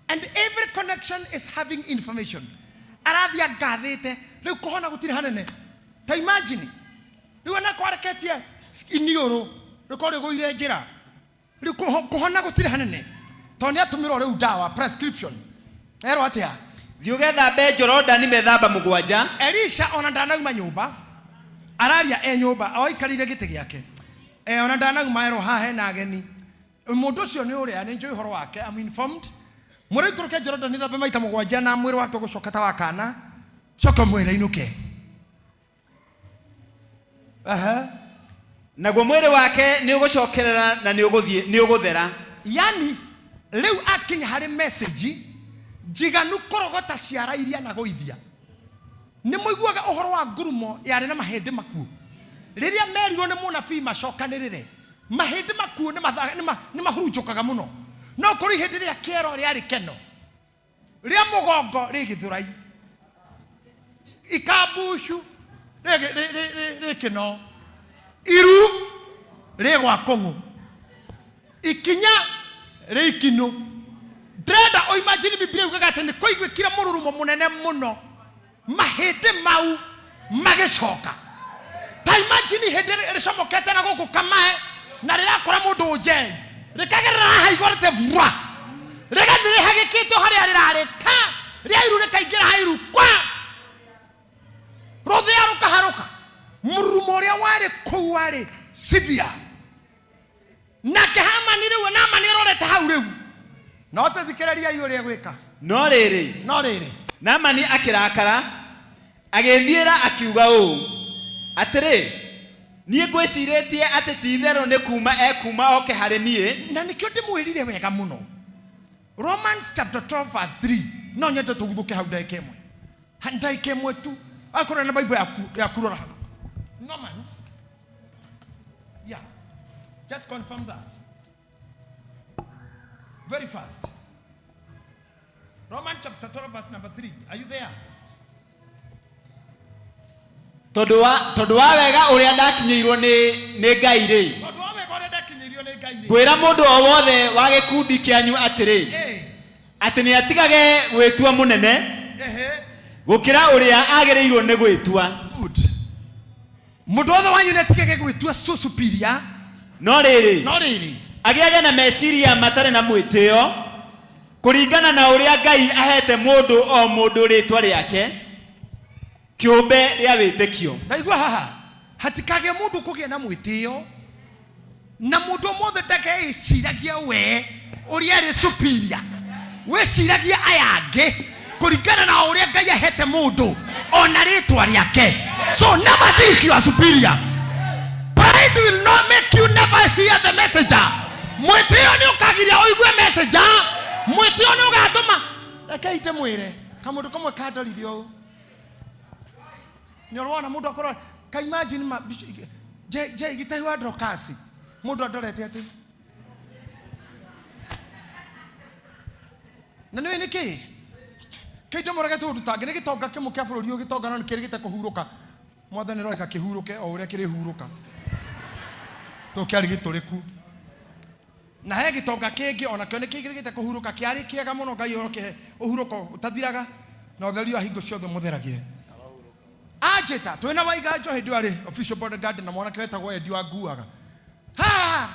Speaker 1: And every connection is having information. Arathia ngathĩte rĩu kũhona gũtirĩ hanene. Ta imagine rĩu ona kwareketie iniũrũ rĩkorwo rĩgũire njĩra rĩu kũhona gũtirĩ hanene tondũ nĩ atũmĩrwo rĩu ndawa prescription. Erwo atĩa?
Speaker 10: Thiĩ ũgethambe Jorodani methamba mũgwanja.
Speaker 1: Elisha ona ndanauma nyũmba araria nyũmba oikarire gĩtĩ gĩake. Ona ndanauma erwo haha hena ageni. Mũndũ ũcio nĩ ũrĩa nĩ njũĩ ũhoro wake. I'm informed. Mũrĩ kũrũke Jorodani thambe maita mũgwanja na mwĩrĩ wake gũcoka ta wakana coka mwĩrĩ inũke.
Speaker 10: Naguo mwĩrĩ wake nĩ ũgũcokerera na nĩ ũgũthera.
Speaker 1: Yani rĩu akinya harĩ message njiganu kũrogota ciara iria na gũithia. Nĩ mũiguaga ũhoro wa ngurumo yarĩ na mahĩndĩ makuũ. Rĩrĩa merirwo nĩ mũnabii macokanĩrĩre mahĩndĩ makuũ nĩ mahurunjũkaga mũno. No kũrĩ hĩndĩ rĩa kĩero rĩarĩ keno rĩa mũgongo rĩ gĩthũrai ikambushu rĩ kĩno iru rĩ gwa kũng'ũ ikinya rĩ ikinũ. Ndĩrenda ũimagine Biblia yugaga atĩ nĩ kũiguĩkire mũrurumo mũnene mũno mahĩndĩ mau magĩcoka. Ta imagine hĩndĩ rĩcomokete na gũkũ kamae na rĩrakora mũndũ ũnjeni rĩkagerera haha igũrũ te vura rĩgathiĩ rĩhagĩkĩtwo harĩa rĩrarĩka rĩa iru rĩkaingĩra ha iru kwa rũthĩa rũkaharũka. Mũrurumo ũrĩa warĩ kũu warĩ severe. Nake Hamani rĩu Naamani arorete hau rĩu no tũthikĩrĩria ũrĩa gwĩka.
Speaker 10: No rĩrĩ Naamani akĩrakara agĩthiĩra akiuga ũũ atĩrĩ, niĩ ngwĩcirĩtie atĩ ti itherũ nĩ kuma ekuma oke harĩ niĩ.
Speaker 1: Na nĩkĩo ndĩmwĩrire wega mũno Romans chapter 12 verse 3. No nyete tuguthuke hau ndaike mwe. Ndaike mwe tu. Akora na Bible ya kurora hau. Romans. Yeah. Just confirm that. Very fast. Romans chapter 12 verse number 3. Are you there?
Speaker 10: Tondu wa wega uria ndakinyiirwo ni Ngai ri. Gwira mundu o wothe wa gikundi kianyu atiri. Ati ni atigage gwitua munene. Gukira uria agereirwo ni gwitua.
Speaker 1: Good. Mundu wothe wanyu ni atigage gwitua so superior.
Speaker 10: No riri. Agiage na meciria matare na mwitio. Kuringana na uria Ngai ahete mundu o mundu ritwa riake. Kiumbe ria witikio.
Speaker 1: Ndaigua haha. Hatikage mundu kugia na mwitio. Na mundu mothe ndake iciragia we uria ri superior. We ciragia ayange kuringana na uria Ngai ahete mundu ona ritwa riake. So never think you are superior. Pride will not make you never hear the messenger. Mwitio ni ukagiria uigue messenger. Mwitio ni ugatuma. Reke ite mwire. Kamundu kamwe kadoririo. Nyorwana mundu akora ka imagine je gitai wa drokasi. Mundu adorete ati. Na niwe niki? Kaito morage tu tutange ni gitonga kimu kia bururi u gitonga no kiri gite kuhuruka. Mwathani roika kihuruke o uria kiri huruka. To kiari gituriku. Na he gitonga kingi ona kio ni kiri gite kuhuruka kiari kiega muno Ngai oroke uhuruko utathiraga na utheri wa hingo ciothe mutheragire. Ajeta twina waiga njo hindi wari official bodyguard na mwana kweta gwa endi wa nguaga. Ha!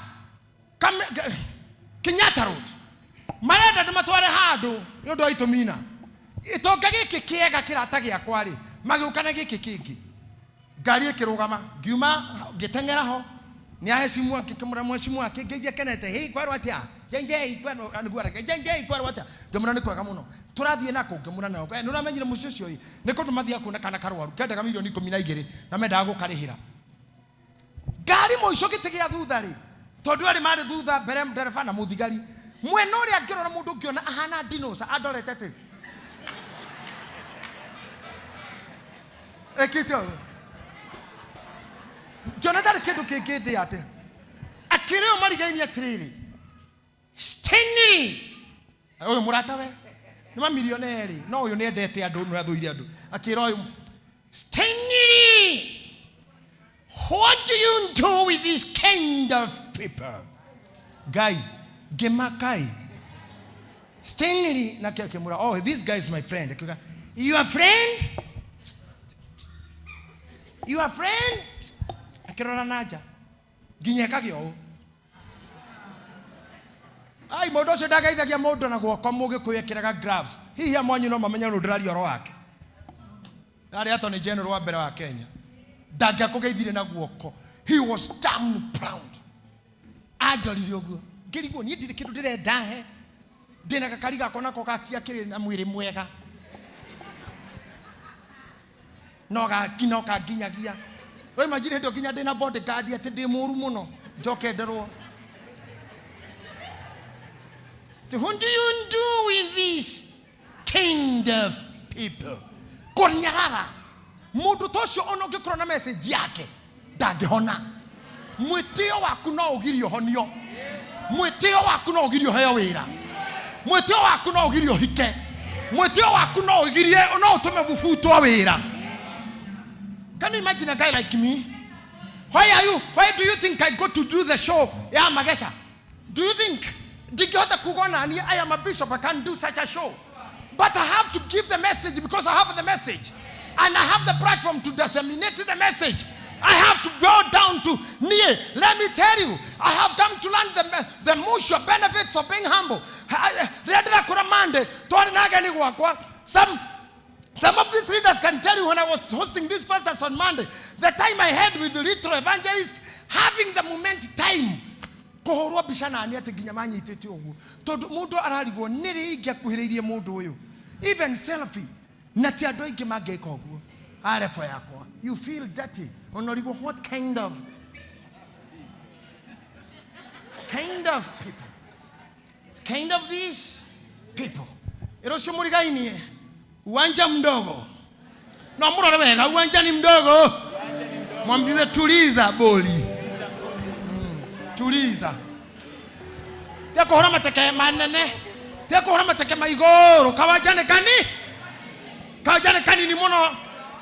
Speaker 1: Kenyatta Road. Marenda ndimatware handu ni undu aitumina. Itonga giki kiega kirata giakwa ri magiukana giki kingi. Ngari ikirugama ngiuma ngitengera ho ni ahe simu akikimura mweshimu akigege kenete hei kwaro atia jenje kwano anugura jenje kwaro atia ngemura ni kwega muno turathie nako ngemura nayo nuramenyire mucio cio niko tumathia kuna kana karwaru kendaga milioni 12 na mendaga gukarihira ngari muico gitigia thutha ri tondu ari mari thutha mbere ndereba na muthigari mwena uri angirora mundu ngiona ahana dinosa adorete te ekito Jonathan kedu kegede ate akireo marigaini atiriri Stanley oyo murata we ni mamilioneri no oyo ni endete andu no athuire andu akira oyo Stanley what do you do with this kind of people guy gemakai Stanley na kemura oh this guy is my friend your friend akirora naja ginyeka gyo ai modo se daga ithagia modo na guoko muge kuyekiraga gloves hihi amwanyu no mamenya no ndirari oro wake ari atoni general wa mbere wa Kenya daga kugeithire na guoko he was damn proud ajorire oguo ngiriguo ni ndire kindu ndirenda he ndina gakari gako nako gakia kiri na mwiri mwega no gakino kaginyagia we imagine ndo kinya ndina bodyguard ati ndi muru muno njoke nderwo what do you do with this kind of people konyarara mundu tocio ono ngikoro na message yake ndangihona mwitio waku no ugirio honio mwitio waku no ugirio heo wira mwitio waku no ugirio hike mwitio waku no ugirie no utume bufutwa wira. Can you imagine a guy like me? Why do you think I go to do the show? Yeah, Magesha. Do you think I am a bishop, I can't do such a show? But I have to give the message because I have the message. And I have the platform to disseminate the message. I have to go down to near. Let me tell you, I have come to learn the mutual benefits of being humble. Some of these readers can tell you when I was hosting these pastors on Monday, the time I had with the retro evangelist, having the moment time. Kohorwa bishana ani ate ginyamanyi itete ogu. Todo mundu ararigwo niri igia kuhiririe mundu uyu. Even selfie nati ado ige mageka ogu. Arefo yako. You feel dirty. Onorigo what kind of people? Kind of this? people. Erosho murigainie. Uwanja mdogo. Na murore wega, uwanja ni mdogo. Mwambize tuliza boli. Tuliza. Tia kuhora mateke manene. Tia kuhora mateke maigoro. Kawajane kani ni muno.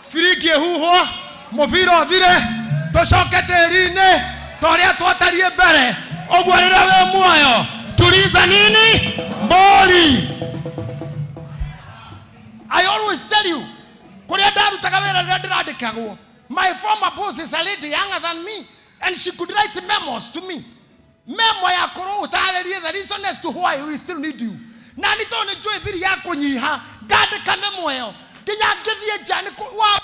Speaker 1: Firiki huho. Mufiro thire. Toshoke terine. Toria tuatarie mbere. Ogwarire we muoyo. Tuliza nini? Boli. I always tell you. My former boss is a lady younger than me, and she could write memos to me. Memo ya koro utalerie the reason as to why we still need you. Nani to ne joy thiri yako nyiha. Gade ka memo yo. Kinya githie jani ko wa.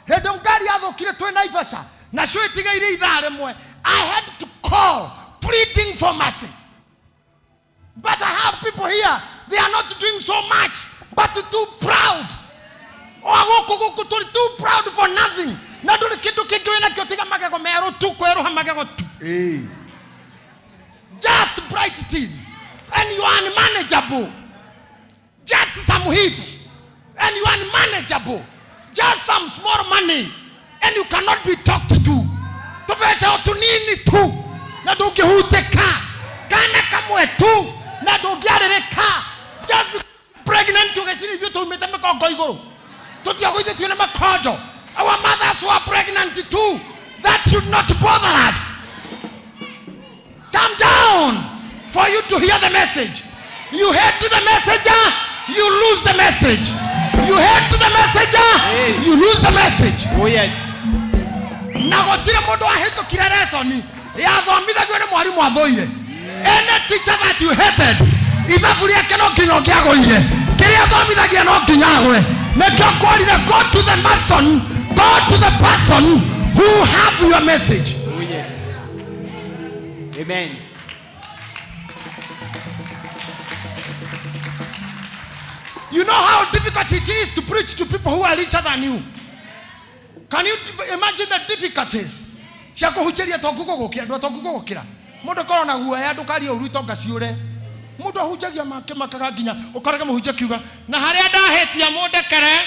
Speaker 1: Hedon gari athokire twe Naivasha. Na shwe tiga ire ithare mwe. I had to call pleading for mercy. But I have people here, they are not doing so much, but too proud. Too proud for nothing. Just bright teeth. And you are unmanageable. Just some hips. And you are unmanageable. Just some small money. And you cannot be talked to. Tofesha otunini tu. Na doge huteka. Kana kamwe tu. Na doge arereka. Just be pregnant to get you to meet them go. Our mothers were pregnant too. That should not bother us. Come down for you to hear the message. You head to the messenger, you lose the message. You head to the messenger, you lose the message.
Speaker 10: Oh yes.
Speaker 1: Nagotire modo aheto kireresoni. Ya thomitha gwe ni mwarimu athoire. Any teacher that you hated, ithabu riake no kinyo kiagoire. Kiria thomithagia no kinyagwe. Make your God go to the person, go to the person who have your message.
Speaker 10: Oh yes. Amen.
Speaker 1: You know how difficult it is to preach to people who are richer than you. Can you imagine the difficulties? Shako hucheria tokuko gokira, ndo tokuko gokira. Mundo korona guaya ndukari uruto gaciure. Mundo hujagia makaga ginya ukarega muhuje kiuga na haria ndahetia munde kere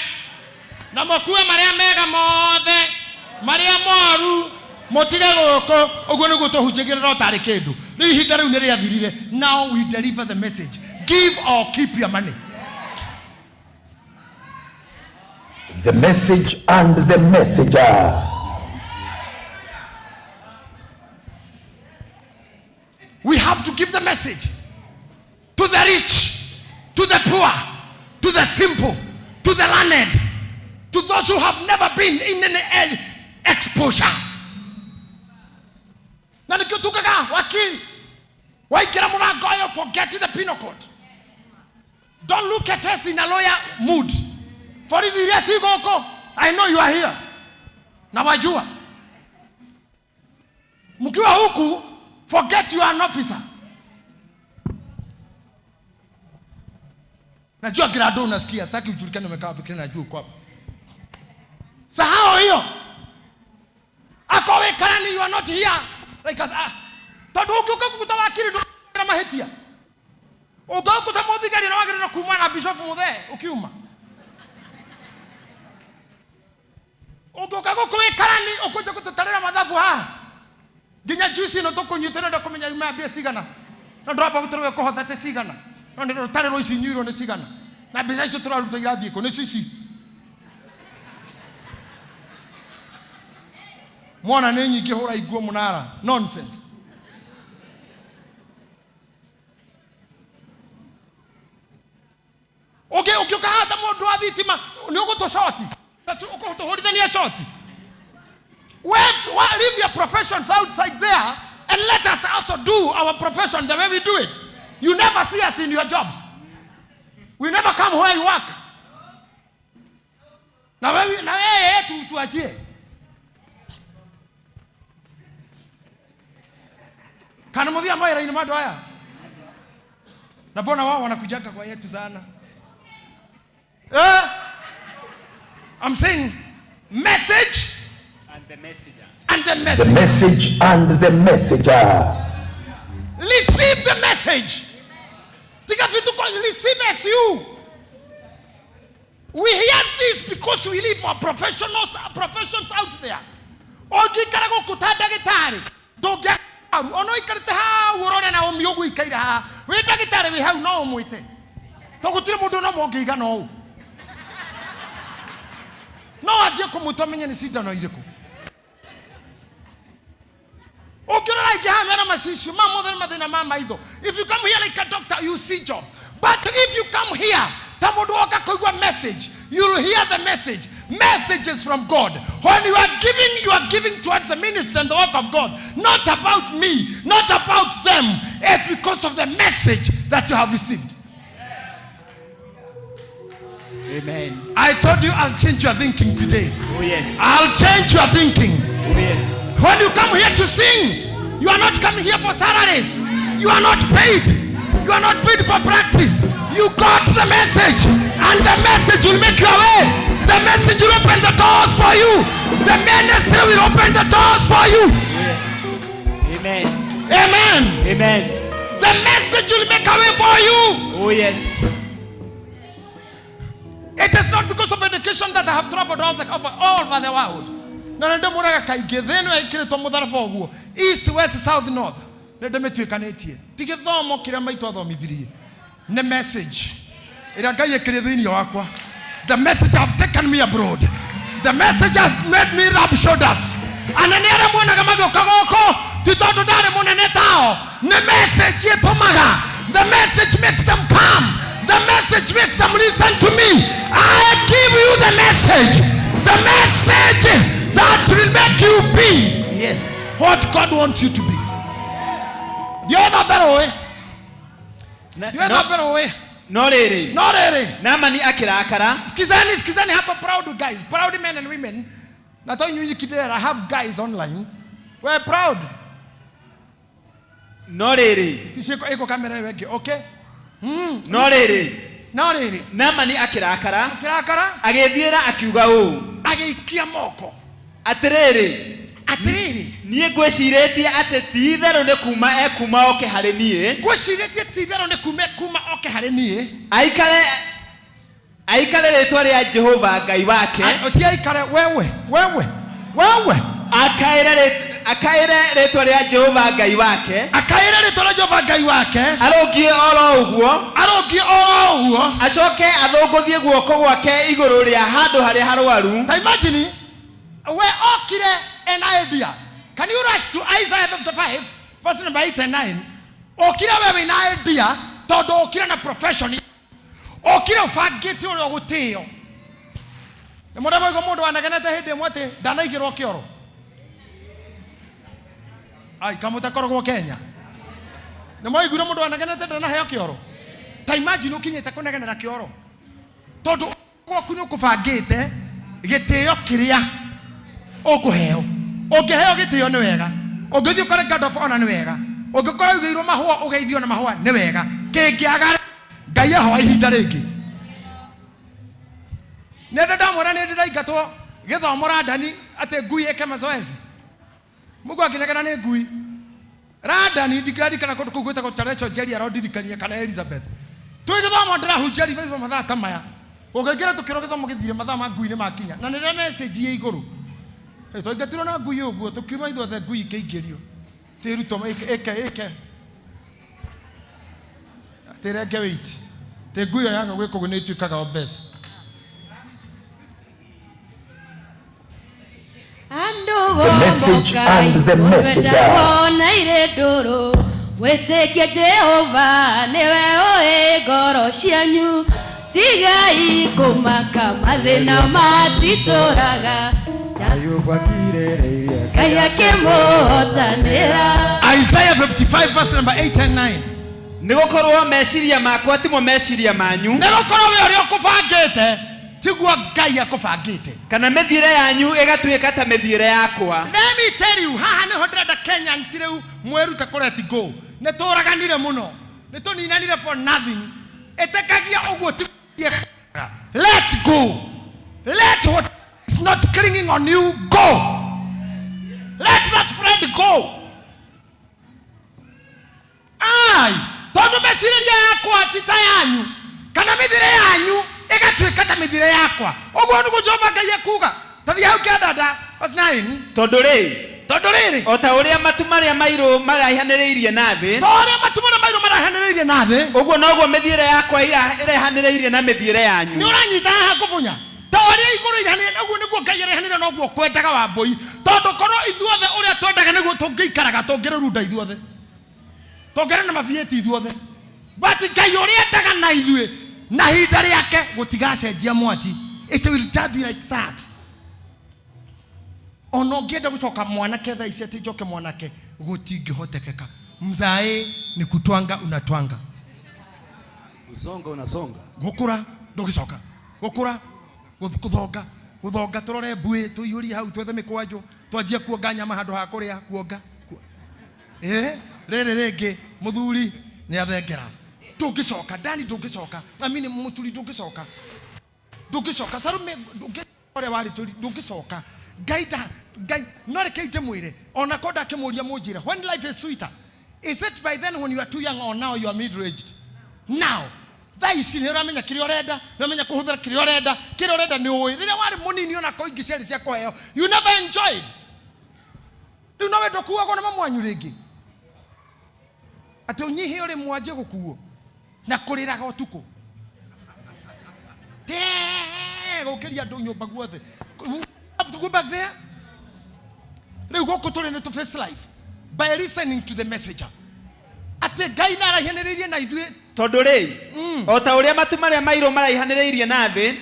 Speaker 1: na mokue maria mega mothe maria moru motige goko uguo niguo tuhujigirira utari kindu ni ihinda riu ni riathirire. Now we deliver the message. Give or keep your money.
Speaker 11: The message and the messenger.
Speaker 1: We have to give the message to the rich, to the poor, to the simple, to the learned, to those who have never been in any exposure. Na nikitukaga wakili waikira murango yo forget the penal code. Don't look at us in a lawyer mood. For if you yes go, I know you are here. Na wajua. Mkiwa huku, forget you are an officer. Najua grado unasikia, sitaki ujulikane umekaa fikiri najua uko hapa. Sahau hiyo. Akowe karani you are not here. Like us todo ukiuka kutawakili ndo mahetia. Oga kutamudhigari na wagirira kuma na bishop muthe ukiuma. Oga kukowe karani okoje kututarira mathabu ha. Ginya juice no tukunyitira ndo kumenya yuma bia sigana. Na ndo hapa guturuwe kohotha te sigana. No ndo tariro ici nyiro ne sigana. Na bisa icio turaruta irathie ko ne cici. Mwana ne nyingi hura iguo munara. Nonsense. Okay, ukihata mundu wa thitima ni uguto shoti. Uguto horithania shoti. Leave your professions outside there and let us also do our profession the way we do it. You never see us in your jobs. We never come where you work. Na wewe tuachie. Kana mudhia moyo ina mado haya. Na bona wao wanakujaga kwa yetu sana. I'm saying message
Speaker 10: and the messenger.
Speaker 1: And the message.
Speaker 11: The message and the messenger.
Speaker 1: Receive the message. Tika vitu kwa receive as you. We hear this because we live for professions out there. Ogi karago kutada gitari. Dogya ono ikarite ha urone na omiogu ikaira ha. We dagitari we ha no omwite. Togutire mundu no mongiga no. No ajie kumutomenya ni sida no ireko. If you come here like a doctor, you see job. But if you come here, message, you'll hear the message. Messages from God. When you are giving towards the ministry and the work of God. Not about me, not about them. It's because of the message that you have received.
Speaker 10: Amen.
Speaker 1: I told you I'll change your thinking today.
Speaker 10: Oh yes.
Speaker 1: I'll change your thinking.
Speaker 10: Oh yes.
Speaker 1: When you come here to sing, you are not coming here for salaries. You are not paid. You are not paid for practice. You got the message, and the message will make your way. The message will open the doors for you. The ministry will open the doors for you.
Speaker 10: Amen.
Speaker 1: Amen.
Speaker 10: Amen.
Speaker 1: The message will make a way for you.
Speaker 10: Oh yes.
Speaker 1: It is not because of education that I have traveled all over the world. East, west, south, north. The message. The message have taken me abroad. The message has made me rub shoulders. And the message makes them come. The message makes them listen to me. I give you the message. The message that will make you be.
Speaker 10: Yes.
Speaker 1: What God wants you to be. The other better way. The other better way.
Speaker 10: No really.
Speaker 1: No really.
Speaker 10: Namani akirakara.
Speaker 1: Skizani hapa proud guys. Proud men and women. I have guys online. We're proud.
Speaker 10: No really.
Speaker 1: Okay.
Speaker 10: No really.
Speaker 1: No really.
Speaker 10: Namani akirakara. Agithiera akiuga u.
Speaker 1: Agiikia moko.
Speaker 10: Atiriri.
Speaker 1: Niye
Speaker 10: gwiciretie ati tithero ne kuma ekuma oke hari nie.
Speaker 1: Gwiciretie tithero ne kuma oke hari nie.
Speaker 10: Aikare ritwa ria Jehova Ngai wake.
Speaker 1: Ti aikare wewe.
Speaker 10: Akaire ritwa ria Jehova Ngai wake.
Speaker 1: Akaire ritwa ria Jehova Ngai wake.
Speaker 10: Arogie oro uguo. Acoke athunguthie guoko gwake iguru ria handu haria harwaru.
Speaker 1: Imagine we okire an idea. Can you rush to Isaiah 55 verse number 8 and 9? Okire wewe na idea todo okire na profession. Okire ufagite uri ogutio. Nemoda moigo mundu anagenete hinde mwate ndanaigirwo kioro. Ai kamuta korogwo Kenya. Nemoigire mundu anagenete ndanaheo kioro. Ta imagine ukinyete kunegenera kioro. Todo gwaku ni ukufagite gitio kiria okuheo. Okeheo gitio ni wega. Ogithio kore God of honor ni wega. Ogikora ugeirwo mahua ugeithio na mahua ni wega. Kingiagara Ngai ho ihinda ringi. Nenda ndamwira ni ndiraingatwo githomo radani ate ngui eke mazoezi. Mugo akinegana ni ngui. Radani ndigradi kana kundu kugwita gutarecho Jerry arodirikania kana Elizabeth. Twi githomo ndirahunjia revival mathaa ta maya. Ugegira tukiro githomo githire mathaa ma ngui ni makinya. Na nire message ye iguru. Twaingatirwo na ngui uguo tukiuma ithuothe ngui ikeingirio. Tiruto eke. Tereke wait. Te ngui yanga gwiko ni tuikaga obese.
Speaker 11: The message and the messenger.
Speaker 7: Weteke Jehova newe oe goro cianyu tigai kumaka mathina matitoraga Kaya kemotanira.
Speaker 1: Isaiah 55 verse number 8 and 9.
Speaker 10: Nigokorwo meciria makwa timo meciria manyu.
Speaker 1: Nigokorwo we uri okubangite tigwa Ngai akubangite.
Speaker 10: Kana methire yanyu igatuika ta methire yakwa.
Speaker 1: Let me tell you, haha ni hundred Kenyans riu mweruta kureti go. Nituraganire muno. Nituninanire for nothing. Etekagia uguo ti. Let go. Let what is not clinging on you go. Let that friend go. tondu meciria yakwa tita yanyu kana mithire yanyu igatuika ta mithire yakwa uguo nugo Jehova Ngai akuga tathia hau kiandanda verse 9
Speaker 10: tondu riri ota uria matu maria mairu maraihaniriirie na thi
Speaker 1: tondu matu maria mairu maraihaniriirie na thi
Speaker 10: uguo noguo mithiire yakwa irehaniriirie na mithiire yanyu
Speaker 1: ni uranyita haha kubunya tondu iguru ihanire uguo niguo Ngai irehanire noguo kwendaga wa mbui tondu korwo ithuothe uria twendaga niguo tungiikaraga tungirurunda ithuothe tongere na mafieti ithuothe but Ngai uria endaga na ithue na hinda riake gutigacenjia mwati it will just be like that. Ono ngenda gucoka mwanake tha ici ati njoke mwanake gutingihotekeka mzae ni kutwanga unatwanga
Speaker 12: usonga unasonga
Speaker 1: gukura ndugicoka gukura guthonga turore mbui tuyuri hau twethe mikwanjo twanjia kuonga nyama handu ha kuria kuonga rere rege muthuri ni athengera ndugicoka ndani ndugicoka amini muturi ndugicoka sarume ndugore wari turi ndugicoka Ngai no rekeite mwire ona konda kimuria munjira when life is sweeter is it by then when you are too young or now you are middle aged now thaisi ni uramenya kiri urenda uramenya kuhuthira kiri urenda ni uyi rira wari munini ona ko ingi ciari cia kuheo you never enjoyed do no wedo kuwa na mamwanyu ringi ati unyihi uri mwanje gukuo na kuriraga utuko gukiria ndu nyumba guothe have to go back there. They go to face life by listening to the messenger. Ate Ngai na arahianiririe na ithue
Speaker 10: tondu ri ota uria matu maria mairu maraihaniriirie na thi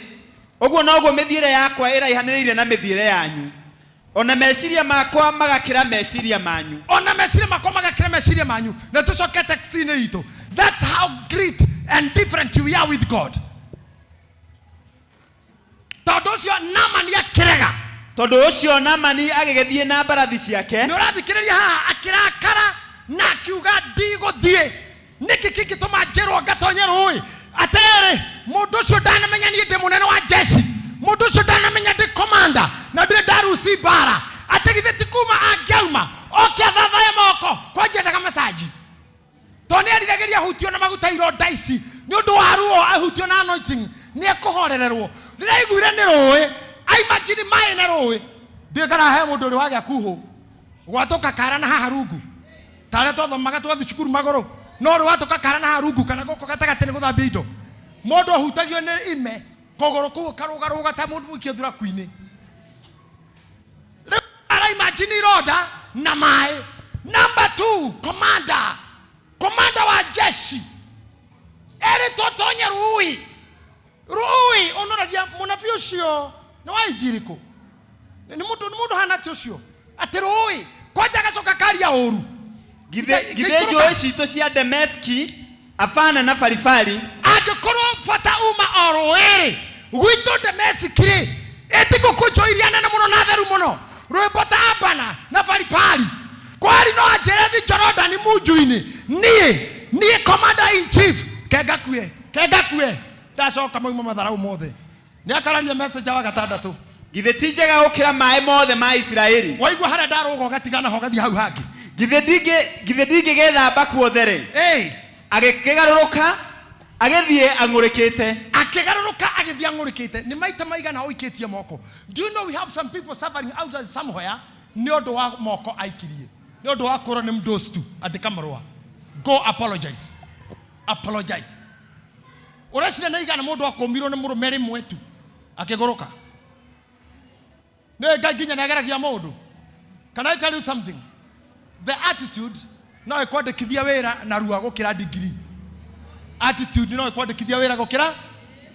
Speaker 10: uguo noguo mithiire yakwa iraihaniriirie na mithiire yanyu ona meciria makwa magakira meciria manyu
Speaker 1: na tucoke text ini itu. That's how great and different we are with God. Tondu ucio Naamani akirega
Speaker 10: tondu ucio Naamani agigethie na mbarathi ciake
Speaker 1: ni urathikiriria haha akirakara na akiuga ndiguthie niki kingituma njirwo ngatonye rui atere mundu ucio ndanamenya ni ndi munene wa jeshi mundu ucio ndanamenya ndi commander na ndi darusi bara ategithe tikuma angiauma oke thathaye moko kwanjendaga masaji toni arirageria hutio na maguta iro daisi ni undu wa ruo ahutio na anointing ni ekuhorererwo ndiraiguire ni rui I imagine mai na rui ndikara he mundu ri wage kuhu gwatoka kara na haha rungu tare tothomaga twathi cukuru magoro no ri watoka kara na haha rungu kana goko gatagate ni guthambia indo mundu ahutagio ni ime kogoro ku karugaruga ta mundu mukithura kuini ara imagine roda na mai. Number 2 commander wa jeshi eri totonye rui onoragia munafio cio na waijiriko ni mundu hana tiocio ati rui kwaja gacoka karia oru
Speaker 10: githe njoe cito cia Dameski afana na farifari
Speaker 1: angikorwo fata uma oroere gwito Dameski ri etiko kuchoiriana na muno na theru muno rwibota abana na farifari kwari no ajerethi Jordan mujuini nie commander in chief kegakue ndacoka mauma matharau mothe ni akararia message wa gatandatu
Speaker 10: githe tijega ukira mai mothe ma Israeli
Speaker 1: waigua hara ndarugo gatigana ho gathi hau hangi
Speaker 10: githe dinge gethamba kuothere agikigaruruka agithie angurikite
Speaker 1: ni maita maigana oikitie moko. Do you know we have some people suffering outside somewhere ni undu wa moko aikirie ni undu wa kuro ni mdostu andika marua go apologize urashira na igana mundu akomirwo ni murumeri mwetu akigoroka ne gaginya na garagia mundu. Can I tell you something? The attitude no ikwandikithia wira na ruwa gukira degree. Attitude no ikwandikithia wira gukira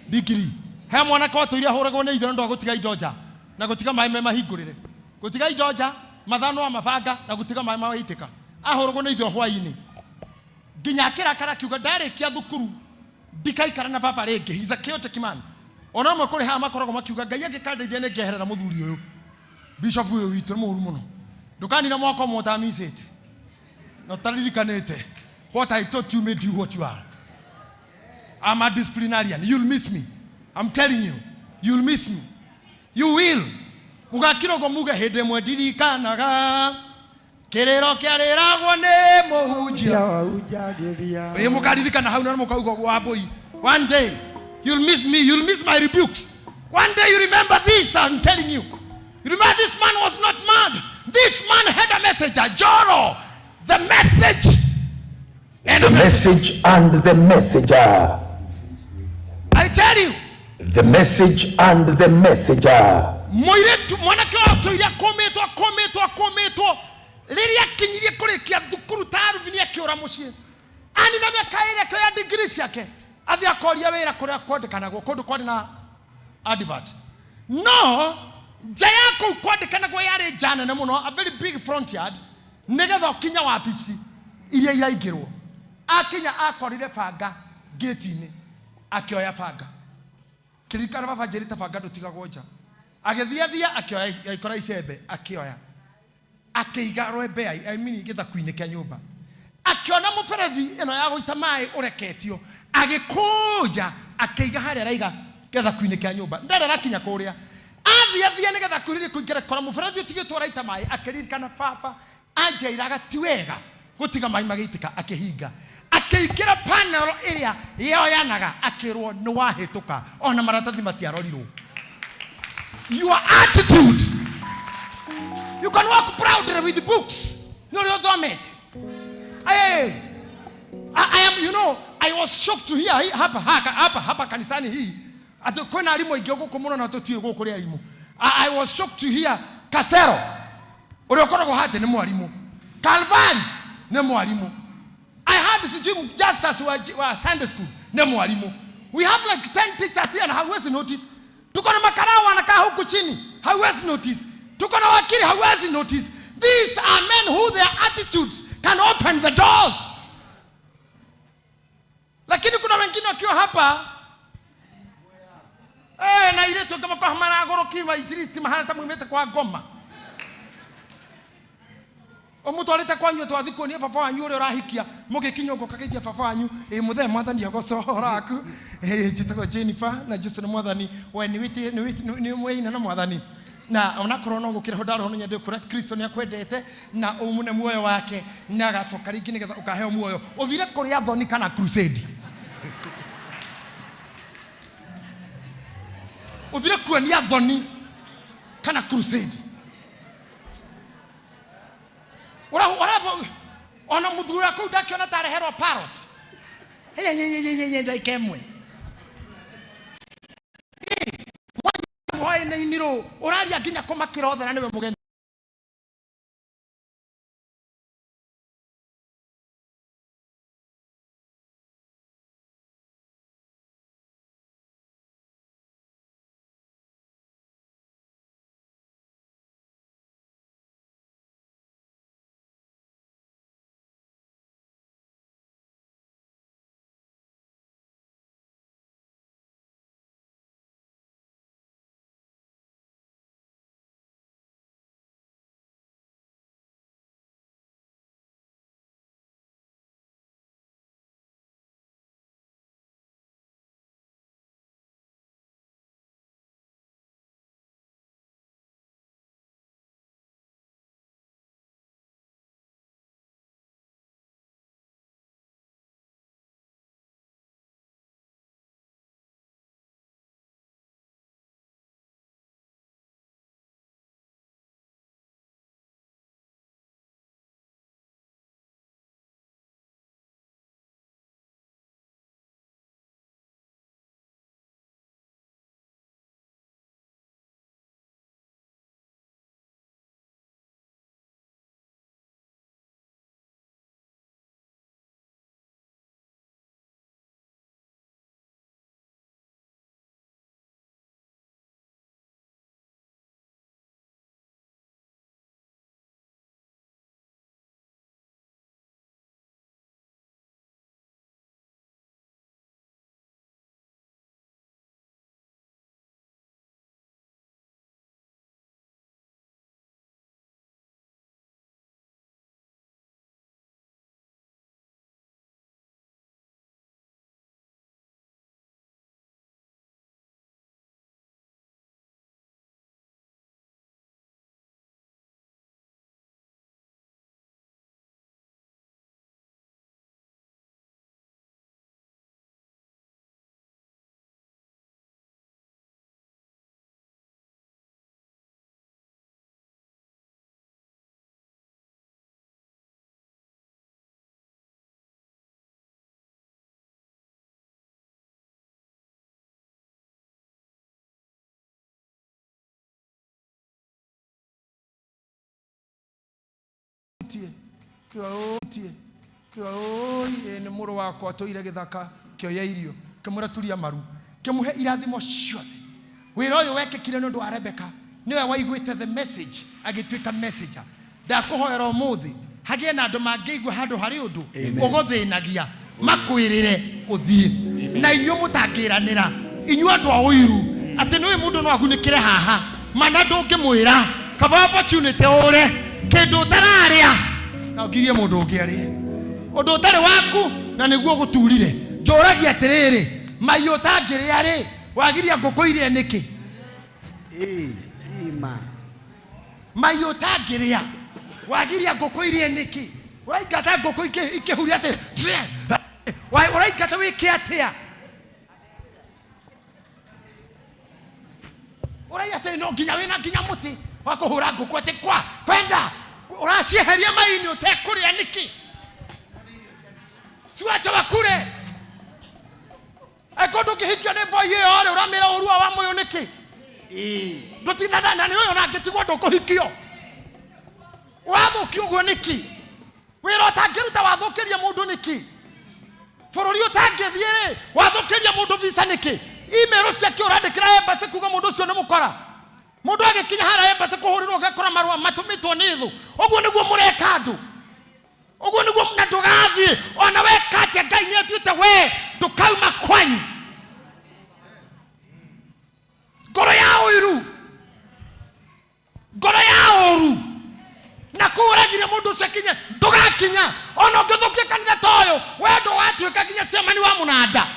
Speaker 1: degree. He mwana kwa tuiria huragwo ni ithe ndo agutiga idoja na gutiga mai mahingurire gutiga idoja mathano wa mabanga na gutiga mai maitika ahuragwo ni ithe hwaini ginya kira kara kiuga ndare kia thukuru ndikaikara na baba ringi. He's a chaotic man. Ona mwe kuri ha makoragwo makiuga Ngai angikandeithia ni ngeherera muthuri uyu bishop uyu witu muhuru muno ndukani na mwako mutamisite no taririkanete what I taught you made you what you are. I'm a disciplinarian. You'll miss me. I'm telling you, you'll miss me. You will. Mugakirogo muga hede mwe dirikanaga kiriro kiariragwo ni muhunjia
Speaker 2: Waujagiria.
Speaker 1: we mukaririkana hau na mukauga wa boy. One day you'll miss me, you'll miss my rebukes. One day you remember this, I'm telling you. You remember this man was not mad. This man had a message, a Joro. The message and
Speaker 11: The message and the messenger.
Speaker 1: I tell you.
Speaker 11: The message and the messenger.
Speaker 1: Moiretu mwanake wa toiria kometwo riria kinyirie kurikia thukuru taruvini akiura mucii ani na miaka ire kwa degree ciake athi akoria wira kuria kwandikanagwo kundu kwari na advert no nja yako kwandikanagwo yari njana na muno, a very big front yard, nigetha kinya wabici iria iraingirwo akinya akorire banga gate-ini akioya banga kirikana baba jerita banga ndutigagwo nja agithia akioya ikora icembe akioya akiiga rwembe I mean githaku-ini kia nyumba akiona muberethi ino ya guita mai ureketio agikuja akiiga haria raiga githaku-ini kia nyumba ndarera kinya kuria athia nigetha kurire kuingira kora muberethi utigitwo raita mai akiririkana baba anjairaga ti wega gutiga mai magiitika akihinga akiikira panel iria yoyanaga akirwo ni wahituka ona maratathi matiarorirwo. Your attitude, you can walk proudly with the books. No, hey, I am, you know, I was shocked to hear hapa kanisani hii atukona alimu igoko kumuno na totio goko ria alimu. I was shocked to hear Kasero uliokora kwa hate ni mwalimu, Calvary ni mwalimu. I had this gym just as we Sunday school ni mwalimu. We have like 10 teachers here and hauwezi notice. Tuko na makarao wanakaa huku chini, hauwezi notice. Tuko na wakili, hauwezi notice. These are men who their attitudes can open the doors. Lakini kuna wengine wakiwa hapa na ile tu kama kwa hamara gorokiwa injilisti mahala tamu imete kwa Goma. Omuntu aleta kwanyu twathiko ni baba wanyu uri urahikia mugikinyo gukagithia baba wanyu muthe mwathani agocoraku jitago Jennifer na Jesu na mwathani we ni mweina na mwathani na onakorwo no gukira hodaro no nyende kura Kristo ni akwendete na umune muoyo wake na gacoka ringi nigetha ukaheo muoyo uthire kuri athoni kana crusade uthire kuania athoni kana crusade ona muthura kuu ndakiona tareherwo parrot ndaikemwe wai na iniro uraria nginya kumakira othe na niwe mugeni tie oi ni muru wakwa toire githaka kioya irio kimura turia maru kimuhe irathimo ciothe wira uyu wekekire nundu wa Rebeka niwe waiguite the message agituika messenger ndakuhoera umuthi hagie na andu mangeigua handu hari undu uguthinagia makwirire uthie na inyu mutangiranira inyu andu a uiru ati niwe mundu no agunikire haha mana ndungimwira kaba opportunity ure kindu tararia na ngirie mundu ungiarie undu utari waku na niguo guturire njuragia atiriri mayo tangiria ri wagiria ngoko irie niki
Speaker 12: ima
Speaker 1: mayo tangiria wagiria ngoko irie niki uraikata ngoko ikihuria ati uraikata wiki atia uraiyate no nginya wina nginya muti wa kuhura ngoko ati kwa kwenda uracieheria maini utekuria niki siwacha wakure akondo kihikio ne boy ore uramira urua wa moyo niki ndotina dana ni uyo nagetigwo ndukuhikio wathukio gwo niki wira utangiruta wathukiria mundu niki bururi utangithie wathukiria mundu visa niki email ciake urandikira embassy kuga mundu ucio ni mukora mundu agikinya hara embassy kuhurirwo gakora marua matumitwo ni thu ogwo niguo mureka andu ogwo niguo mnatugathie ona we katia ngai ni atuite we ndukauma kwanyu ngoro ya uiru ngoro ya uru na kuuragire mundu ucio kinye ndugakinya ona ngithukia kanitha toyo we ndo watuika kinya ciamani wa munanda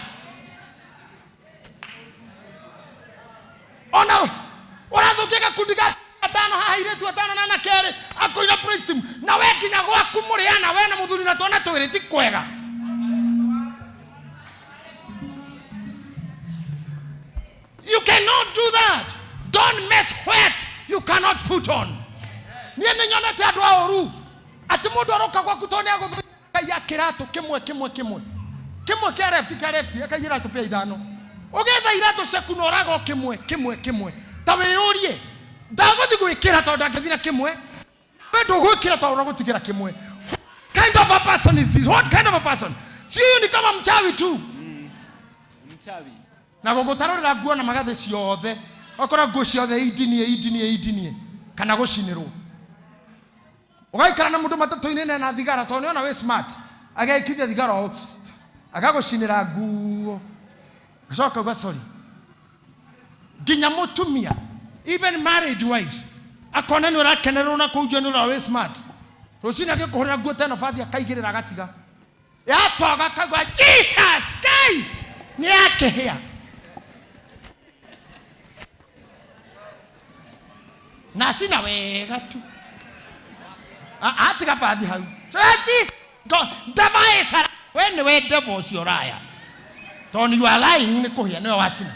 Speaker 1: ona urathukia gakundi ga atano hairetu atano na kere akoina praise team na we kinya gwaku muriana we na muthuri na tona twiri ti kwega you cannot do that. Don't mess what you cannot put on. Niene nyonete andu aoru ati mundu aroka gwaku tone aguthukia ya kirato kimwe kia left akayira tupia ithano ugetha irato ciaku no rago kimwe ta wiyurie ndaguthi gwikira to ndangithira kimwe bendo gwikira to uragutikira kimwe. Kind of a person is this? What kind of a person? Sio ni kama mchawi tu. Mchawi na gugutarurira nguo na magathe ciothe okora nguo ciothe idinie kana gucinirwo ugaikara na mundu matatu-ini na thigara to niona we smart agaikithia thigara agagucinira nguo gacoka uga sorry nginya mutumia even married wives akona ni urakenerwo na kuujio ni we smart rucina gikuhurira nguo teno fathi akaigirira gatiga yatoga kagwa Jesus kai ni yake hia na sina wega tu atiga fathi hau so Jesus God device when we divorce your aya ton you are lying ni kuhia ni wasina.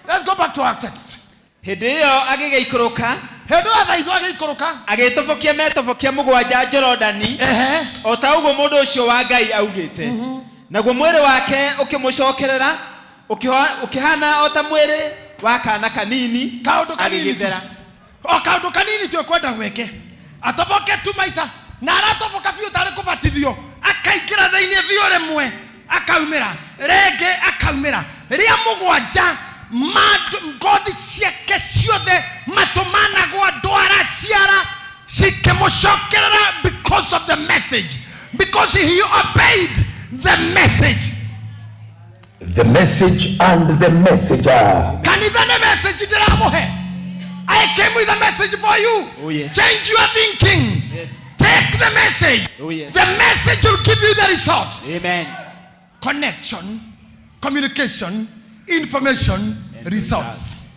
Speaker 1: Let's go back to our text.
Speaker 10: Hidio agigeikuruka
Speaker 1: hedo athaitho agiikuruka
Speaker 10: agitofokia metofokia mugwanja Jorodani ota ugo mundu ucio wa Ngai augite naguo mwiri wake ukimucokerera ukihana ota mwiri wa kana kanini agigithera
Speaker 1: kaundu kanini tu kwenda gweke atofoke tu maita na aratofoka fiu tare kubatithio akaikira thainie fiu remwe akaumira rege akaumira ria mugwanja ngothi ciake ciothe matumana gwa ndwara ciara cikimucokerera because of the message, because he obeyed the message.
Speaker 11: The message and the messenger.
Speaker 1: Kanitha ne message ndiramuhe. I came with a message for you.
Speaker 10: Oh, yes.
Speaker 1: Change your thinking.
Speaker 10: Yes.
Speaker 1: Take the message.
Speaker 10: Oh, yes.
Speaker 1: The message will give you the result.
Speaker 10: Amen.
Speaker 1: Connection, communication, information, and results.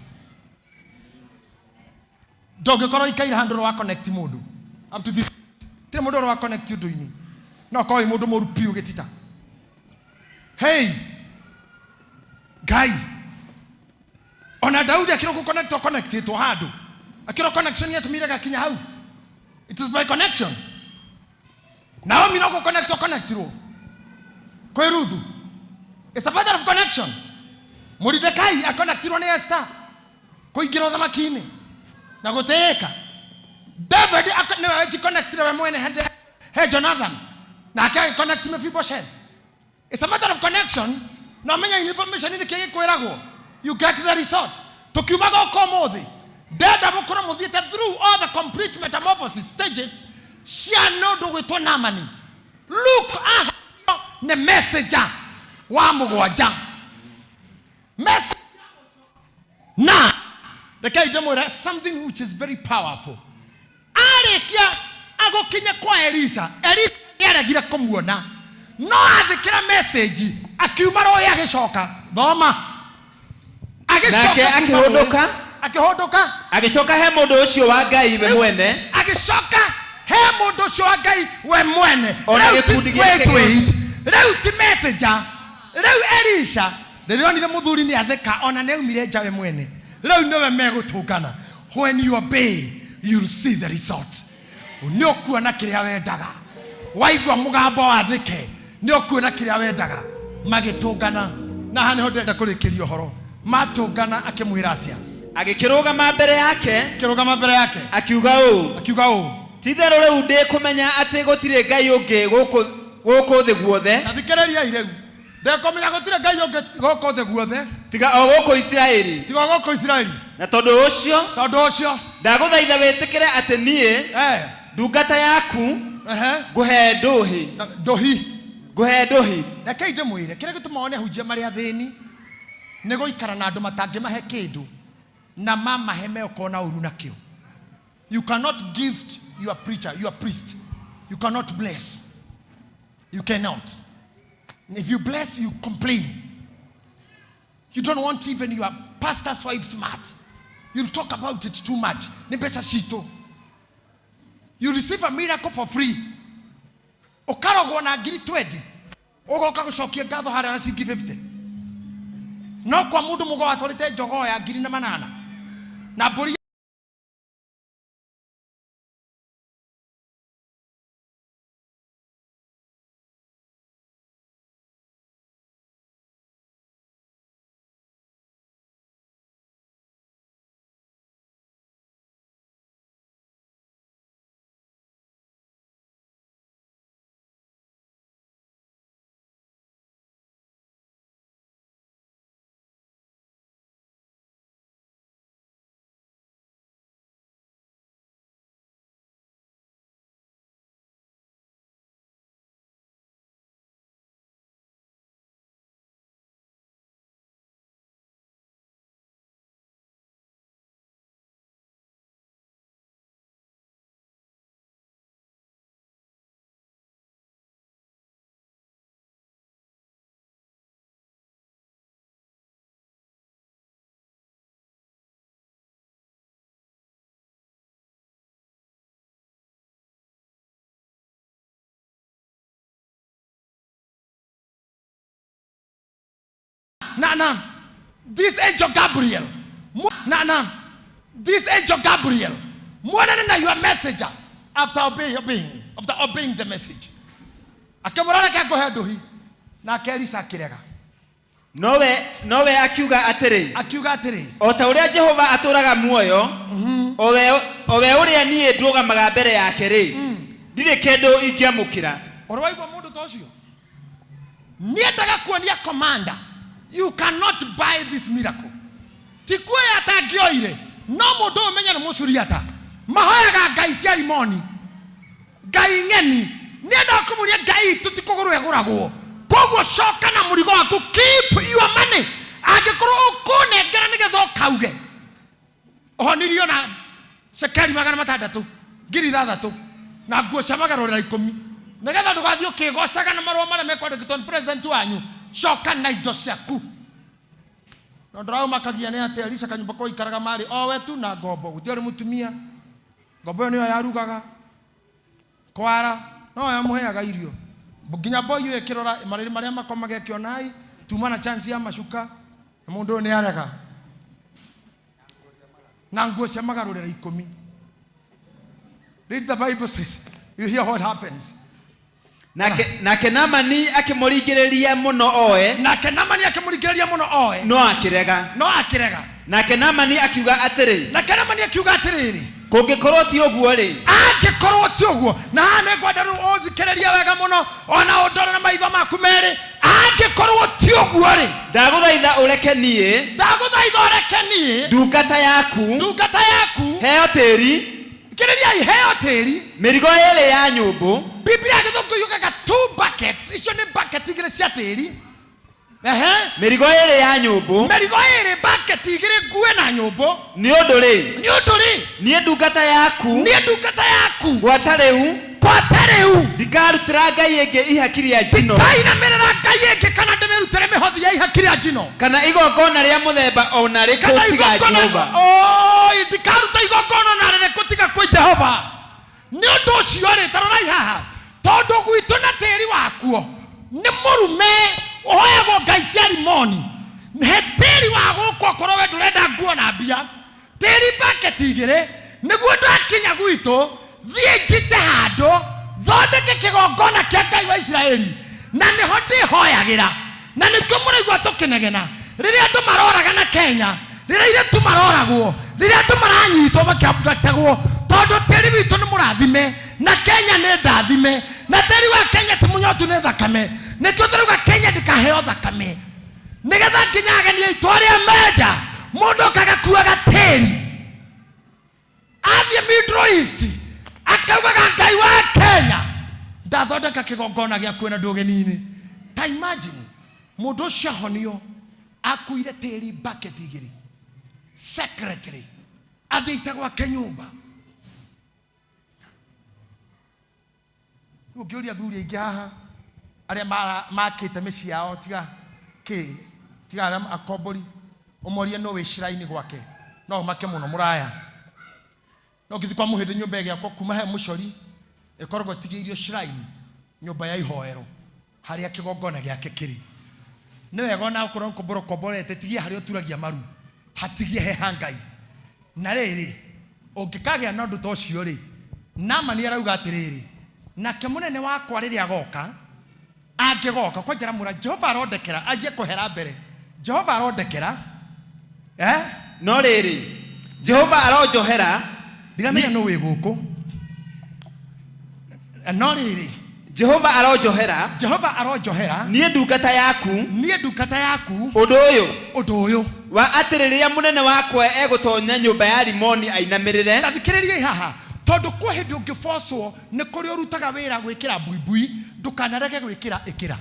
Speaker 1: Doge koro ikaira handro wa connect mundu. Up to this. Tire mundu wa connect you doini. No koi mundu moru piu getita. Hey. Guy. Ona Daudi akiro ku connect to connect to hadu. Akiro connection yetu miraga kinya hau. It is by connection. Now mi no ku connect to connect ro. Kwa Ruthu. It's a matter of connection. Mordekai akonektirwo ni Esther. Kuingira thamakini. Na guteka. David niwe connected we mwene he Jonathan na aka connect Mephibosheth. It's a matter of connection. Na menya information ni kege kwerago. You get the result. Tukiumaga ukomothi. Dada mukoro muthiete through all the complete metamorphosis stages. Shia no do wetwa Namani. Look ne messenger wa mugwaja. Message na the guy demo that something which is very powerful. Arekia agokinya kwa Elisa yaragira kumuona no athikira message akiuma roho yagicoka thoma akihodoka
Speaker 10: agicoka he mundu ucio wa Ngai we mwene
Speaker 1: agicoka he mundu ucio wa Ngai we mwene
Speaker 10: ona gikundi
Speaker 1: wait reu ti messenger reu Elisha ndirionire muthuri ni atheka ona neumire nja we mwene reu niwe megutungana. When you obey you'll see the results. Uniokuona kiria wendaga waigwa mugambo wa thike niokuona kiria wendaga magitungana na hane hodenda kurikiria horo matungana akimwira atia
Speaker 10: agikirugama mbere yake akiuga u tithero reu ndi kumenya ati gutire Ngai ungi guku thi guothe
Speaker 1: athikereria ireu ndekomenya gutire Ngai ungi guku thi guothe
Speaker 10: tiga o guku Israeli na tondu ucio ndaguthaitha witikire ati nie ndungata yaku nguhe nduhi reke inde mwire kire gituma one hujia mari athini nego ikara na andu matangi mahe kindu na mama heme ukona uru nakio. You cannot gift your preacher, your priest. You cannot bless. You cannot. If you bless, you complain. You don't want even your pastor's wife smart. You'll talk about it too much. You receive a miracle for free. Okarogwa na ngiri 20. Ogoka gucokia ngatho haria na cingi 50. No kwa mundu mugo watwarite njogo ya ngiri na 800. Na mburi this angel Gabriel. This angel Gabriel. More than your messenger after obeying the message. Akamurana ka go head na Elisa kirega. Nowe akiuga atiri. Ota uria Jehova aturaga muoyo. Owe uria nie ndugamaga mbere yake ri. Ndire kendo ingiamukira.
Speaker 1: Orwaigwa mundu tocio. Niendaga kuonia commander. You cannot buy this miracle. Tikwe atagioire. No mundu umenya ni musuriata. Mahoyaga Ngai cia limoni. Ngai ngeni. Nienda kumuria Ngai tutikuguru eguragwo. Koguo coka na murigo waku, keep your money. Angikoro ukunengera nigetho kauge. Ohonirio na sekeri 600 ngiri 6 na nguo cia 1010. Nigetha ndugathio kigocaga na marwa mara mekwandikitwo present wanyu. Coka na indo ciaku. No ndirauma kagia ni ati Elisa kanyumba kwa ikaraga mari o wetu na ngombo. Gutiari mutumia. Ngombo niyo yarugaga. Kwara no yamuheaga irio. Nginya boyu ekirora mariri maria makomage kionai tumana chance ya mashuka mundu ni arega na nguo cia 1010. Read the Bible says you hear what happens.
Speaker 10: Nake Namani akimuringiriria muno oe. No akirega.
Speaker 1: Nake Namani akiuga atiri.
Speaker 10: kungikorwo ti uguo ri
Speaker 1: angikorwo ti uguo na ne ngwenda uthikereria wega muno ona ondora na maitho maku meri angikorwo ti uguo ri
Speaker 10: ndaguthaitha ureke nie ndungata yaku heo tiri
Speaker 1: kireria iheo tiri
Speaker 10: mirigo ile ya nyumbu
Speaker 1: Biblia githungu yugaga 2 buckets icio ni bucket igire cia tiri
Speaker 10: mirigo ile ya nyumbu
Speaker 1: bucket igire ngue na nyumbu
Speaker 10: ni undu ri nie ndungata yaku gwata riu ndikarutira ngai ingi ihakiri ya njino
Speaker 1: ndikainamirira ngai ingi kana ndimirutire mihothi ya ihakiri ya njino
Speaker 10: kana igongona ria muthemba ona riku tiga Jehova
Speaker 1: ndikaruta igongona na riku tiga kwa Jehova ni undu ucio ri tarorai haha tondu gwitu na tiri wakuo ni murume oyago ngai cia rimoni he tiri wa gukwo korwo we ndurenda nguo na mbia tiri bucket igire niguo ndakinya gwitu thie njite handu thondeke kigongona kia ngai wa Israeli na niho ndihoyagira na nikyo muraigua tukinegena riria andu maroraga na Kenya riria iretu maroragwo riria andu maranyitwo makiabutagwo tondu tiri witu ni murathime na Kenya ni ndathime na tiri wa Kenya ti munyotu ni thakame nikyo turuga Kenya ndikaheo thakame nigetha nginyagania itwaria meja mundu kagakuaga tiri athie Middle East akaugaga ngai wa Kenya ndathondeka kigongona gia kwena ndugenini ta imagine mundu ucio honio akuire tiri bucket igiri secretary athiite gwake nyumba ugiuria thuri aingi haha aria makite micii yao tiga aria akombori umorie no wishiraini gwake no make muno muraya no kithi kwa muhindi nyumba yake kuma he mucori ikoragwo tigiirio shrine nyumba ya ihoero haria kigongona giake kiri ni wega na ukorwo komborete tigie haria uturagia maru hatigie he hangai na riri ungikagia na ndu tocio ri nama ni arauga atiriri na kemunene wakwa riria agoka angigoka kwa njira mura Jehova arondekera ajie kuhera mbere Jehova arondekera
Speaker 10: no riri Jehova aronjohera
Speaker 1: ndiramenya no wi guku no riri
Speaker 10: Jehova aronjohera nie ndungata yaku undu uyu wa atiriria munene wakwa egutonya nyumba ya rimoni ainamirire
Speaker 1: ndathikiririe haha tondu kwa hindi ungifoswo ni kuri urutaga wira gwikira buibui ndukanarege gwikira ikira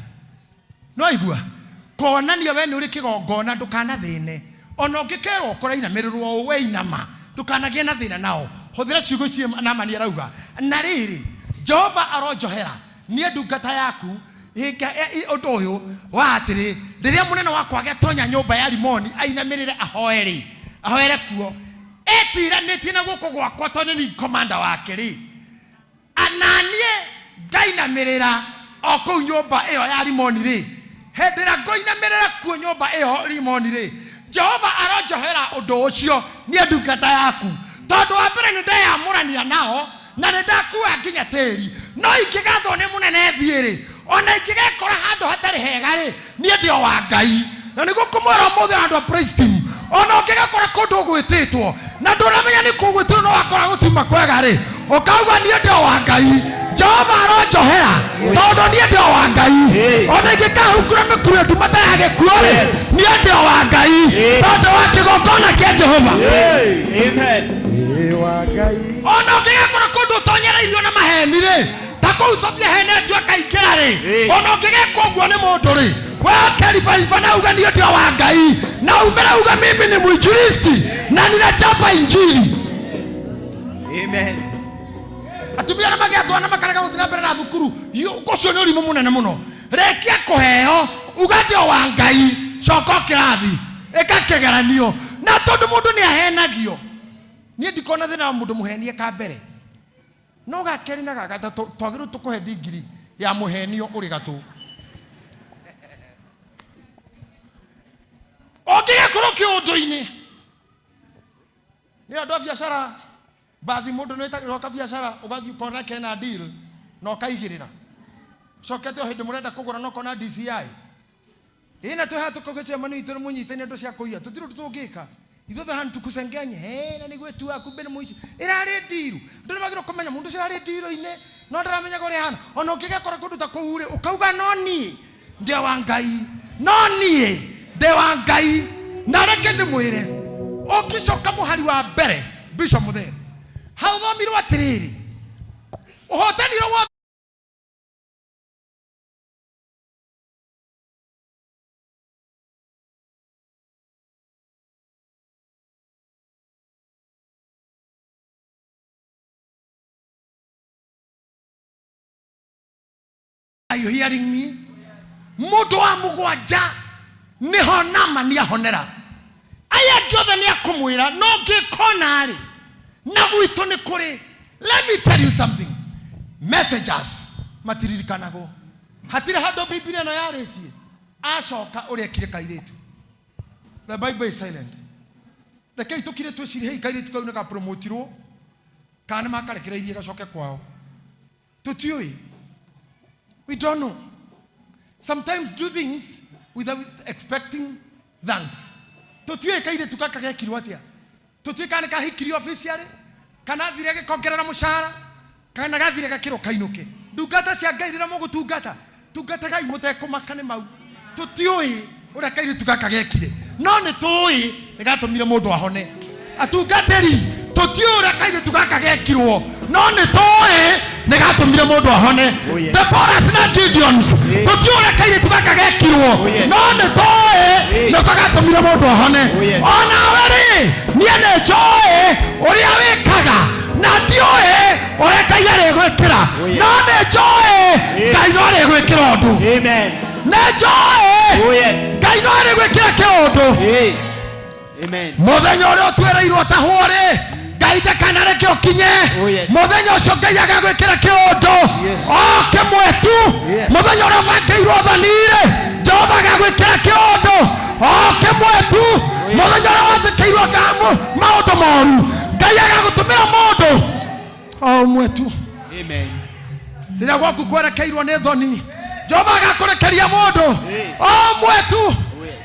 Speaker 1: no igua konanio we ni uri kigongona ndukanathine ona ungikerwo kurainamirirwo we inama ndukanagie na thina nao huthira ciugo cie nama ni arauga na riri Jehova aronjohera nie ndungata yaku undu uyu wa atiri riria munene wakwa agetonya nyumba ya rimoni ainamirire ahoere kuo etiranetie na guko gwakwa tondu ni commander wake ri ananie ngainamirira oko nyumba iyo ya rimoni ri hendira ngoinamirira kuo nyumba iyo rimoni ri Jehova aronjohera undu ucio nie ndungata yaku tondu wa mbere ni ndeyamurania nao na ndakua nginya tiri no ikigathwo ni munene thiiri ona ikigekora handu hatari hega ri nie ndio wa ngai na niguo kumwera muthe andu praise team ona ukigekora kundu gwititwo na nduramenya ni kugwitwo no wakora gutuma kwega ri ukauga nie ndio wa ngai Jehova aronjohera tondu nie ndio wa ngai ona ikikahungura mikuru ndumata yage kuore nie ndio wa ngai tondu wa kigongona kia Jehova
Speaker 10: amen
Speaker 2: wa ngai
Speaker 1: ona ukigekora kundu utonyereirio na maheni ri tako Sofia hene tu akaikira ri ona ukigekwa guo ni mundu ri we kerifa na uga ndio ndio wa ngai na umera uga mimi ni mwinjilisti na ninachapa injili
Speaker 10: amen
Speaker 1: atumia na magiatwa na makaraga guthira mbere na thukuru ucio ni urimu munene muno rekia kuheo uga ndio wa ngai coko kirathi ikakegeranio na tondu mundu ni ahenagio nie ndikona thina mundu muhenie ka mbere no gakeri na gagatatu twagiru tukuhe digiri ya muhenio uri gatu otige kuroki undu-ini ni ando biashara bathi mundu no itagiroka biashara ugathi ukona kena deal no kaigirira cokete o hindi murenda kugura no kona DCI ina tu hatu kugeche mani itu munyite ni ando cia kuia tutiru tungika ithuothe hanu tukusengenye na nigwetu akumbe ni muici irari ndiru ndu magiro kumenya mundu cirari ndiru-ini no ndaramenya gore hana ona ukigekora kundu ta kuu ri ukauga no ni ndia wa Ngai no ni de wa Ngai na reke ndimwire ukicoka muhari wa mbere Bishop Muthee hau thomirwo atiriri uhotaniro wa Are you hearing me? Mundu wa mugwanja niho nama ni ahonera. Aya giothe ni akumwira no ngikona ri. Na gwitu ni kuri. Let me tell you something. Messengers matiririkanago. Hatire hado Biblia no yaretie. Acoka uria kire kairitu. The Bible is silent. Rekei tukire twiciri hei kairitu kau naka promotirwo. Kana makarekereirie gacoke kwao. Tutiui. We don't know. Sometimes do things without expecting thanks. Tutue kaire tukaka gekirwo atia. Tutue kana kahikirio officially. Kana thire gekongerera mushara. Kana gathire gakiro kainuke. Ndungata cia Ngai rira mugutungata. Tungata Ngai mutekumaka ni mau. Tutue uria kaire tukaka gekire. No ni tui igatumire mundu ahone. Atungateri tutue uria kaire tukaka gekirwo. No ni tui negatumire mundu ahone. Deborahs na Gideons tutue uria kaire tukaka gekirwo. No ni tui negatumire mundu ahone. Ona weri nie ne joy uria wikaga na ndioi uria Ngai ari gwikira. No ni joy Ngai no ari gwikira undu. Amen. Ne joy Ngai no ari gwikira kiundu. Amen. Muthenya uria twereirwo tahwo ri Ngai ndakanareke ukinye. Muthenya ucio Ngai agagwikira kiundu o kimwe tu. Muthenya uria vangeirwo thanire Jehova agagwikira kiundu o kimwe tu. Muthenya uria wathikeirwo maundu moru Ngai agagutumira mundu o umwe tu. Amen. Rira gwaku kwerekeirwo ni thoni Jehova agakurekeria mundu o umwe tu.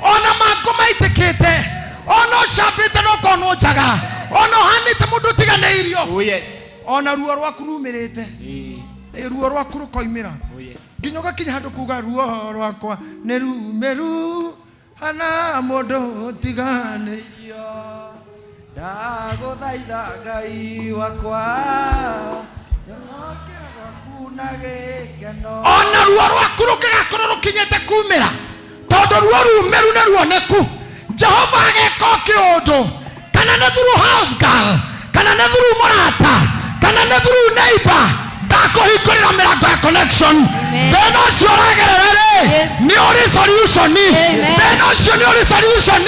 Speaker 1: Ona mangu maitikite ono shapite no kono jaga ono hanite mundu tiganeirio. Oh yes. Ona ruo rwaku rumirite ruo rwaku rukoimira. Oh yes. Nginyoga kinya handu kuga ruo rwakwa ne rumeru hana mundu tiganeirio. Ndaguthaitha Ngai wakwa ona ruo rwaku rukigakorwo rukinyite kumira tondu ruo rumeru ne ruoneku. Jehova ageka kiundu kana ne through house girl kana ne through murata kana ne through neighbor ndakuhingurira mirango ya connection. Thina ucio uragerera ni uri solution. Thina ucio ni uri solution.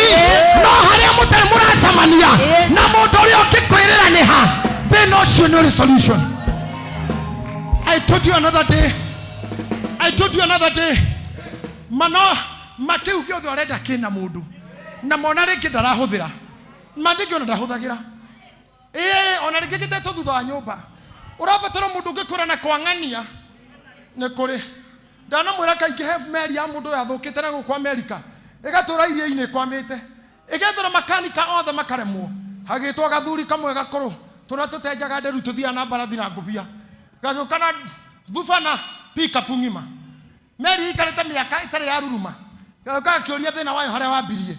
Speaker 1: No haria mutari muracamania na mundu uria ukikwirira ni ha. Thina ucio ni uri solution. I told you another day. Mano makiu giothe urenda kina mundu na mona ringi ndarahuthira mandiki ona ndahuthagira ona ringi giteto thutha wa nyumba urabatara mundu ngikura na kwangania ne kuri ndana mwira kaingi have meri ya mundu yathukite na gukwa America igatura iria-ini kwamite igethera makanika othe makaremwo hagitwa gathuri kamwe gakuru tura tutenjaga nderu tuthia na mbarathi na ngubia gagukana thufana pick up ngima meri ikarete miaka itari ya ruruma gakioria thina wayo haria wambirie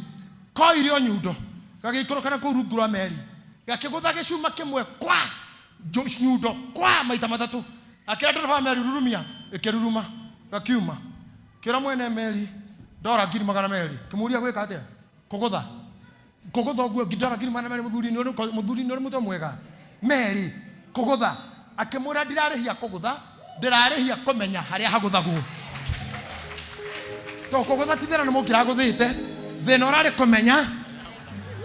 Speaker 1: ko irio nyundo gagikorokana ku rungu rwa meri gakigutha gicuma kimwe kwa nyundo kwa maita matatu akira ndereva meri rurumia ikiruruma gakiuma kira mwene meri dora ngiri magana meri kimuria gwika atia kugutha guo ngidora ngiri magana meri muthuri ni muto mwega meri kugutha akimura ndirarihia kugutha ndirarihia kumenya haria haguthagwo to kugutha tithera ni mukira guthite thina urari kumenya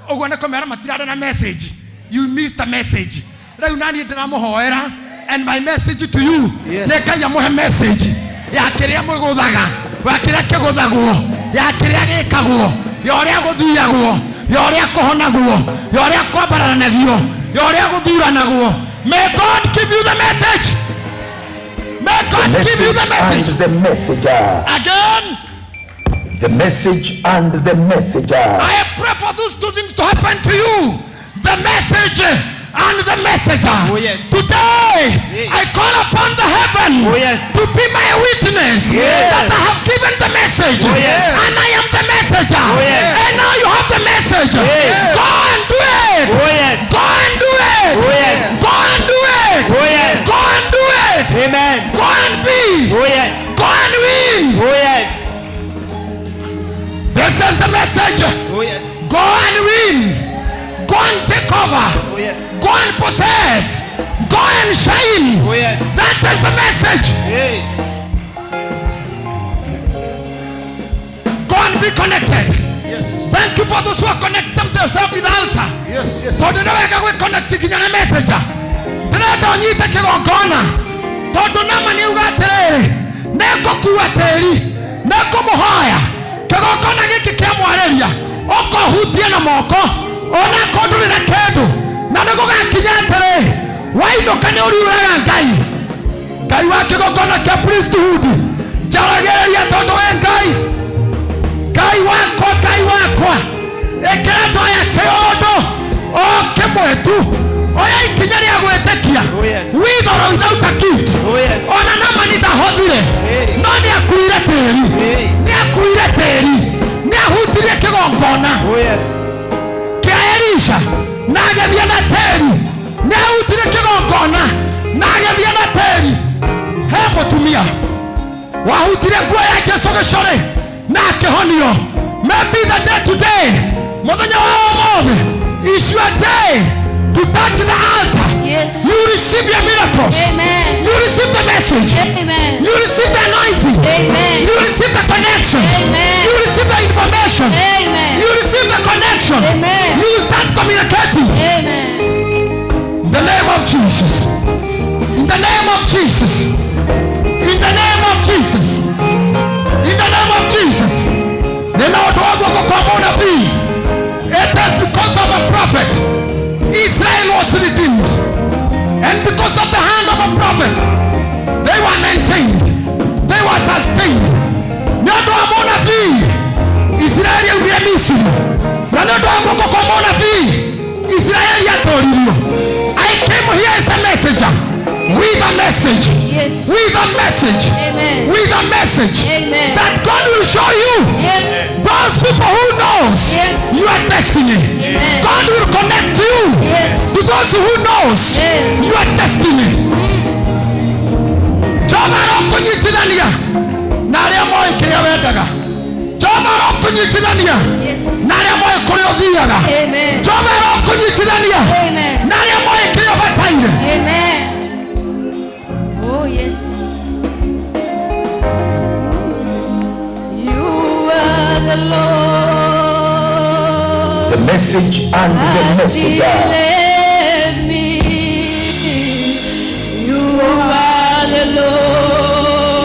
Speaker 1: ogwo ne komera matirare na message. You missed a message. Riu nani ndiramuhoera and my message to you neka ya muhe message ya kiria mwiguthaga wa kiria kiguthagwo ya kiria gikagwo ya uria guthiagwo ya uria kuhonagwo ya uria kwambaranagio ya uria guthuranagwo. May God give you the message. May God give you the message.
Speaker 11: And the messenger.
Speaker 1: Again.
Speaker 11: The message and the messenger.
Speaker 1: I pray for those two things to happen to you. The message and the messenger.
Speaker 10: Oh, yes.
Speaker 1: Today, I call upon the heaven to be my witness that I have given the message and I am the messenger. And now you have the message. Go and do it. Go and do it. Go and do it. Go and do it.
Speaker 10: Amen.
Speaker 1: Go and be. Go and win. This is the message. Go and win. Go and take over. Go and possess. Go and shine. That is the message. Go and be connected. Thank you for those who are connected themselves with the altar. So do not get connected to the messenger. Do not need to go on. Todo nama ni ugatere. Neko kuateri. Neko muhaya. Kego kona giki kia mwarelia. Oko hutie na moko. Ona koduri na kedu. Na nego gakinyatere. Waino kane uri uraga ngai. Ngai wake gokona kia priesthood. Jaragereria todo ngai. Ngai wakwa. Ekera doya keodo. O kemwetu. Oya ikinyari ya gwetekia. Withoro without a gift. Ona nama nitahothire. No ni akuire teri. Ni akuire teri. Ni ahutirie kigongona. Kia Elisha. Na agethia na teri. Ni ahutirie kigongona. Na agethia na teri. He mutumia. Wahutirie nguo yake sogecore. Na akihonio. Maybe the day today. Muthenya wa umuthi is your day to touch the altar.
Speaker 7: Yes.
Speaker 1: You receive your miracles.
Speaker 7: Amen.
Speaker 1: You receive the message.
Speaker 7: Amen.
Speaker 1: You receive the anointing.
Speaker 7: Amen.
Speaker 1: You receive the connection.
Speaker 7: Amen.
Speaker 1: You receive the information.
Speaker 7: Amen.
Speaker 1: You receive the connection.
Speaker 7: Amen.
Speaker 1: You start communicating.
Speaker 7: Amen.
Speaker 1: In the name of Jesus. In the name of Jesus. In the name of Jesus. In the name of Jesus. It is because of a prophet Israel was redeemed, and because of the hand of a prophet they were maintained, they were sustained. Nado amona vi Israel ya Misri, nado amona vi Israel ya Torino. I came here as a messenger with a message.
Speaker 7: Yes.
Speaker 1: With a message.
Speaker 7: Amen.
Speaker 1: With a message.
Speaker 7: Amen.
Speaker 1: That God will show you.
Speaker 7: Yes.
Speaker 1: Those people who knows your destiny.
Speaker 7: Amen.
Speaker 1: God will connect you to those who knows your destiny. Jomaro kunyitinania. Naria moyo kile wendaga. Jomaro kunyitinania. Naria moyo kule odhiaga.
Speaker 7: Amen.
Speaker 1: Jomaro kunyitinania.
Speaker 7: Amen.
Speaker 1: Naria moyo kile bataire.
Speaker 7: Amen. Oh yes. You are the Lord.
Speaker 11: The message and the messenger.
Speaker 7: Led me. You are the Lord,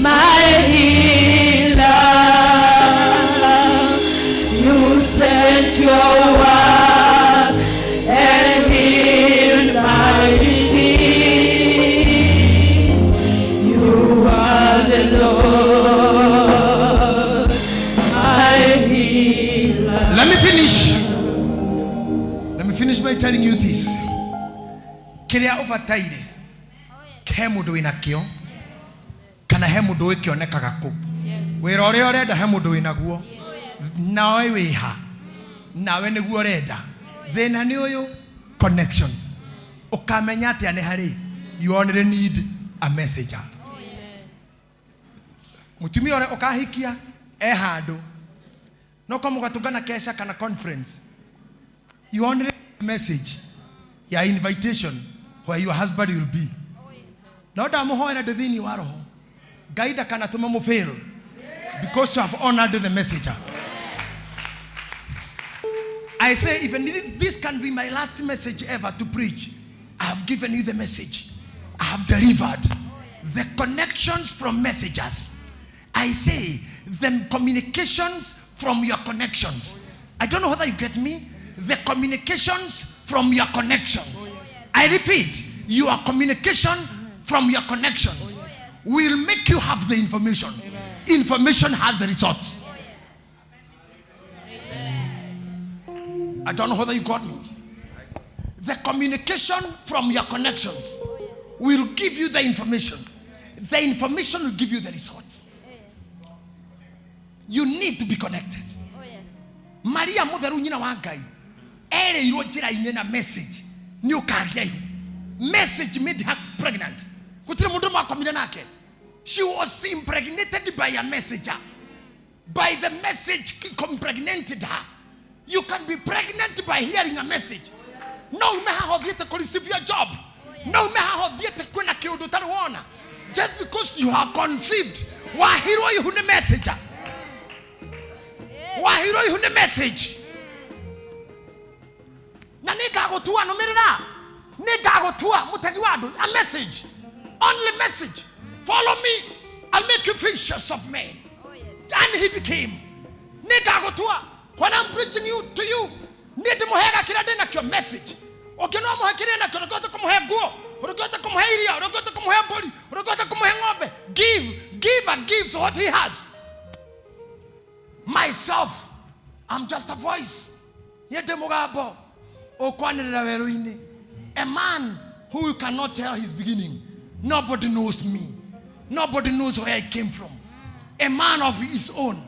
Speaker 7: my healer. You sent your word and healed my disease. You are the Lord, my healer.
Speaker 1: Let me finish by telling you this. Kiria ufataire ke mundu wina kio kana he mundu wikionekaga ku wira uria urenda he mundu wina guo nawe wiha nawe niguo urenda thina ni uyu connection ukamenya atia ni hari you only need a messenger. Mutumia ore ukahikia handu no kama gatugana kesha kana conference you only need a message ya invitation where your husband will be. No da muhoera de thini wa roho gaida kana tuma mu fail because you have honored the messenger. I say even if this can be my last message ever to preach, I have given you the message. I have delivered the connections from messengers. I say the communications from your connections. I don't know whether you get me. The communications from your connections. I repeat, your communication from your connections will make you have the information. information has the results. I don't know whether you got me. The communication from your connections will give you the information. The information will give you the results. You need to be connected. Maria mutheru nyina wa Ngai ereirwo njira-inĩ na message ni ukagia message made her pregnant. Gutire mundu mwakomire nake. She was impregnated by a messenger. By the message impregnated her. You can be pregnant by hearing a message. No me ha hodhiete to receive your job. No me ha hodhiete kwena kiundu taruona. Just because you are conceived. Wahiro you hune messenger. Wahiro you hune message. Na nika gotua no mirira. Nika gotua mutagi wadu a message. Only message. Follow me. I'll make you fishers of men. And he became. Nika gotua. When I'm preaching to you, need to have a message. Okay, no more give what he has. Myself, I'm just a voice. A man who cannot tell his beginning. Nobody knows me. Nobody knows where I came from. A man of his own.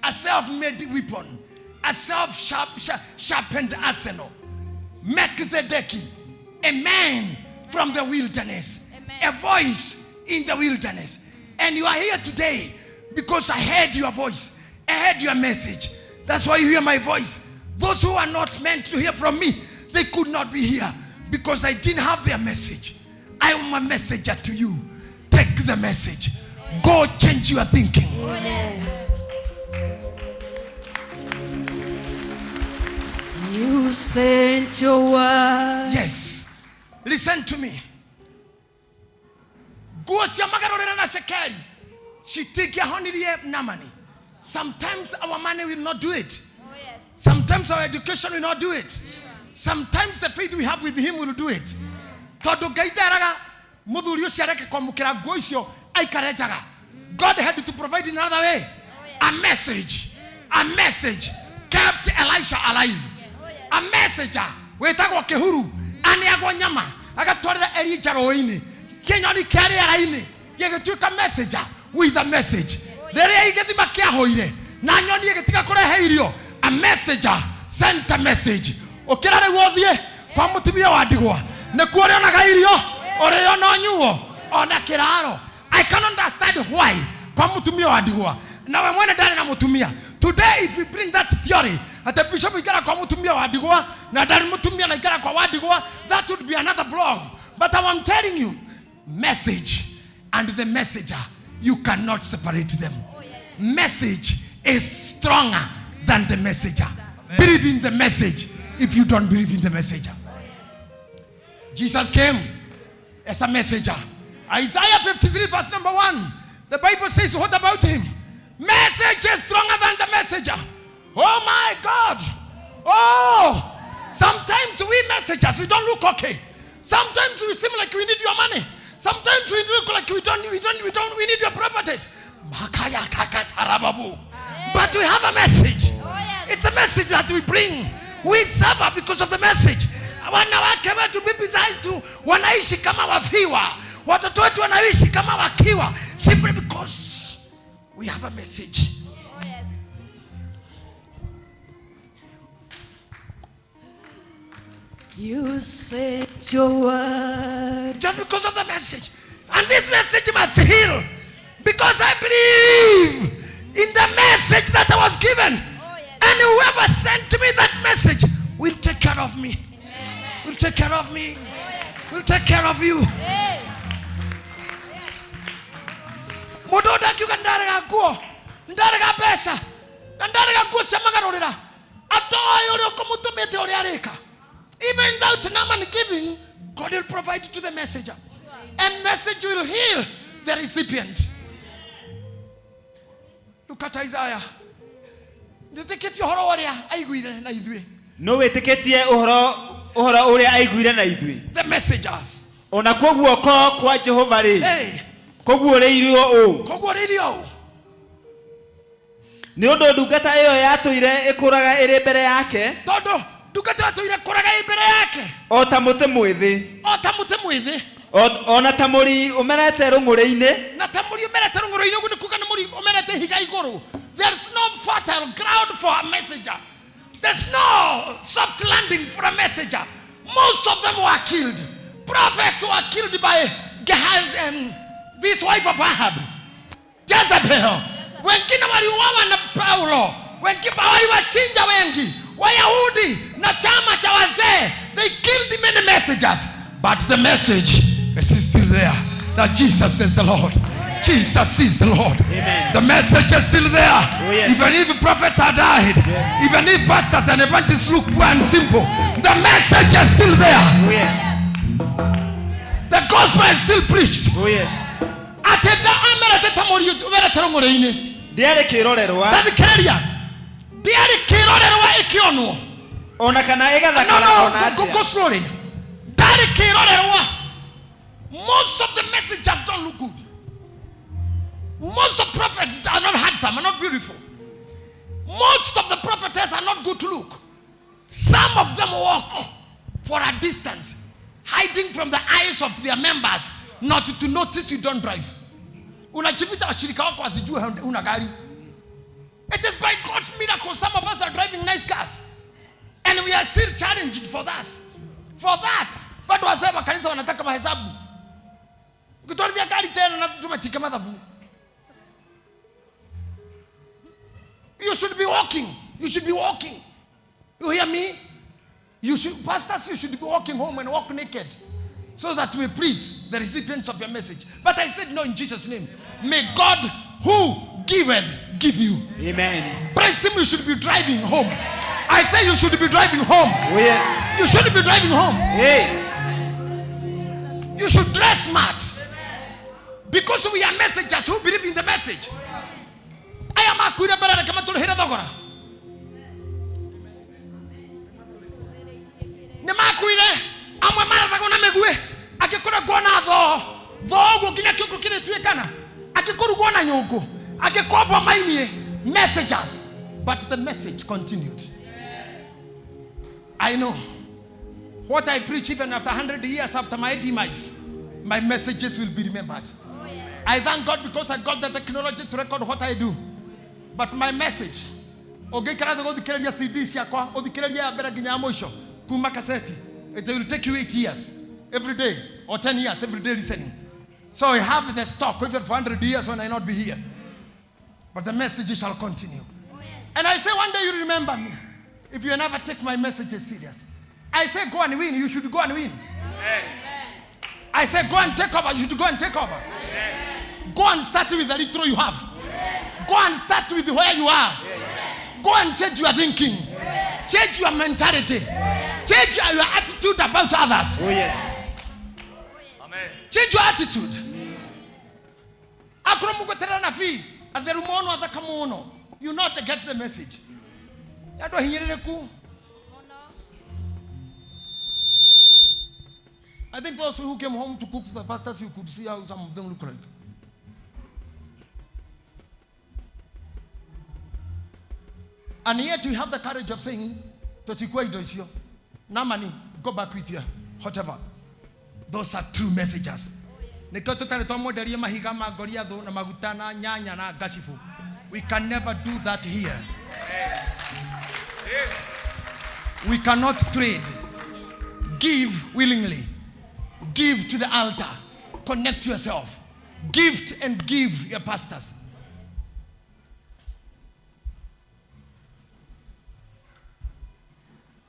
Speaker 1: A self-made weapon. A self-sharpened arsenal. Melchizedek, a man from the wilderness. Amen. A voice in the wilderness. And you are here today because I heard your voice. I heard your message. That's why you hear my voice. Those who are not meant to hear from me, they could not be here because I didn't have their message. I am a messenger to you. Take the message. Go change your thinking.
Speaker 7: You sent your word.
Speaker 1: Yes. Listen to me. Sometimes our money will not do it. Sometimes our education will not do it. Sometimes the faith we have with him will do it. God had to provide in another way. A message. A message kept Elisha alive. A messenger wetagwo kehuru aniagwo nyama agatwarira Elijah roini kenyoni kari araini yegetuika messenger with a message rere igethima kiahoire na nyoni yegetika kurehe irio. A messenger sent a message okirare wothie kwa mutumia wa ndigwa ne kuore ona gairio ore ona nyuo ona kiraro. I can understand why kwa mutumia wa ndigwa na we mwene ndani na mutumia. Today if we bring that theory at the bishop ikara kwa mutumia wa ndigwa na ndani mutumia na ikara kwa ndigwa, that would be another blog. But I'm telling you, message and the messenger, you cannot separate them. Message is stronger than the messenger. Believe in the message if you don't believe in the messenger. Jesus came as a messenger. Isaiah 53 verse number 1. The Bible says, what about him? Message is stronger than the messenger. Oh my God. Oh, sometimes we messengers, we don't look okay. Sometimes we seem like we need your money. Sometimes we look like we need your properties. But we have a message. It's a message that we bring. We suffer because of the message. Wanawake wetu bibi zetu wanaishi kama wafiwa. Watoto wetu wanaishi kama wakiwa simply because we have a message.
Speaker 7: You sent your word.
Speaker 1: Just because of the message. And this message must heal. Because I believe in the message that I was given. And whoever sent me that message will take care of me. Will take care of me. Will take care of you. Mudoda kiuga ndarega nguo. Ndarega pesa. Ndarega nguo cia magarurira. Atoyo uri ukumutumite uri arika. Even without Naaman giving, God will provide to the messenger. And message will heal the recipient. Look at Isaiah. Nditeketie uhoro uria aiguire na ithuĩ.
Speaker 10: No wetiketie uhoro uria aiguire na ithuĩ.
Speaker 1: The messengers.
Speaker 10: Ona koguo kwa Jehova ri.
Speaker 1: Hey.
Speaker 10: Koguo ri irio o.
Speaker 1: Koguo ri irio.
Speaker 10: Ni undu ndungata iyo yatuire ikuraga iri mbere yake.
Speaker 1: Tondu ndungata yatuire ikuraga iri mbere yake.
Speaker 10: O ta muti mwithi.
Speaker 1: O ta muti mwithi.
Speaker 10: Ona ta muri umerete rungure-ini.
Speaker 1: Na ta muri umerete rungure-ini ugu nikuga ni muri umerete higa iguru. There's no fertile ground for a messenger. There's no soft landing for a messenger. Most of them were killed. Prophets were killed by Gehazi, this wife of Ahab, Jezebel. Wengine waliuawa na Paulo. Wengine waliwachinja wengi. Wayahudi na chama cha wazee. They killed many messengers. But the message is still there. That Jesus is the Lord. Jesus is the Lord.
Speaker 10: Amen.
Speaker 1: The message is still there.
Speaker 10: Oh, yes.
Speaker 1: Even if prophets are died, yes. Even if pastors and evangelists look poor and simple, the message is still there.
Speaker 10: Oh, yes.
Speaker 1: The gospel is still preached.
Speaker 10: Oh, yes.
Speaker 1: Atenda amerete tamori umerete rongore-ini.
Speaker 10: Ndiari kirorerwa.
Speaker 1: Ndabikereria. Ndiari kirorerwa ikionwo.
Speaker 10: Ona kana igathakara ona atia.
Speaker 1: Go slowly. Ndiari kirorerwa. Most of the messages don't look good. Most of the prophets are not handsome, are not beautiful. Most of the prophetess are not good to look. Some of them walk for a distance, hiding from the eyes of their members, not to notice you don't drive. Unachivita washirika wako wasijue una gari. It is by God's miracle some of us are driving nice cars. And we are still challenged for that. For that. But wazee kanisa wanataka mahesabu. Ukitolia gari tena na tumetika madhafu. You should be walking. You should be walking. You hear me? You should, pastors, you should be walking home and walk naked, so that we please the recipients of your message. But I said no in Jesus' name. May God who giveth give you.
Speaker 10: Amen.
Speaker 1: Praise him. You should be driving home. I say you should be driving home.
Speaker 10: Oh, yes.
Speaker 1: You should be driving home.
Speaker 10: Hey.
Speaker 1: You should dress smart. Because we are messengers who believe in the message. I am a kuira barara kama tulihira dogora. Ne makuire amwe mara dagona megue akikora gona tho gukina kiko kire tuekana akikora gona nyoko akikoba mainie messengers, but the message continued. I know what I preach even after 100 years after my demise, my messages will be remembered. I thank God because I got the technology to record what I do. But my message, CDs yako, it will take you 8 years every day, or 10 years every day listening. So I have the stock even for 100 years when I not be here. But the message shall continue. And I say one day you remember me if you never take my messages serious. I say go and win, you should go and win. I say go and take over, you should go and take over. Go and start with the little you have. Go and start with where you are. Go and change your thinking. Change your mentality. Change your attitude about others.
Speaker 10: Oh, yes.
Speaker 1: Amen. Change your attitude. You not get the message. I think those who came home to cook for the pastors, you could see how some of them look like. And yet we have the courage of saying, Namani, go back with you, whatever. Those are true messages. We can never do that here. We cannot trade. Give willingly. Give to the altar. Connect yourself. Gift and give your pastors.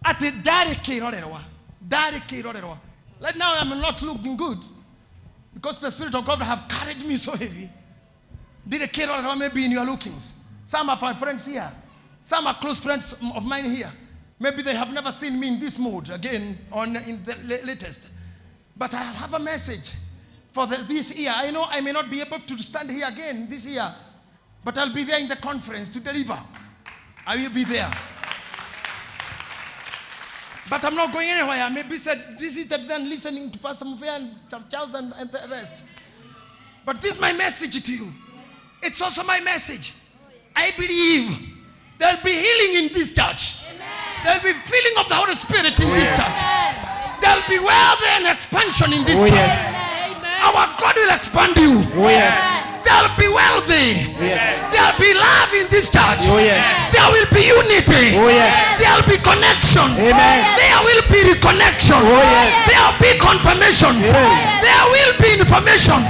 Speaker 1: At the right now I'm not looking good because the Spirit of God have carried me so heavy. Did a care maybe in your lookings? Some of my friends here, some are close friends of mine here. Maybe they have never seen me in this mode again in the latest. But I have a message for this year. I know I may not be able to stand here again this year, but I'll be there in the conference to deliver. I will be there. But I'm not going anywhere. Maybe said this is then listening to Pastor Mufia and Charles and the rest. But this is my message to you. It's also my message. I believe there'll be healing in this church. There'll be filling of the Holy Spirit in this church. There'll be wealth and expansion in this church. Our God will expand you. There'll be wealthy. There'll be love in this church. There will be unity. There'll be connection. There will be reconnection. There'll be confirmations. There will be information.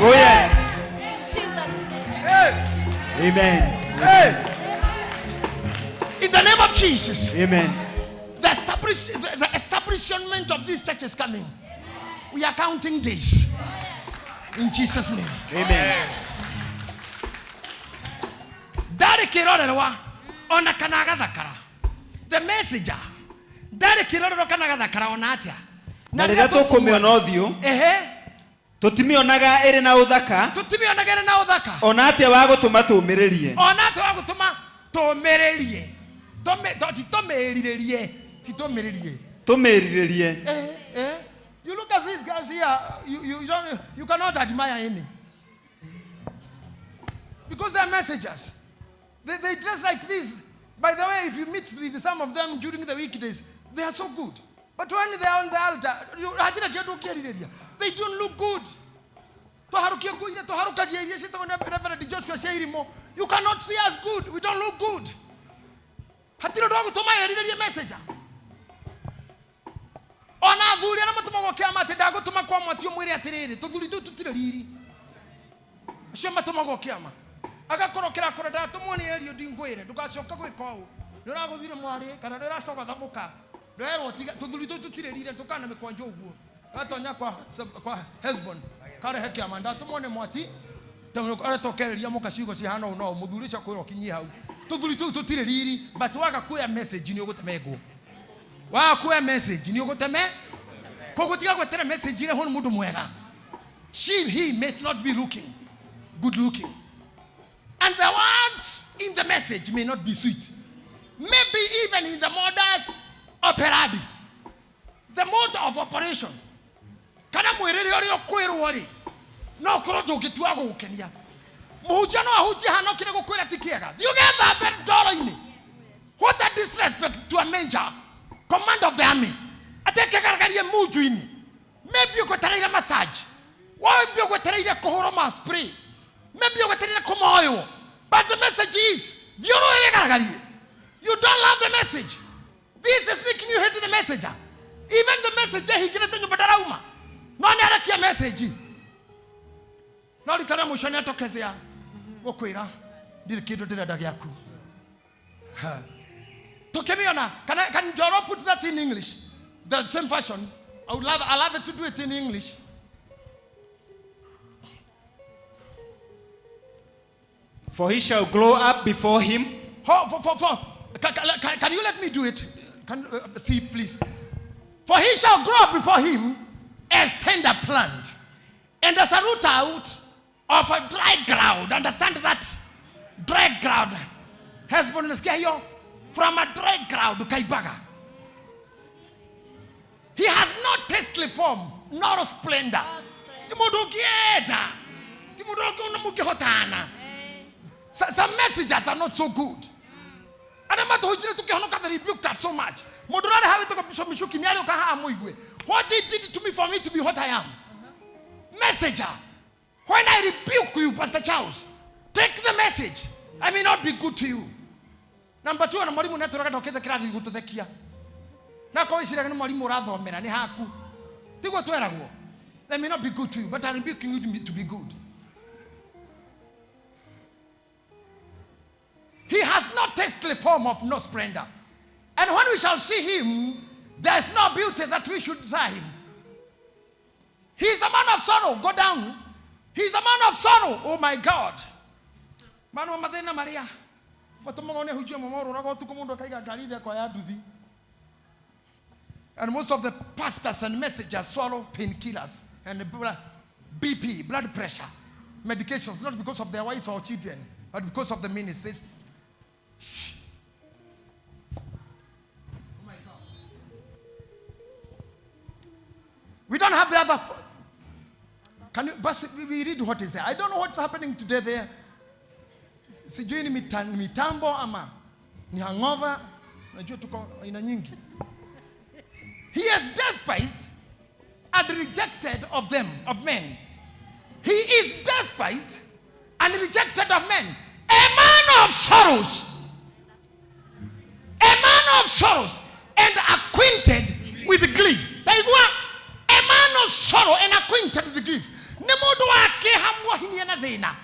Speaker 10: Amen.
Speaker 1: In the name of Jesus.
Speaker 10: Amen.
Speaker 1: The establishment of this church is coming. We are counting days. In Jesus' name.
Speaker 10: Amen.
Speaker 1: Dari kirorerwa ona kana gathakara. The messenger. Dari kirorerwa kana gathakara ona atia.
Speaker 10: Na rĩrĩa tũkũmĩona ũthiũ, tũtimĩonaga ĩrĩ na ũthaka, ona atĩa wa gũtũma tũũmĩrĩrie.
Speaker 1: Ona atĩa wa gũtũma tũũmĩrĩrie.
Speaker 10: Tũmĩrĩrie.
Speaker 1: You look at these guys here, you cannot admire any. Because they are messengers. They dress like this. By the way, if you meet with some of them during the weekdays, they are so good. But when they are on the altar, they don't look good. You cannot see us good. We don't look good. Ona thuri na matumago kiama ati ndagutuma kwa mwatio mwiri atiriri tuthuri tu tutire riri acio matumago kiama agakorokera kurenda tumoni erio ndingwire ndugacoka gwika u ndiraguthire mwari kana ndiracoka thamuka ndirerwo tiga tuthuri tu tutire riri tukana mikwanjo uguo gatonya kwa Hezbon kare heki amanda tumone mwati tamukare tokereria mukacigo cihana no muthuri cio kwiro kinyie hau tuthuri tu tutire riri but waga kuya message ni ugutemego wa kuya message ni uguteme kogutiga gwetera message ire hon mundu mwega he may not be looking good looking and the words in the message may not be sweet, maybe even in the modus operandi, the mode of operation kana mwiriri ori okwirwo ri no koro tugitua gukenia muhunjia no ahunjia hano kire gukwira tikiega you get that bed doro-ini. What a disrespect to a major command of the army. Ateke garagarie muju-ini. Maybe ugotereire massage. Maybe ugotereire kuhoroma spray. Maybe ugotereire kumoyo. But the message is you don't love the message. This is making you hate the messenger. Even the messenger he gets to badarauma. No narakia message. No litana mushoni atokezea. Gokwira ndiri kindu ndirenda giaku. Can Joro put that in English? The same version. I'll love it to do it in English.
Speaker 10: For he shall grow up before him.
Speaker 1: Can you let me do it? Steve, please. For he shall grow up before him as tender plant, and as a root out of a dry ground. Understand that? Dry ground. Husband is from a dry ground, Kaibaga. He has no tastely form, nor splendor. Some messages are not so good. And I'm not going to rebuke that so much. What he did to me for me to be what I am. Messenger. When I rebuke you, Pastor Charles, take the message. I may not be good to you. Number 2, na mwalimu netoroka dokete kiradi gututhekia. Na kwa isira ni mwalimu rathomera ni haku. Tigo tweragwo. They may not be good to you, but I'm rebuking you to be good. He has no tastely form of no splendor. And when we shall see him, there is no beauty that we should desire him. He is a man of sorrow. Go down. He is a man of sorrow. Oh my God. Manu madena Maria. And most of the pastors and messengers swallow painkillers and BP, blood pressure, medications, not because of their wives or children, but because of the ministries. Oh my God. We don't have the other. Can you, we read what is there? I don't know what's happening today there.
Speaker 13: Sijui ni mitambo ama ni hangover. Najua tuko aina nyingi. He is despised and rejected of them, of men. He is despised and rejected of men. A man of sorrows. A man of sorrows and acquainted with grief. A man of sorrow and acquainted with grief. Nemodo wake hamwa hiniana dhina.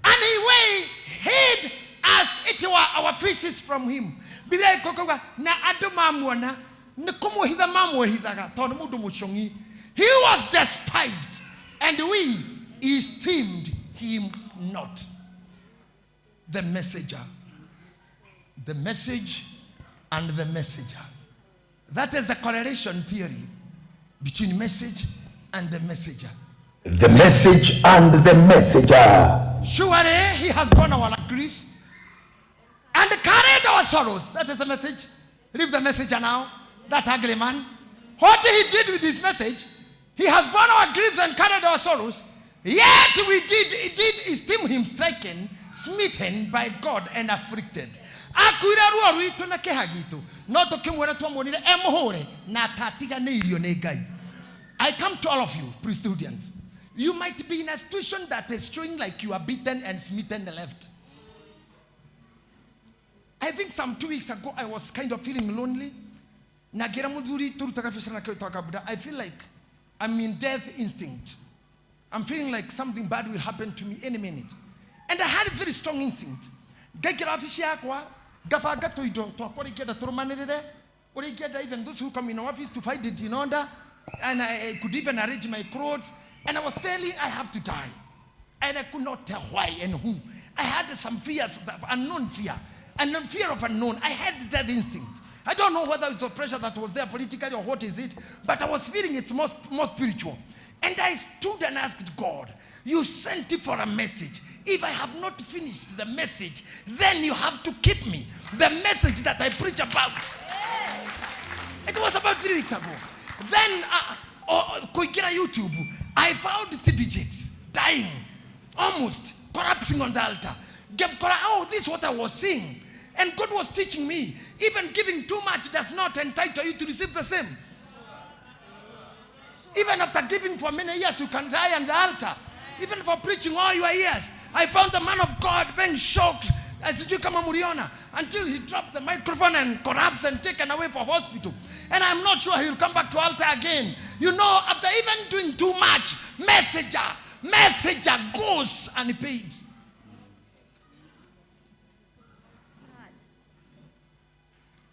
Speaker 13: And he hid as it were our faces from him. Bila ikokoga na adoma muona nikomo hida mamu hidaga tono mudu mushongi. He was despised and we esteemed him not. The messenger. The message and the messenger. That is the correlation theory between message and the messenger.
Speaker 11: The message and the messenger.
Speaker 13: Surely he has borne our griefs and carried our sorrows. That is the message. Leave the messenger now. That ugly man. What he did with his message, he has borne our griefs and carried our sorrows. Yet we did esteem him stricken, smitten by God and afflicted. Akwira ruo rwitu na kihagitu no tukimwera twamonire emuhure na tatiganeirio ni Ngai. I come to all of you Presbyterians. You might be in a situation that is showing like you are beaten and smitten left. I think some 2 weeks ago I was kind of feeling lonely. I feel like I'm in death instinct. I'm feeling like something bad will happen to me any minute. And I had a very strong instinct. Even those who come in office to fight it in order, and I could even arrange my clothes, and I was feeling I have to die. And I could not tell why and who. I had some fears, unknown fear of unknown. I had death instinct. I don't know whether it's the pressure that was there politically or what is it, but I was feeling it's more spiritual. And I stood and asked God, you sent it for a message. If I have not finished the message, then you have to keep me. The message that I preach about. It was about 3 weeks ago. Then, Koikira YouTube, I found the digits dying, almost collapsing on the altar. Oh, this is what I was seeing. And God was teaching me, even giving too much does not entitle you to receive the same. Even after giving for many years, you can die on the altar. Even for preaching all your years. I found the man of God being shocked as you come Muriona until he dropped the microphone and collapsed and taken away for hospital. And I'm not sure he will come back to altar again. You know, after even doing too much, messenger goes unpaid.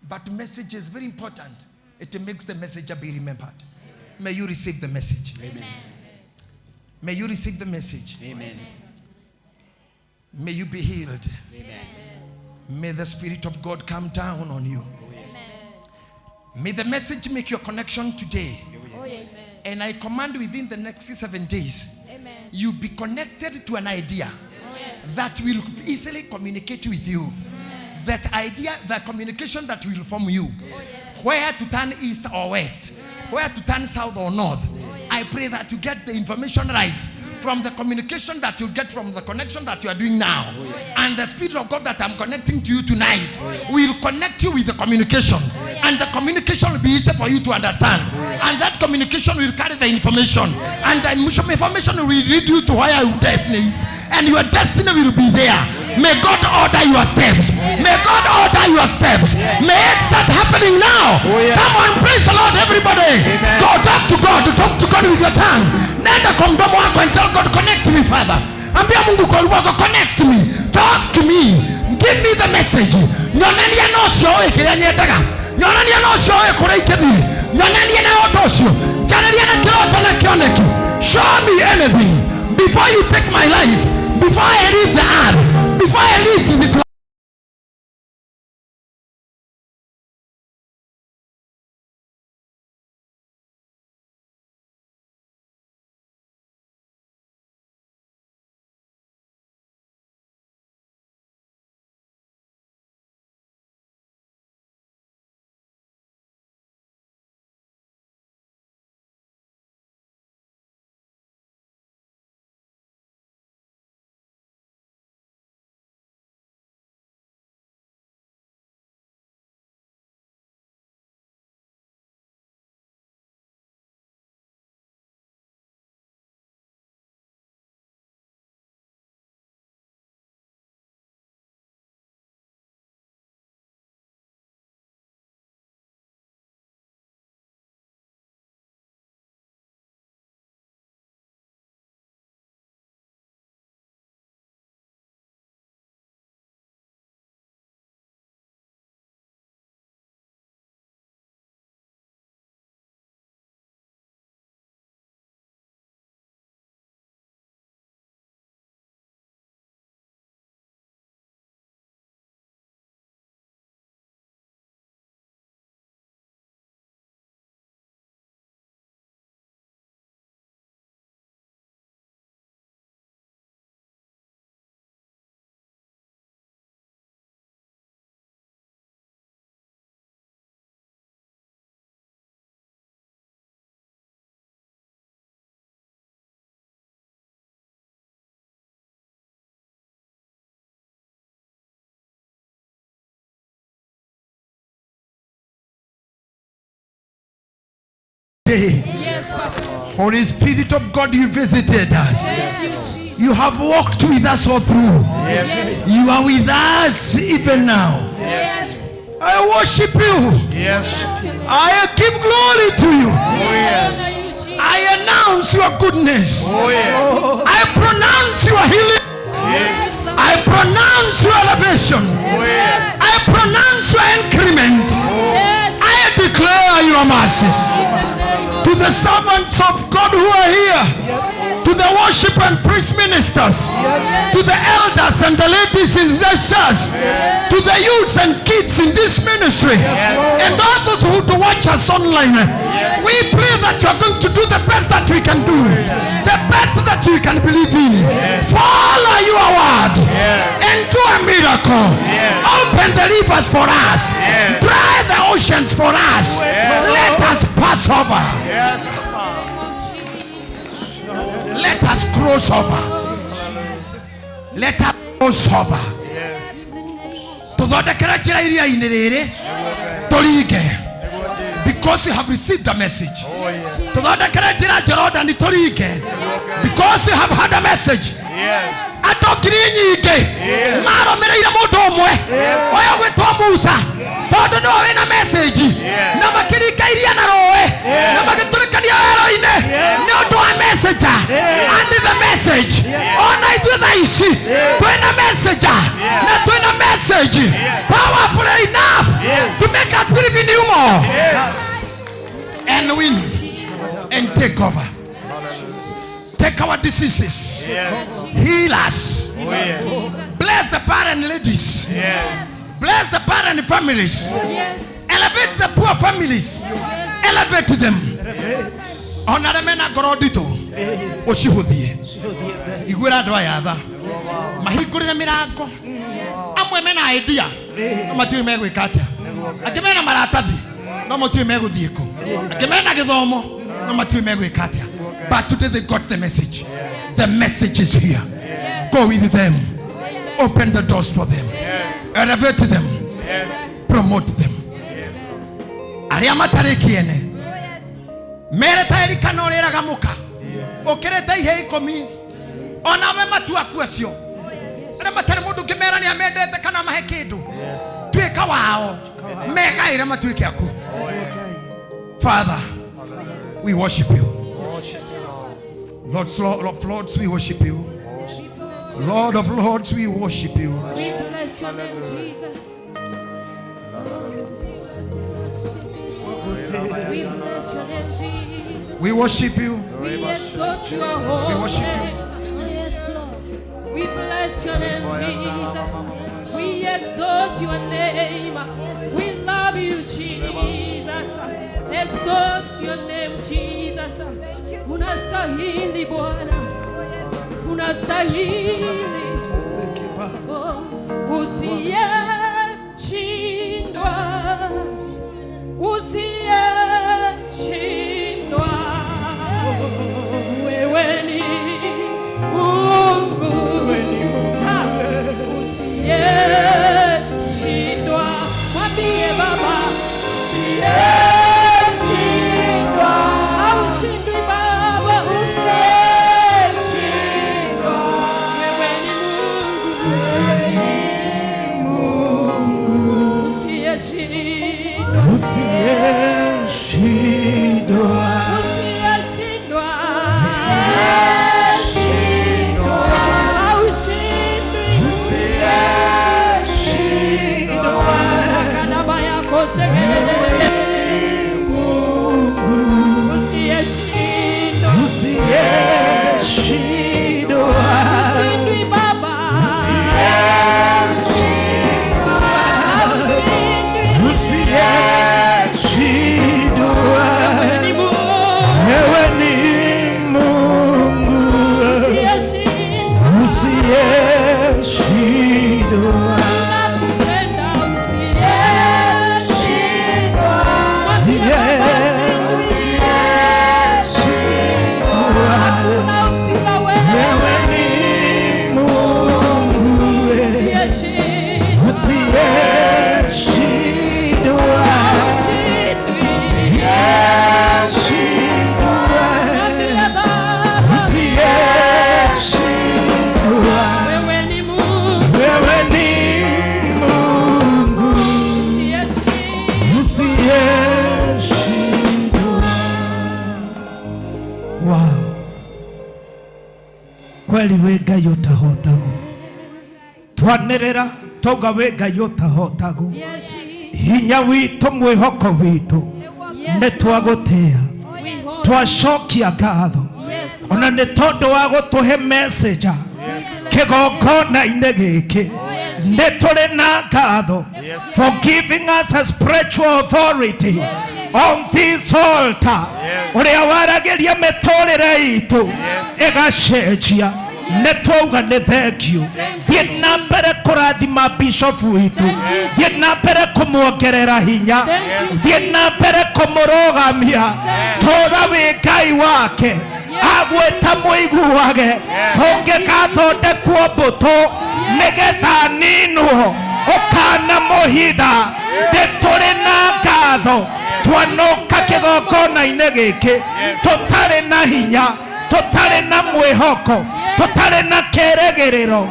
Speaker 13: But message is very important. It makes the messenger be remembered. May you receive the message.
Speaker 10: Amen.
Speaker 13: May you receive the message.
Speaker 10: Amen.
Speaker 13: May you be healed.
Speaker 10: Amen.
Speaker 13: May the Spirit of God come down on you.
Speaker 10: Amen.
Speaker 13: May the message make your connection today.
Speaker 10: Oh, yes.
Speaker 13: And I command within the next 7 days,
Speaker 10: Amen.
Speaker 13: you be connected to an idea that will easily communicate with you. That idea, the communication that will form you. Where to turn east or west. Where to turn south or north. I pray that you get the information right from the communication that you get from the connection that you are doing now. And the Spirit of God that I'm connecting to you tonight will connect you with the communication. And the communication will be easy for you to understand. And that communication will carry the information. And the information will lead you to where your destiny is. And your destiny will be there. May God order your steps. May God order your steps. May it start happening now. Come on, praise the Lord, everybody. Go talk to God. Talk to God with your tongue. Nenda kwa mdomo wako and tell God, connect me, Father. Ambia Mungu kwa ulimi wako, connect me. Talk to me. Give me the message. Nyonania no cio ikiria nyendaga. Nyonania no cio ikuria ikethi. Nyonania na ondo cio. Jararia na kiroto na kioneki. Show me anything before you take my life. Before I leave the earth. Before I leave this life. day. Holy Spirit of God, you visited us. You have walked with us all through. You are with us even now. I worship you. I give glory to you. I announce your goodness. I pronounce your healing. I pronounce your elevation. I pronounce your increment. I declare your mercies. To the servants of God who are here, to the worship and priest ministers, to the elders and the ladies in this church, to the youths and kids in this ministry, and all those who to watch us online, we pray that you are going to do the best that we can do, the best that we can believe in. Follow your word and do a miracle. Open the rivers for us, dry the oceans for us. Let us pass over. Let us cross over. Let us cross over. Because you have received a message. Because you have had a message. Maromereire mundu umwe oya gwitwa Musa tondu no wina message na makirikairia na roe na magiturikania wero-ine ni undu wa messenger and the message ona ithuĩ thaa ici twina messenger na twina message powerful enough to make us believe in you more and win and take over. Take our diseases. Heal us. Bless the barren ladies. Bless the barren families. Elevate the poor families. Elevate them. Honor them na gorodito. Oshihodie. Igwera dwa yatha. Mahingurire mirango. Amwe mena idea. Amatiwe megwikatia. Akimena maratathi. No matiwe meguthieko. Akimena githomo. No matiwe megwikatia. But today they got the message. The message is here. Go with them. Open the doors for them. Elevate them. Promote them. Ariama tarekiene. Mere taeri kanorera gamuka. Okereta ihe ikomi. Ona we matu akuacio. Ana matare mundu kimera ni amendete kana mahe kindu. Tweka wao. Mega ira matuike aku. Father, we worship you. Lord of Lords, we worship you. Lord of Lords, we worship you.
Speaker 14: We bless your name, Jesus. We bless your name, Jesus.
Speaker 13: We worship you.
Speaker 14: We exalt your holy
Speaker 13: We worship
Speaker 14: name. Yes, Lord. We bless your name, Jesus. We exalt your name. We love you, Jesus. Exalt your name, Jesus. Unastahili Bwana, unastahili. Usiyeshindwa, usiyeshindwa. Wewe ni Mungu, usiyeshindwa. Mwambie Baba, usiyeshindwa. Haushindwi Baba, usiyeshindwa. Wewe ni Mungu, usiyeshindwa.
Speaker 1: Wow. Kweli we Ngai utahotago. Twanirira toga we Ngai utahotago. Hinya witu mwihoko witu nĩ twagũtĩa twacokia ngatho ona nĩ tondũ wa gũtũhe messenger kĩgongona-inĩ gĩkĩ nĩ tũrĩ na ngatho for giving us a spiritual authority on this altar ũrĩa waragĩria mĩtũrĩre itũ ĩgacenjia nĩ twauga nĩ thank you. Thiĩ na mbere kũrathima bishop witũ, thiĩ na mbere kũmuongerera hinya, thiĩ na mbere kũmũrũgamia, tũũra wĩ Ngai wake agwĩta mũiguage kũngĩgathondekwo mbũtũ nĩgetha ninwo ũkanamũhitha. Nĩ tũrĩ na ngatho twanũka kĩgongona-inĩ gĩkĩ tũtarĩ na hinya, tũtarĩ na mwĩhoko, tũtarĩ na kĩĩrĩgĩrĩro,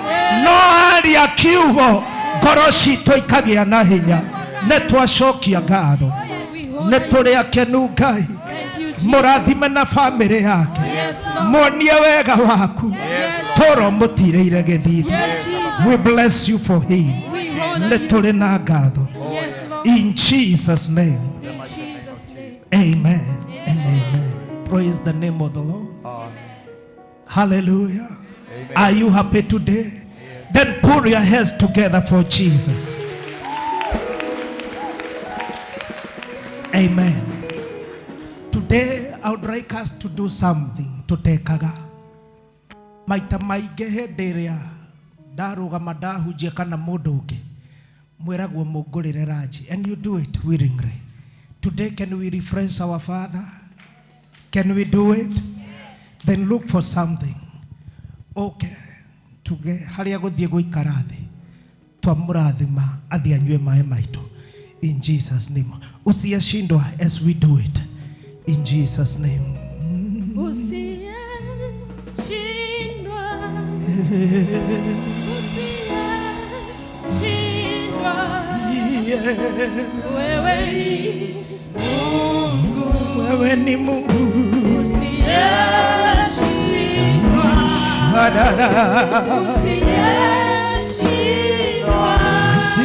Speaker 1: no aria kiugo ngoro citũ ikagĩa na hinya. Nĩ twacokia ngatho, nĩ tũrĩ akenu Ngai. Mũrathime na bamĩrĩ yake, muonie wega waku, tũro mũtirĩire gĩthithi. We bless you for him. Nĩ tũrĩ na ngatho in Jesus name. Amen and amen. Praise the name of the Lord. Hallelujah. Amen. Are you happy today? Then put your hands together for Jesus. Amen. Today I would like us to do something to take aga. Maita maingĩ hĩndĩ ĩrĩa ndarũgama ndahunjia kana mũndũ ũngĩ mwĩragwo mũngũrĩre ranji, and you do it willingly. Today can we refresh our Father? Can we do it? Then look for something. Okay. Tuge haria guthie guikara thi. Twamurathima athi anywe maĩ maitũ. In Jesus name. Usiashindwa as we do it. In Jesus name.
Speaker 14: Usiashindwa. Wewe ni Mungu. Usiashindwa.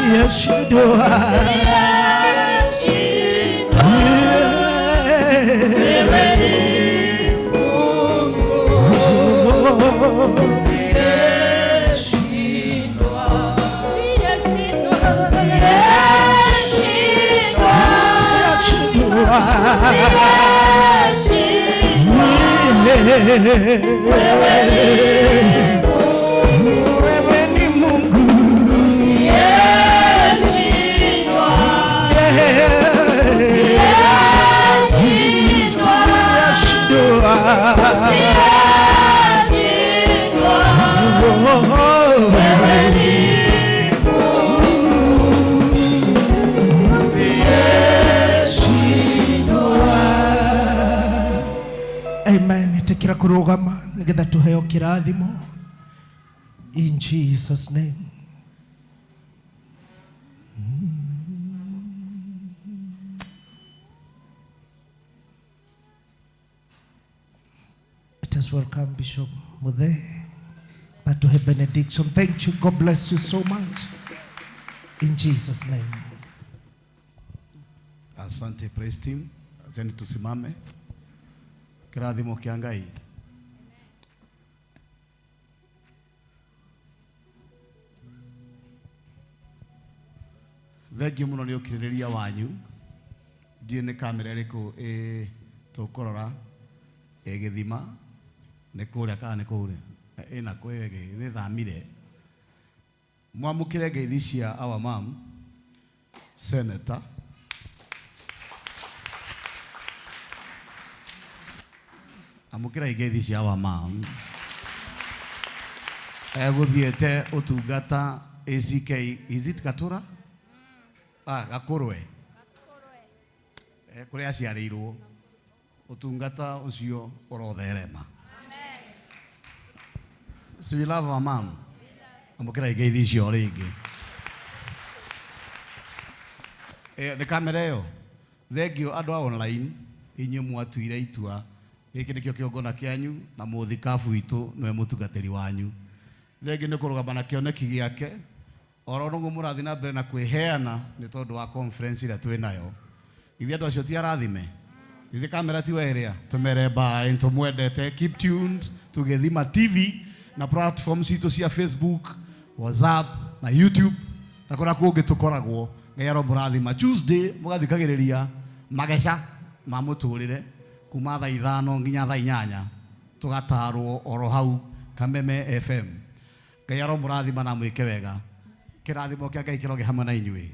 Speaker 14: Usiashindwa. Wewe ni Mungu.
Speaker 1: Wewe ni Mungu. Amen. Tekira kurugama nigetha tuheo kirathimo in Jesus name. Let us welcome Bishop Muthe but to have benediction. Thank you. God bless you so much. In Jesus name.
Speaker 12: Asante praise team. Asante tusimame. Kirathimo kia Ngai. Thengiũ mũno nĩ ũkirĩrĩria wanyu. Ndiĩ nĩ kamera ĩrĩkũ tũkũrora ĩgĩthima nĩ kũrĩa kana nĩ kũrĩa ĩna kwege nĩ thamire. Mwamũkĩre ngeithi cia our mom Senator amukira ngeithi cia our mom egũthiĩte ũtungata ACK. Is it Gatura? Gakurwe. Kũrĩa aciarĩirwo ũtungata ũcio ũrotherema. So we love our mom. Amukira ngeithi cio rĩngĩ. Nĩ kamera ĩyo. Thengiũ andũ a online inyuĩ mwatuire itua giki nikio kiongona kianyu na muthikabu witu nwe mutungatiri wanyu thengi ni kurugama na kioneki giake oro no murathi na mbere na kwiheana ni tondu wa conference ira twinayo ithi andu acio ti arathime ithi kamera ti weria tumere bye tumwendete keep tuned to Githima TV na platforms itu cia Facebook WhatsApp na YouTube na kora kungi tukoragwo ngero murathima Tuesday mugathikagiriria mageca ma muturire kuma thaa 5 nginya thaa 8 tugatarwo oro hau Kameme FM ngero murathima na mwike wega kirathimo kia Ngai kiroge hamwe na inyui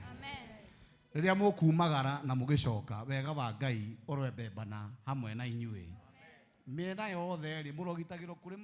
Speaker 12: riria mukumagara na mugicoka wega wa Ngai orwe bebana hamwe na inyui miena yothe ri murogitagiro kuri